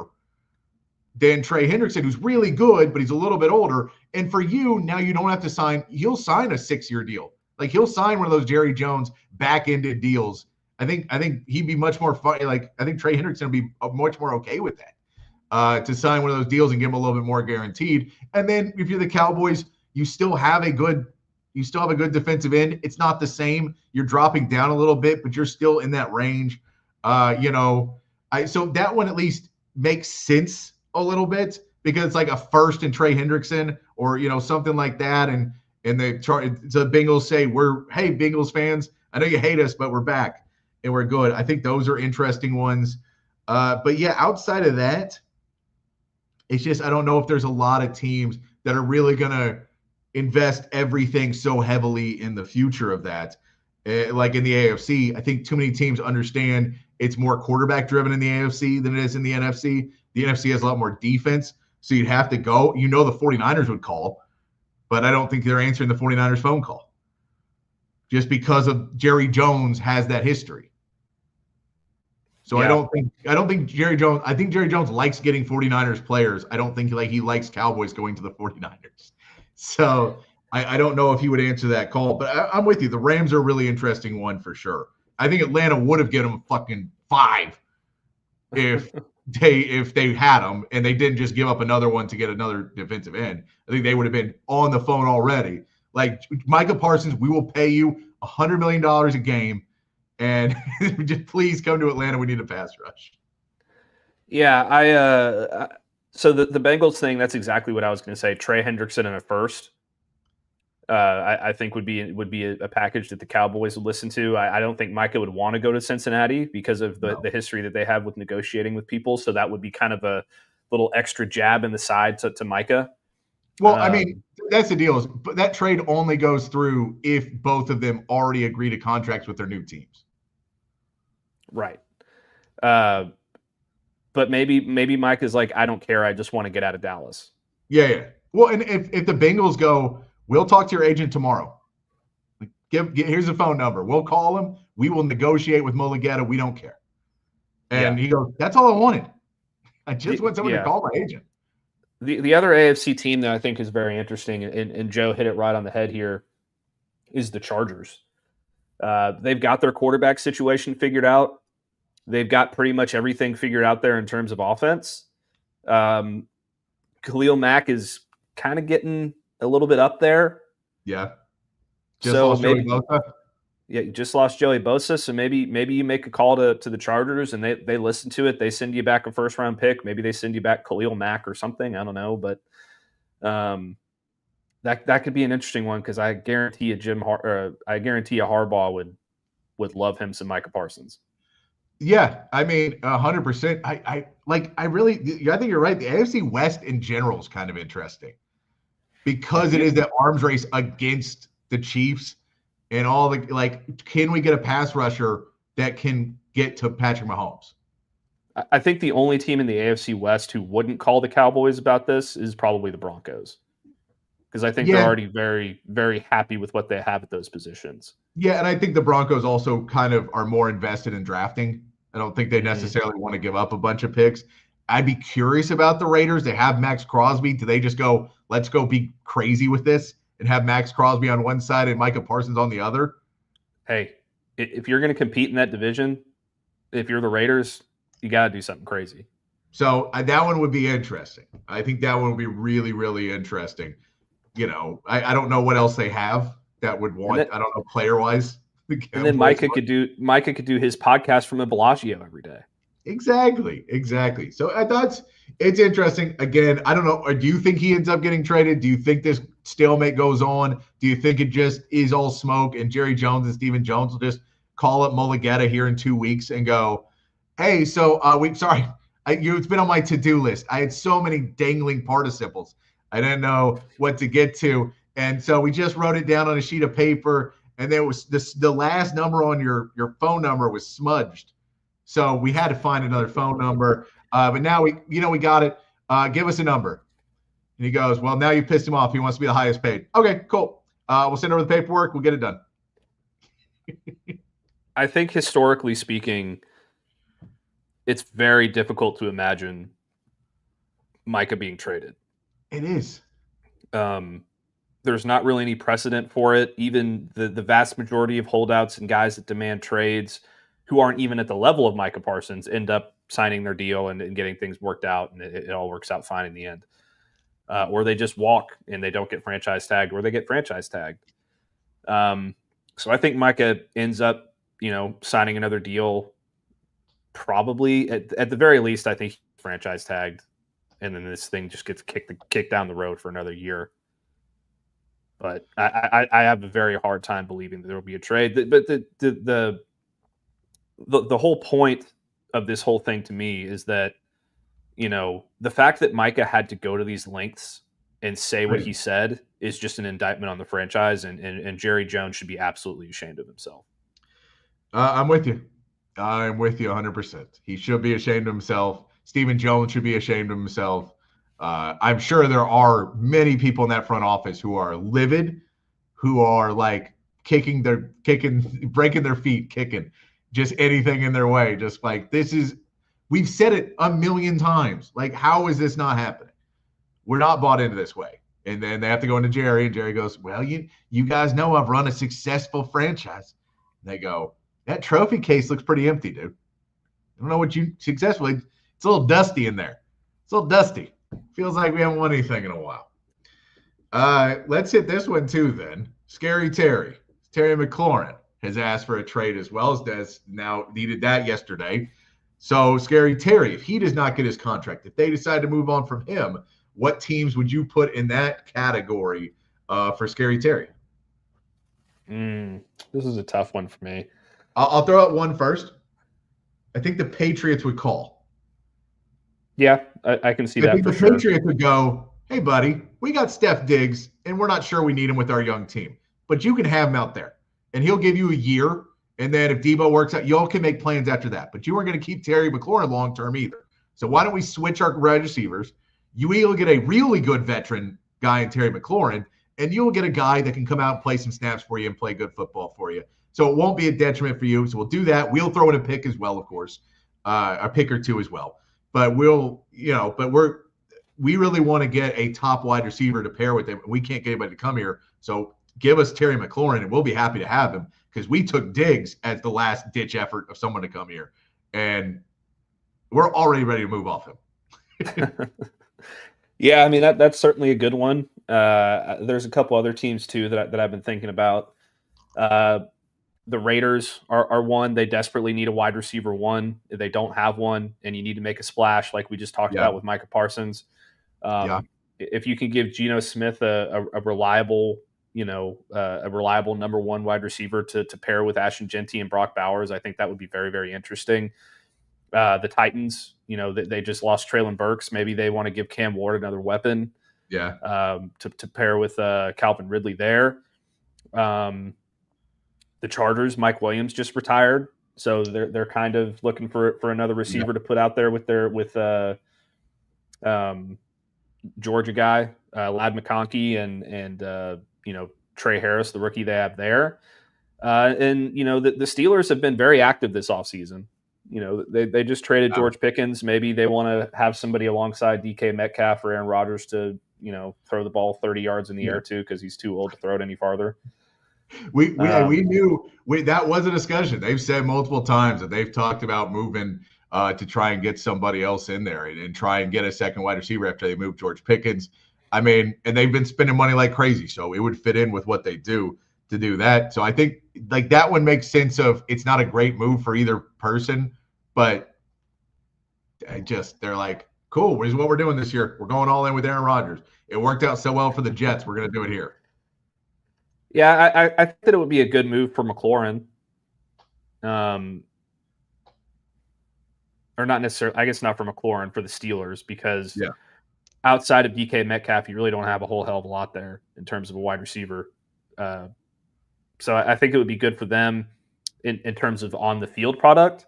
than Trey Hendrickson, who's really good, but he's a little bit older. And for you, now you don't have to sign. He'll sign a 6-year deal. Like he'll sign one of those Jerry Jones back-ended deals. I think he'd be much more fun. Like I think Trey Hendrickson would be much more okay with that, to sign one of those deals and give him a little bit more guaranteed. And then if you're the Cowboys, you still have a good defensive end. It's not the same. You're dropping down a little bit, but you're still in that range. So that one at least makes sense a little bit because it's like a first and Trey Hendrickson or something like that. And the Bengals say, hey Bengals fans, I know you hate us, but we're back. And we're good. I think those are interesting ones. But yeah, outside of that, it's just I don't know if there's a lot of teams that are really going to invest everything so heavily in the future of that. Like in the AFC, I think too many teams understand it's more quarterback driven in the AFC than it is in the NFC. The NFC has a lot more defense. So you'd have to go. The 49ers would call, but I don't think they're answering the 49ers phone call just because of Jerry Jones has that history. So yeah. I don't think Jerry Jones. I think Jerry Jones likes getting 49ers players. I don't think he likes Cowboys going to the 49ers. So I don't know if he would answer that call. But I'm with you. The Rams are a really interesting one for sure. I think Atlanta would have given them fucking 5 if they had them and they didn't just give up another one to get another defensive end. I think they would have been on the phone already. Like Micah Parsons, we will pay you $100 million a game. And just please come to Atlanta. We need a pass rush. Yeah, so the Bengals thing, that's exactly what I was going to say. Trey Hendrickson in a first. I think would be a package that the Cowboys would listen to. I don't think Micah would want to go to Cincinnati because of the history that they have with negotiating with people. So that would be kind of a little extra jab in the side to Micah. Well, I mean, that's the deal. But that trade only goes through if both of them already agree to contracts with their new teams. Right. But maybe Mike is like, I don't care. I just want to get out of Dallas. Yeah. Well, and if the Bengals go, we'll talk to your agent tomorrow. Here's a phone number. We'll call him. We will negotiate with Mulligetta. We don't care. And he goes, that's all I wanted. I just want someone to call my agent. The other AFC team that I think is very interesting, and Joe hit it right on the head here, is the Chargers. They've got their quarterback situation figured out. They've got pretty much everything figured out there in terms of offense. Khalil Mack is kind of getting a little bit up there. Yeah. You just lost Joey Bosa, so maybe you make a call to the Chargers and they listen to it. They send you back a first-round pick. Maybe they send you back Khalil Mack or something. I don't know, but that could be an interesting one because I guarantee a Harbaugh would love him some Micah Parsons. Yeah, I mean, 100%. I think you're right. The AFC West in general is kind of interesting because it is that arms race against the Chiefs and all the can we get a pass rusher that can get to Patrick Mahomes? I think the only team in the AFC West who wouldn't call the Cowboys about this is probably the Broncos. Because I think they're already very, very happy with what they have at those positions. Yeah, and I think the Broncos also kind of are more invested in drafting. I don't think they necessarily want to give up a bunch of picks. I'd be curious about the Raiders. They have Max Crosby. Do they just go, let's go be crazy with this and have Max Crosby on one side and Micah Parsons on the other? Hey, if you're going to compete in that division, if you're the Raiders, you got to do something crazy. So that one would be interesting. I think that one would be really, really interesting. You know, I don't know what else they have that would want. I don't know player-wise. And then Micah could do his podcast from a Bellagio every day. Exactly. So I thought it's interesting. Again, I don't know. Do you think he ends up getting traded? Do you think this stalemate goes on? Do you think it just is all smoke and Jerry Jones and Stephen Jones will just call up Mulligetta here in 2 weeks and go, hey, so it's been on my to-do list. I had so many dangling participles. I didn't know what to get to. And so we just wrote it down on a sheet of paper. And there was the last number on your phone number was smudged. So we had to find another phone number. But now we got it. Give us a number. And he goes, well, now you pissed him off. He wants to be the highest paid. Okay, cool. We'll send over the paperwork. We'll get it done. I think historically speaking, it's very difficult to imagine Micah being traded. It is. There's not really any precedent for it. Even the vast majority of holdouts and guys that demand trades who aren't even at the level of Micah Parsons end up signing their deal and getting things worked out, and it all works out fine in the end. Or they just walk and they don't get franchise tagged, or they get franchise tagged. So I think Micah ends up, signing another deal. Probably at the very least, I think he's franchise tagged. And then this thing just gets kicked down the road for another year. But I have a very hard time believing that there will be a trade. But the whole point of this whole thing to me is that, the fact that Micah had to go to these lengths and say what he said is just an indictment on the franchise, and Jerry Jones should be absolutely ashamed of himself. I'm with you. I'm with you 100%. He should be ashamed of himself. Stephen Jones should be ashamed of himself. I'm sure there are many people in that front office who are livid, who are like breaking their feet, kicking just anything in their way. Just like, we've said it a million times. Like, how is this not happening? We're not bought into this way. And then they have to go into Jerry, and Jerry goes, well, you guys know I've run a successful franchise. And they go, that trophy case looks pretty empty, dude. I don't know what you successfully. It's a little dusty in there. It's a little dusty. Feels like we haven't won anything in a while. Let's hit this one too then. Scary Terry. Terry McLaurin has asked for a trade as well as Des now needed that yesterday. So Scary Terry, if he does not get his contract, if they decide to move on from him, what teams would you put in that category for Scary Terry? This is a tough one for me. I'll throw out one first. I think the Patriots would call. Yeah, I can see that. I think for the sure. Patriots would go, hey, buddy, we got Steph Diggs, and we're not sure we need him with our young team. But you can have him out there, and he'll give you a year. And then if Debo works out, y'all can make plans after that. But you aren't going to keep Terry McLaurin long-term either. So why don't we switch our wide receivers? You will get a really good veteran guy in Terry McLaurin, and you'll get a guy that can come out and play some snaps for you and play good football for you. So it won't be a detriment for you. So we'll do that. We'll throw in a pick as well, of course, a pick or two as well. But we really want to get a top wide receiver to pair with him. We can't get anybody to come here. So give us Terry McLaurin, and we'll be happy to have him because we took Diggs as the last ditch effort of someone to come here. And we're already ready to move off him. Yeah, I mean, that's certainly a good one. There's a couple other teams, too, that I've been thinking about. The Raiders are one. They desperately need a wide receiver one. If they don't have one, and you need to make a splash like we just talked about with Micah Parsons. If you can give Geno Smith a reliable, a reliable number one wide receiver to pair with Ashton Genty and Brock Bowers, I think that would be very, very interesting. The Titans, they just lost Treylon Burks. Maybe they want to give Cam Ward another weapon. To pair with Calvin Ridley there. The Chargers, Mike Williams just retired, so they're kind of looking for another receiver to put out there with Georgia guy, Ladd McConkey and Trey Harris, the rookie they have there. And the Steelers have been very active this offseason. They just traded George Pickens. Maybe they want to have somebody alongside DK Metcalf or Aaron Rodgers to throw the ball 30 yards in the air too, because he's too old to throw it any farther. We knew that was a discussion. They've said multiple times that they've talked about moving to try and get somebody else in there and try and get a second wide receiver after they move George Pickens. I mean, and they've been spending money like crazy, so it would fit in with what they do to do that. So I think like that one makes sense of it's not a great move for either person, but they're like, cool, this is what we're doing this year. We're going all in with Aaron Rodgers. It worked out so well for the Jets. We're going to do it here. Yeah, I think that it would be a good move for McLaurin. Or not necessarily, I guess not for McLaurin, for the Steelers, because outside of DK Metcalf, you really don't have a whole hell of a lot there in terms of a wide receiver. So I think it would be good for them in terms of on the field product.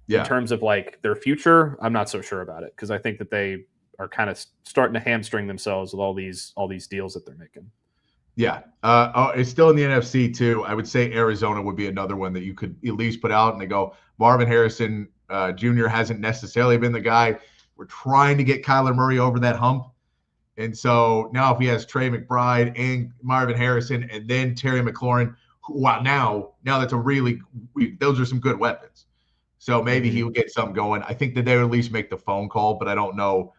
In terms of like their future, I'm not so sure about it because I think that they are kind of starting to hamstring themselves with all these deals that they're making. Yeah. It's still in the NFC too. I would say Arizona would be another one that you could at least put out and they go, Marvin Harrison Jr. hasn't necessarily been the guy. We're trying to get Kyler Murray over that hump. And so now if he has Trey McBride and Marvin Harrison and then Terry McLaurin, now that's those are some good weapons. So maybe he'll get something going. I think that they would at least make the phone call, but I don't know.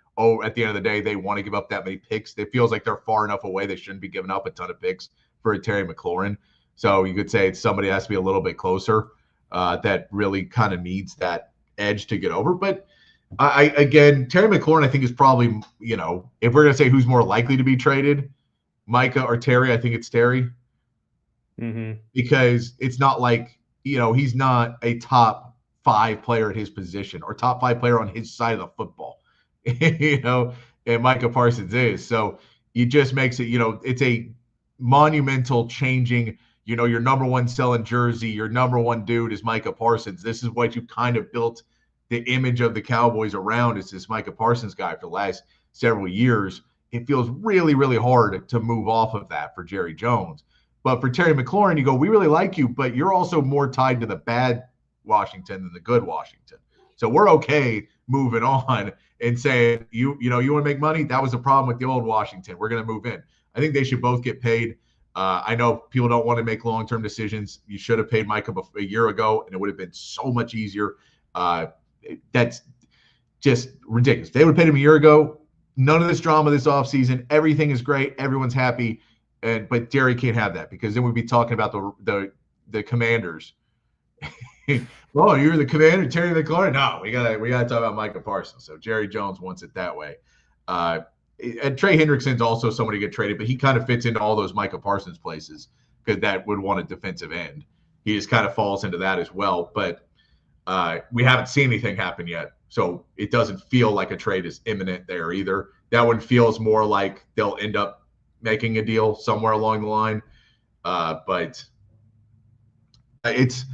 At the end of the day, they want to give up that many picks. It feels like they're far enough away. They shouldn't be giving up a ton of picks for a Terry McLaurin. So you could say it's somebody that has to be a little bit closer that really kind of needs that edge to get over. But again, Terry McLaurin, I think is probably, if we're going to say who's more likely to be traded, Micah or Terry, I think it's Terry. Because it's not like, he's not a top 5 player at his position or top 5 player on his side of the football. And Micah Parsons is. So it just makes it, it's a monumental changing, your number one selling jersey, your number one dude is Micah Parsons. This is what you kind of built the image of the Cowboys around, is this Micah Parsons guy for the last several years. It feels really, really hard to move off of that for Jerry Jones. But for Terry McLaurin, you go, we really like you, but you're also more tied to the bad Washington than the good Washington. So we're okay moving on and saying, you want to make money? That was a problem with the old Washington. We're going to move in. I think they should both get paid. I know people don't want to make long-term decisions. You should have paid Micah a year ago, and it would have been so much easier. That's just ridiculous. They would have paid him a year ago. None of this drama this offseason. Everything is great. Everyone's happy. But Jerry can't have that because then we'd be talking about the Commanders. Oh, you're the Commander, Terry McLaurin? No, we gotta talk about Micah Parsons. So Jerry Jones wants it that way. and Trey Hendrickson's also somebody to get traded, but he kind of fits into all those Micah Parsons places because that would want a defensive end. He just kind of falls into that as well. But we haven't seen anything happen yet. So it doesn't feel like a trade is imminent there either. That one feels more like they'll end up making a deal somewhere along the line. But it's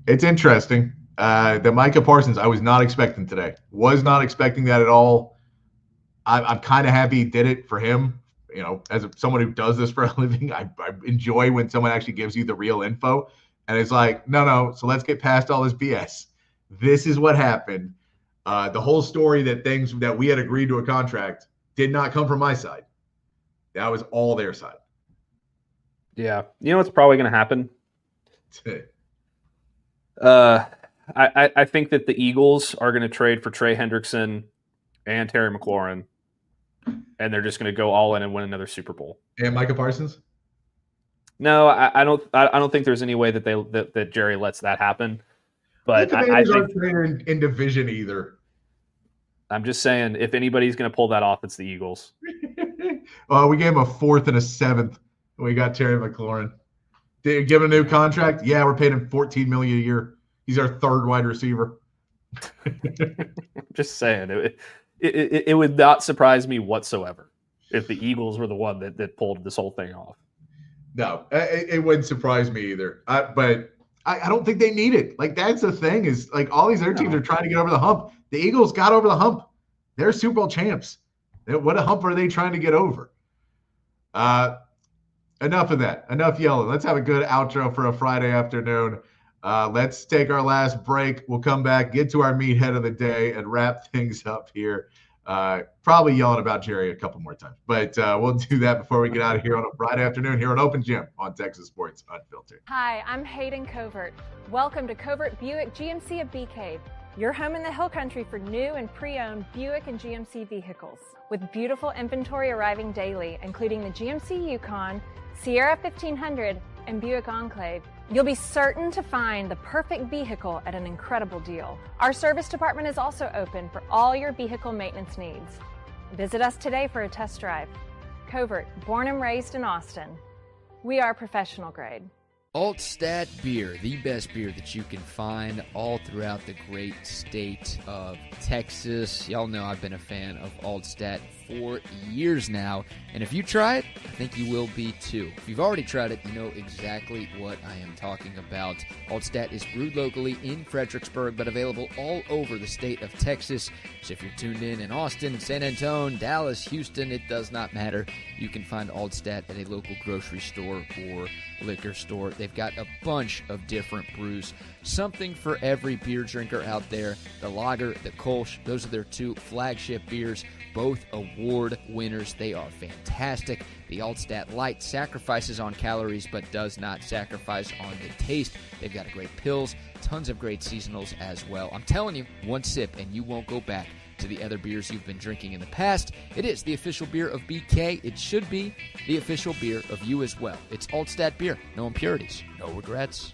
interesting. The Micah Parsons, I was not expecting today. Was not expecting that at all. I'm kind of happy he did it for him. You know, as someone who does this for a living, I enjoy when someone actually gives you the real info. And it's like, no. So let's get past all this BS. This is what happened. The whole story that things that we had agreed to a contract did not come from my side. That was all their side. Yeah. You know what's probably going to happen? I think that the Eagles are going to trade for Trey Hendrickson and Terry McLaurin, and they're just going to go all in and win another Super Bowl. And Micah Parsons? No, I don't think there's any way that that Jerry lets that happen. But I think aren't trading in division either. I'm just saying, if anybody's going to pull that off, it's the Eagles. Well, we gave him a 4th and a 7th. We got Terry McLaurin. Did you give him a new contract? Yeah, we're paying him $14 million a year. He's our 3rd wide receiver. Just saying, it would not surprise me whatsoever if the Eagles were the one that pulled this whole thing off. No, it wouldn't surprise me either. But I don't think they need it. Like, that's the thing is, like, all these other teams are trying to get over the hump. The Eagles got over the hump. They're Super Bowl champs. What a hump are they trying to get over? Enough of that. Enough yelling. Let's have a good outro for a Friday afternoon. Let's take our last break. We'll come back, get to our meathead of the day, and wrap things up here. Probably yelling about Jerry a couple more times. But we'll do that before we get out of here on a Friday afternoon here on Open Gym on Texas Sports Unfiltered. Hi, I'm Hayden Covert. Welcome to Covert Buick GMC of Bee Cave, your home in the Hill Country for new and pre-owned Buick and GMC vehicles. With beautiful inventory arriving daily, including the GMC Yukon, Sierra 1500, and Buick Enclave, you'll be certain to find the perfect vehicle at an incredible deal. Our service department is also open for all your vehicle maintenance needs. Visit us today for a test drive. Covert, born and raised in Austin. We are professional grade. Altstadt Beer, the best beer that you can find all throughout the great state of Texas. Y'all know I've been a fan of Altstadt for years now, and if you try it, I think you will be too. If you've already tried it, you know exactly what I am talking about. Altstadt is brewed locally in Fredericksburg, but available all over the state of Texas. So if you're tuned in Austin, San Antonio, Dallas, Houston, it does not matter. You can find Altstadt at a local grocery store or liquor store. They've got a bunch of different brews, something for every beer drinker out there. The Lager, the Kolsch, those are their 2 flagship beers, both award winners. They are fantastic. The Altstadt Light sacrifices on calories but does not sacrifice on the taste. They've got great pills, tons of great seasonals as well. I'm telling you, one sip and you won't go back to the other beers you've been drinking in the past. It is the official beer of BK. It should be the official beer of you as well. It's Altstadt Beer. No impurities, no regrets.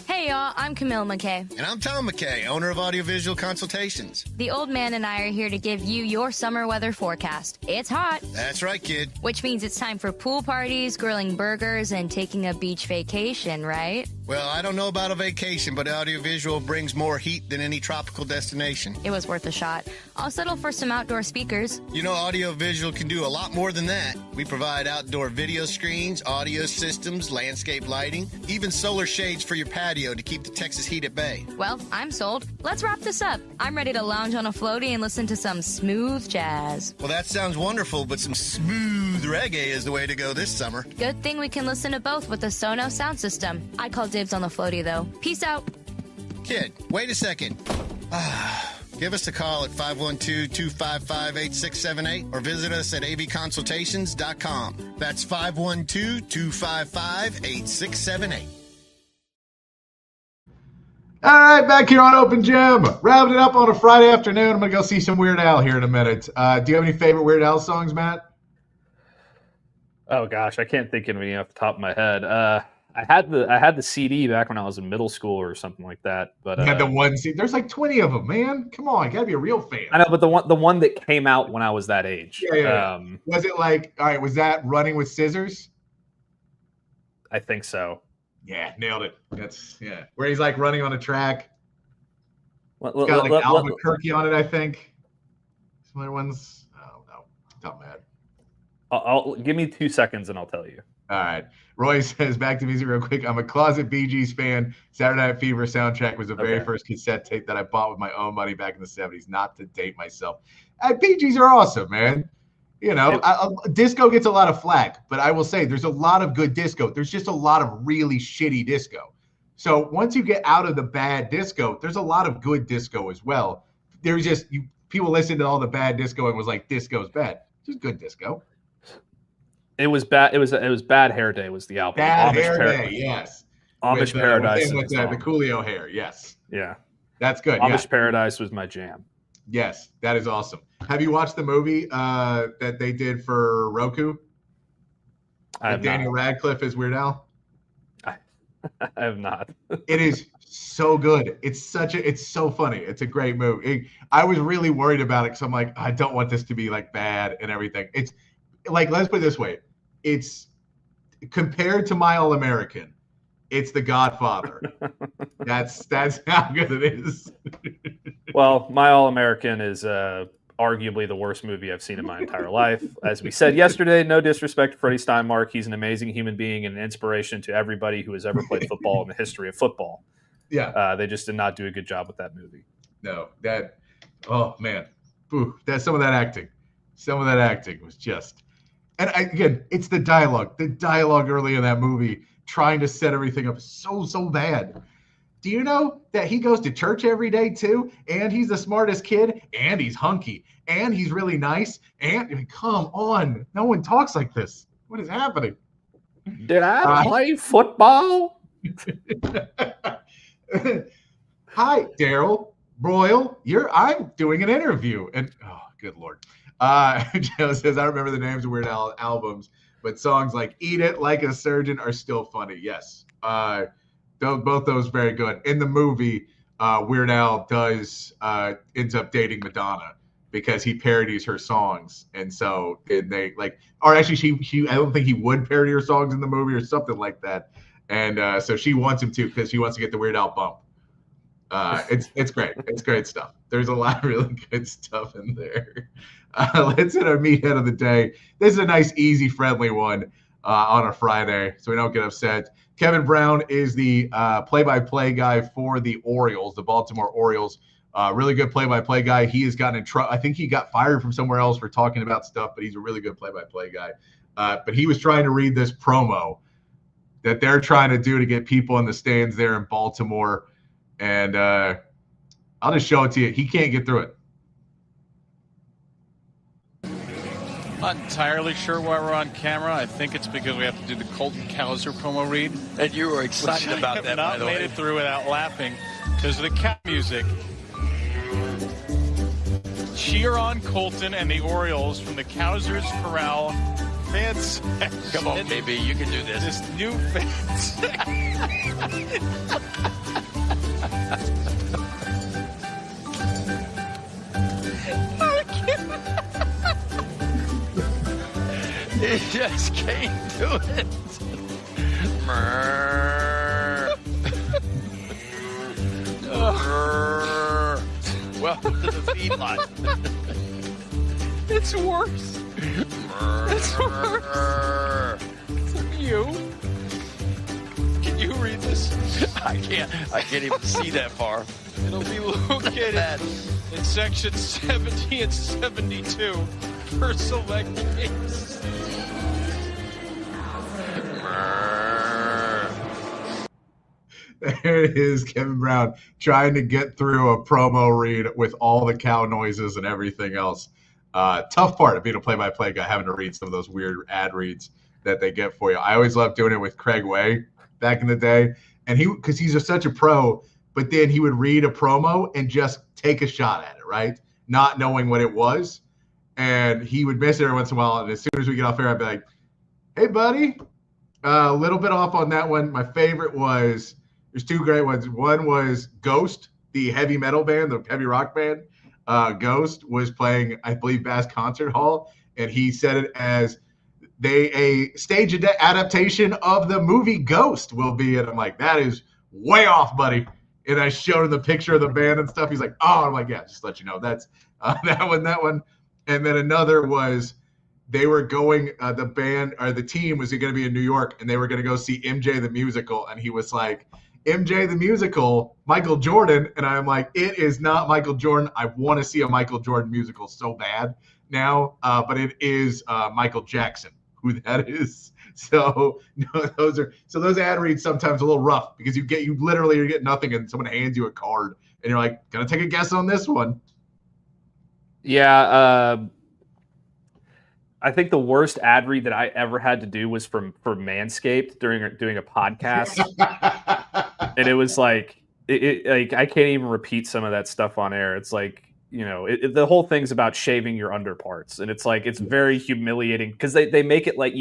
Hey y'all, I'm Camille McKay. And I'm Tom McKay, owner of Audiovisual Consultations. The old man and I are here to give you your summer weather forecast. It's hot. That's right, kid. Which means it's time for pool parties, grilling burgers, and taking a beach vacation, right? Well, I don't know about a vacation, but Audiovisual brings more heat than any tropical destination. It was worth a shot. I'll settle for some outdoor speakers. You know, Audiovisual can do a lot more than that. We provide outdoor video screens, audio systems, landscape lighting, even solar shades for your patio to keep the Texas heat at bay. Well, I'm sold. Let's wrap this up. I'm ready to lounge on a floaty and listen to some smooth jazz. Well, that sounds wonderful, but some smooth reggae is the way to go this summer. Good thing we can listen to both with the Sonos sound system. I call dibs on the floaty, though. Peace out. Kid, wait a second. Give us a call at 512-255-8678 or visit us at avconsultations.com. That's 512-255-8678. All right, back here on Open Gym. Wrapping it up on a Friday afternoon. I'm going to go see some Weird Al here in a minute. Do you have any favorite Weird Al songs, Matt? Oh, gosh, I can't think of any off the top of my head. I had the CD back when I was in middle school or something like that. But You had the one CD. There's like 20 of them, man. Come on, you gotta be a real fan. I know, but the one that came out when I was that age. Yeah. Was it like, all right, was that Running with Scissors? I think so. Yeah, nailed it. That's where he's like running on a track. It's got like Albuquerque on it, I think. Some other ones. Oh no, not mad. I'll give me 2 seconds and I'll tell you. All right. Roy says, back to music real quick. I'm a closet Bee Gees fan. Saturday Night Fever soundtrack was the very first cassette tape that I bought with my own money back in the 70s, not to date myself. Bee Gees are awesome, man. You know, disco gets a lot of flack, but I will say there's a lot of good disco. There's just a lot of really shitty disco. So once you get out of the bad disco, there's a lot of good disco as well. There's just people listened to all the bad disco and was like, disco's bad. Just good disco. It was bad. It was Bad Hair Day was the album. Bad Hair Day, yes. Amish Paradise. With the Coolio hair, yes. Yeah. That's good. Amish Paradise was my jam. Yes, that is awesome. Have you watched the movie that they did for Roku? Daniel Radcliffe is Weird Al? I have not. It is so good. It's so funny. It's a great movie. I was really worried about it because I'm like, I don't want this to be like bad and everything. It's like, let's put it this way. It's compared to My All American, it's The Godfather. That's how good it is. Well, My All American is arguably the worst movie I've seen in my entire life. As we said yesterday, no disrespect to Freddie Steinmark. He's an amazing human being and an inspiration to everybody who has ever played football in the history of football. Yeah. They just did not do a good job with that movie. No, oh man. Ooh, some of that acting was just, and again, it's the dialogue. The dialogue early in that movie trying to set everything up so bad. Do you know that he goes to church every day too? And he's the smartest kid, and he's hunky, and he's really nice. And come on, no one talks like this. What is happening? Did I play football? Hi, Daryl Broyle. I'm doing an interview, and oh, good Lord. Joe says, I remember the names of Weird Al albums, but songs like Eat It, Like a Surgeon are still funny. Yes. Both those very good. In the movie, Weird Al ends up dating Madonna because he parodies her songs. And so they she I don't think he would parody her songs in the movie or something like that. And so she wants him to because she wants to get the Weird Al bump. It's great. It's great stuff. There's a lot of really good stuff in there. Let's hit our meathead of the day. This is a nice, easy, friendly one on a Friday, so we don't get upset. Kevin Brown is the play-by-play guy for the Orioles, the Baltimore Orioles. Really good play-by-play guy. He has gotten in trouble. I think he got fired from somewhere else for talking about stuff, but he's a really good play-by-play guy. But he was trying to read this promo that they're trying to do to get people in the stands there in Baltimore. And I'll just show it to you. He can't get through it. Not entirely sure why we're on camera. I think it's because we have to do the Colton Cowser promo read. And you were excited about that, by the way. I made it through without laughing because of the cow music. Cheer on Colton and the Orioles from the Cowsers Corral fan section. Come on, baby, you can do this. This new fan section. He just can't do it. Welcome to the feedlot. It's worse. It's worse. You? Can you read this? I can't even see that far. It'll be located in section 70 and 72 per select case. There it is, Kevin Brown trying to get through a promo read with all the cow noises and everything else. Tough part of being a play-by-play guy, having to read some of those weird ad reads that they get for you. I always loved doing it with Craig Way back in the day, and because he's such a pro, but then he would read a promo and just take a shot at it, right? Not knowing what it was, and he would miss it every once in a while. And as soon as we get off air, I'd be like, "Hey, buddy, A little bit off on that one. My favorite was, there's two great ones. One was Ghost, the heavy metal band, the heavy rock band. Ghost was playing, I believe, Bass Concert Hall, and he said it as a stage adaptation of the movie Ghost will be. And I'm like, that is way off, buddy. And I showed him the picture of the band and stuff. He's like, oh, I'm like, yeah, just to let you know. That's that one. And then another was, they were going, the band or the team was going to be in New York, and they were going to go see MJ the musical. And he was like, MJ the musical, Michael Jordan. And I'm like, it is not Michael Jordan. I want to see a Michael Jordan musical so bad now, but it is Michael Jackson, who that is. So no, those ad reads sometimes a little rough, because you literally are getting nothing, and someone hands you a card, and you're like, gonna take a guess on this one. Yeah, I think the worst ad read that I ever had to do was for Manscaped doing a podcast, and it was like like I can't even repeat some of that stuff on air. It's like, the whole thing's about shaving your underparts, and it's like, it's very humiliating, because they make it like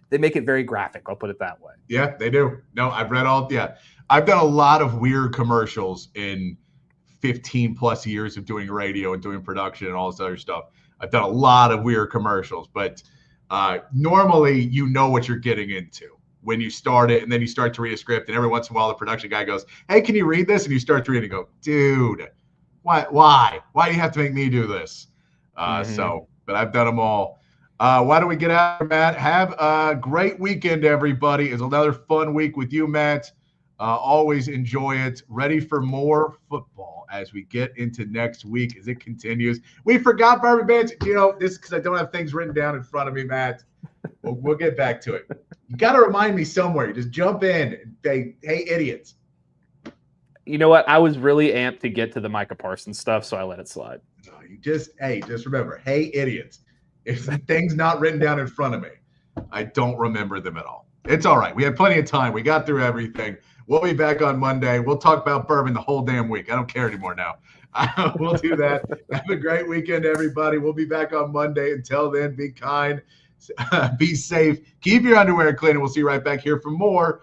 they make it very graphic. I'll put it that way. Yeah, they do. No, I've read all. Yeah, I've done a lot of weird commercials in 15 plus years of doing radio and doing production and all this other stuff. I've done a lot of weird commercials, but normally you know what you're getting into when you start it, and then you start to read a script, and every once in a while the production guy goes, hey, can you read this? And you start to read it and go, dude, why do you have to make me do this? But I've done them all. Why don't we get out, Matt? Have a great weekend, everybody. It's another fun week with you, Matt. Always enjoy it. Ready for more football as we get into next week as it continues. We forgot Bourbon Bands. This is because I don't have things written down in front of me, Matt. We'll get back to it. You got to remind me somewhere. You just jump in and say, hey, idiots. You know what? I was really amped to get to the Micah Parsons stuff, so I let it slide. No, just remember, hey, idiots. If things not written down in front of me, I don't remember them at all. It's all right. We had plenty of time. We got through everything. We'll be back on Monday. We'll talk about bourbon the whole damn week. I don't care anymore now. We'll do that. Have a great weekend, everybody. We'll be back on Monday. Until then, be kind, be safe, keep your underwear clean, and we'll see you right back here for more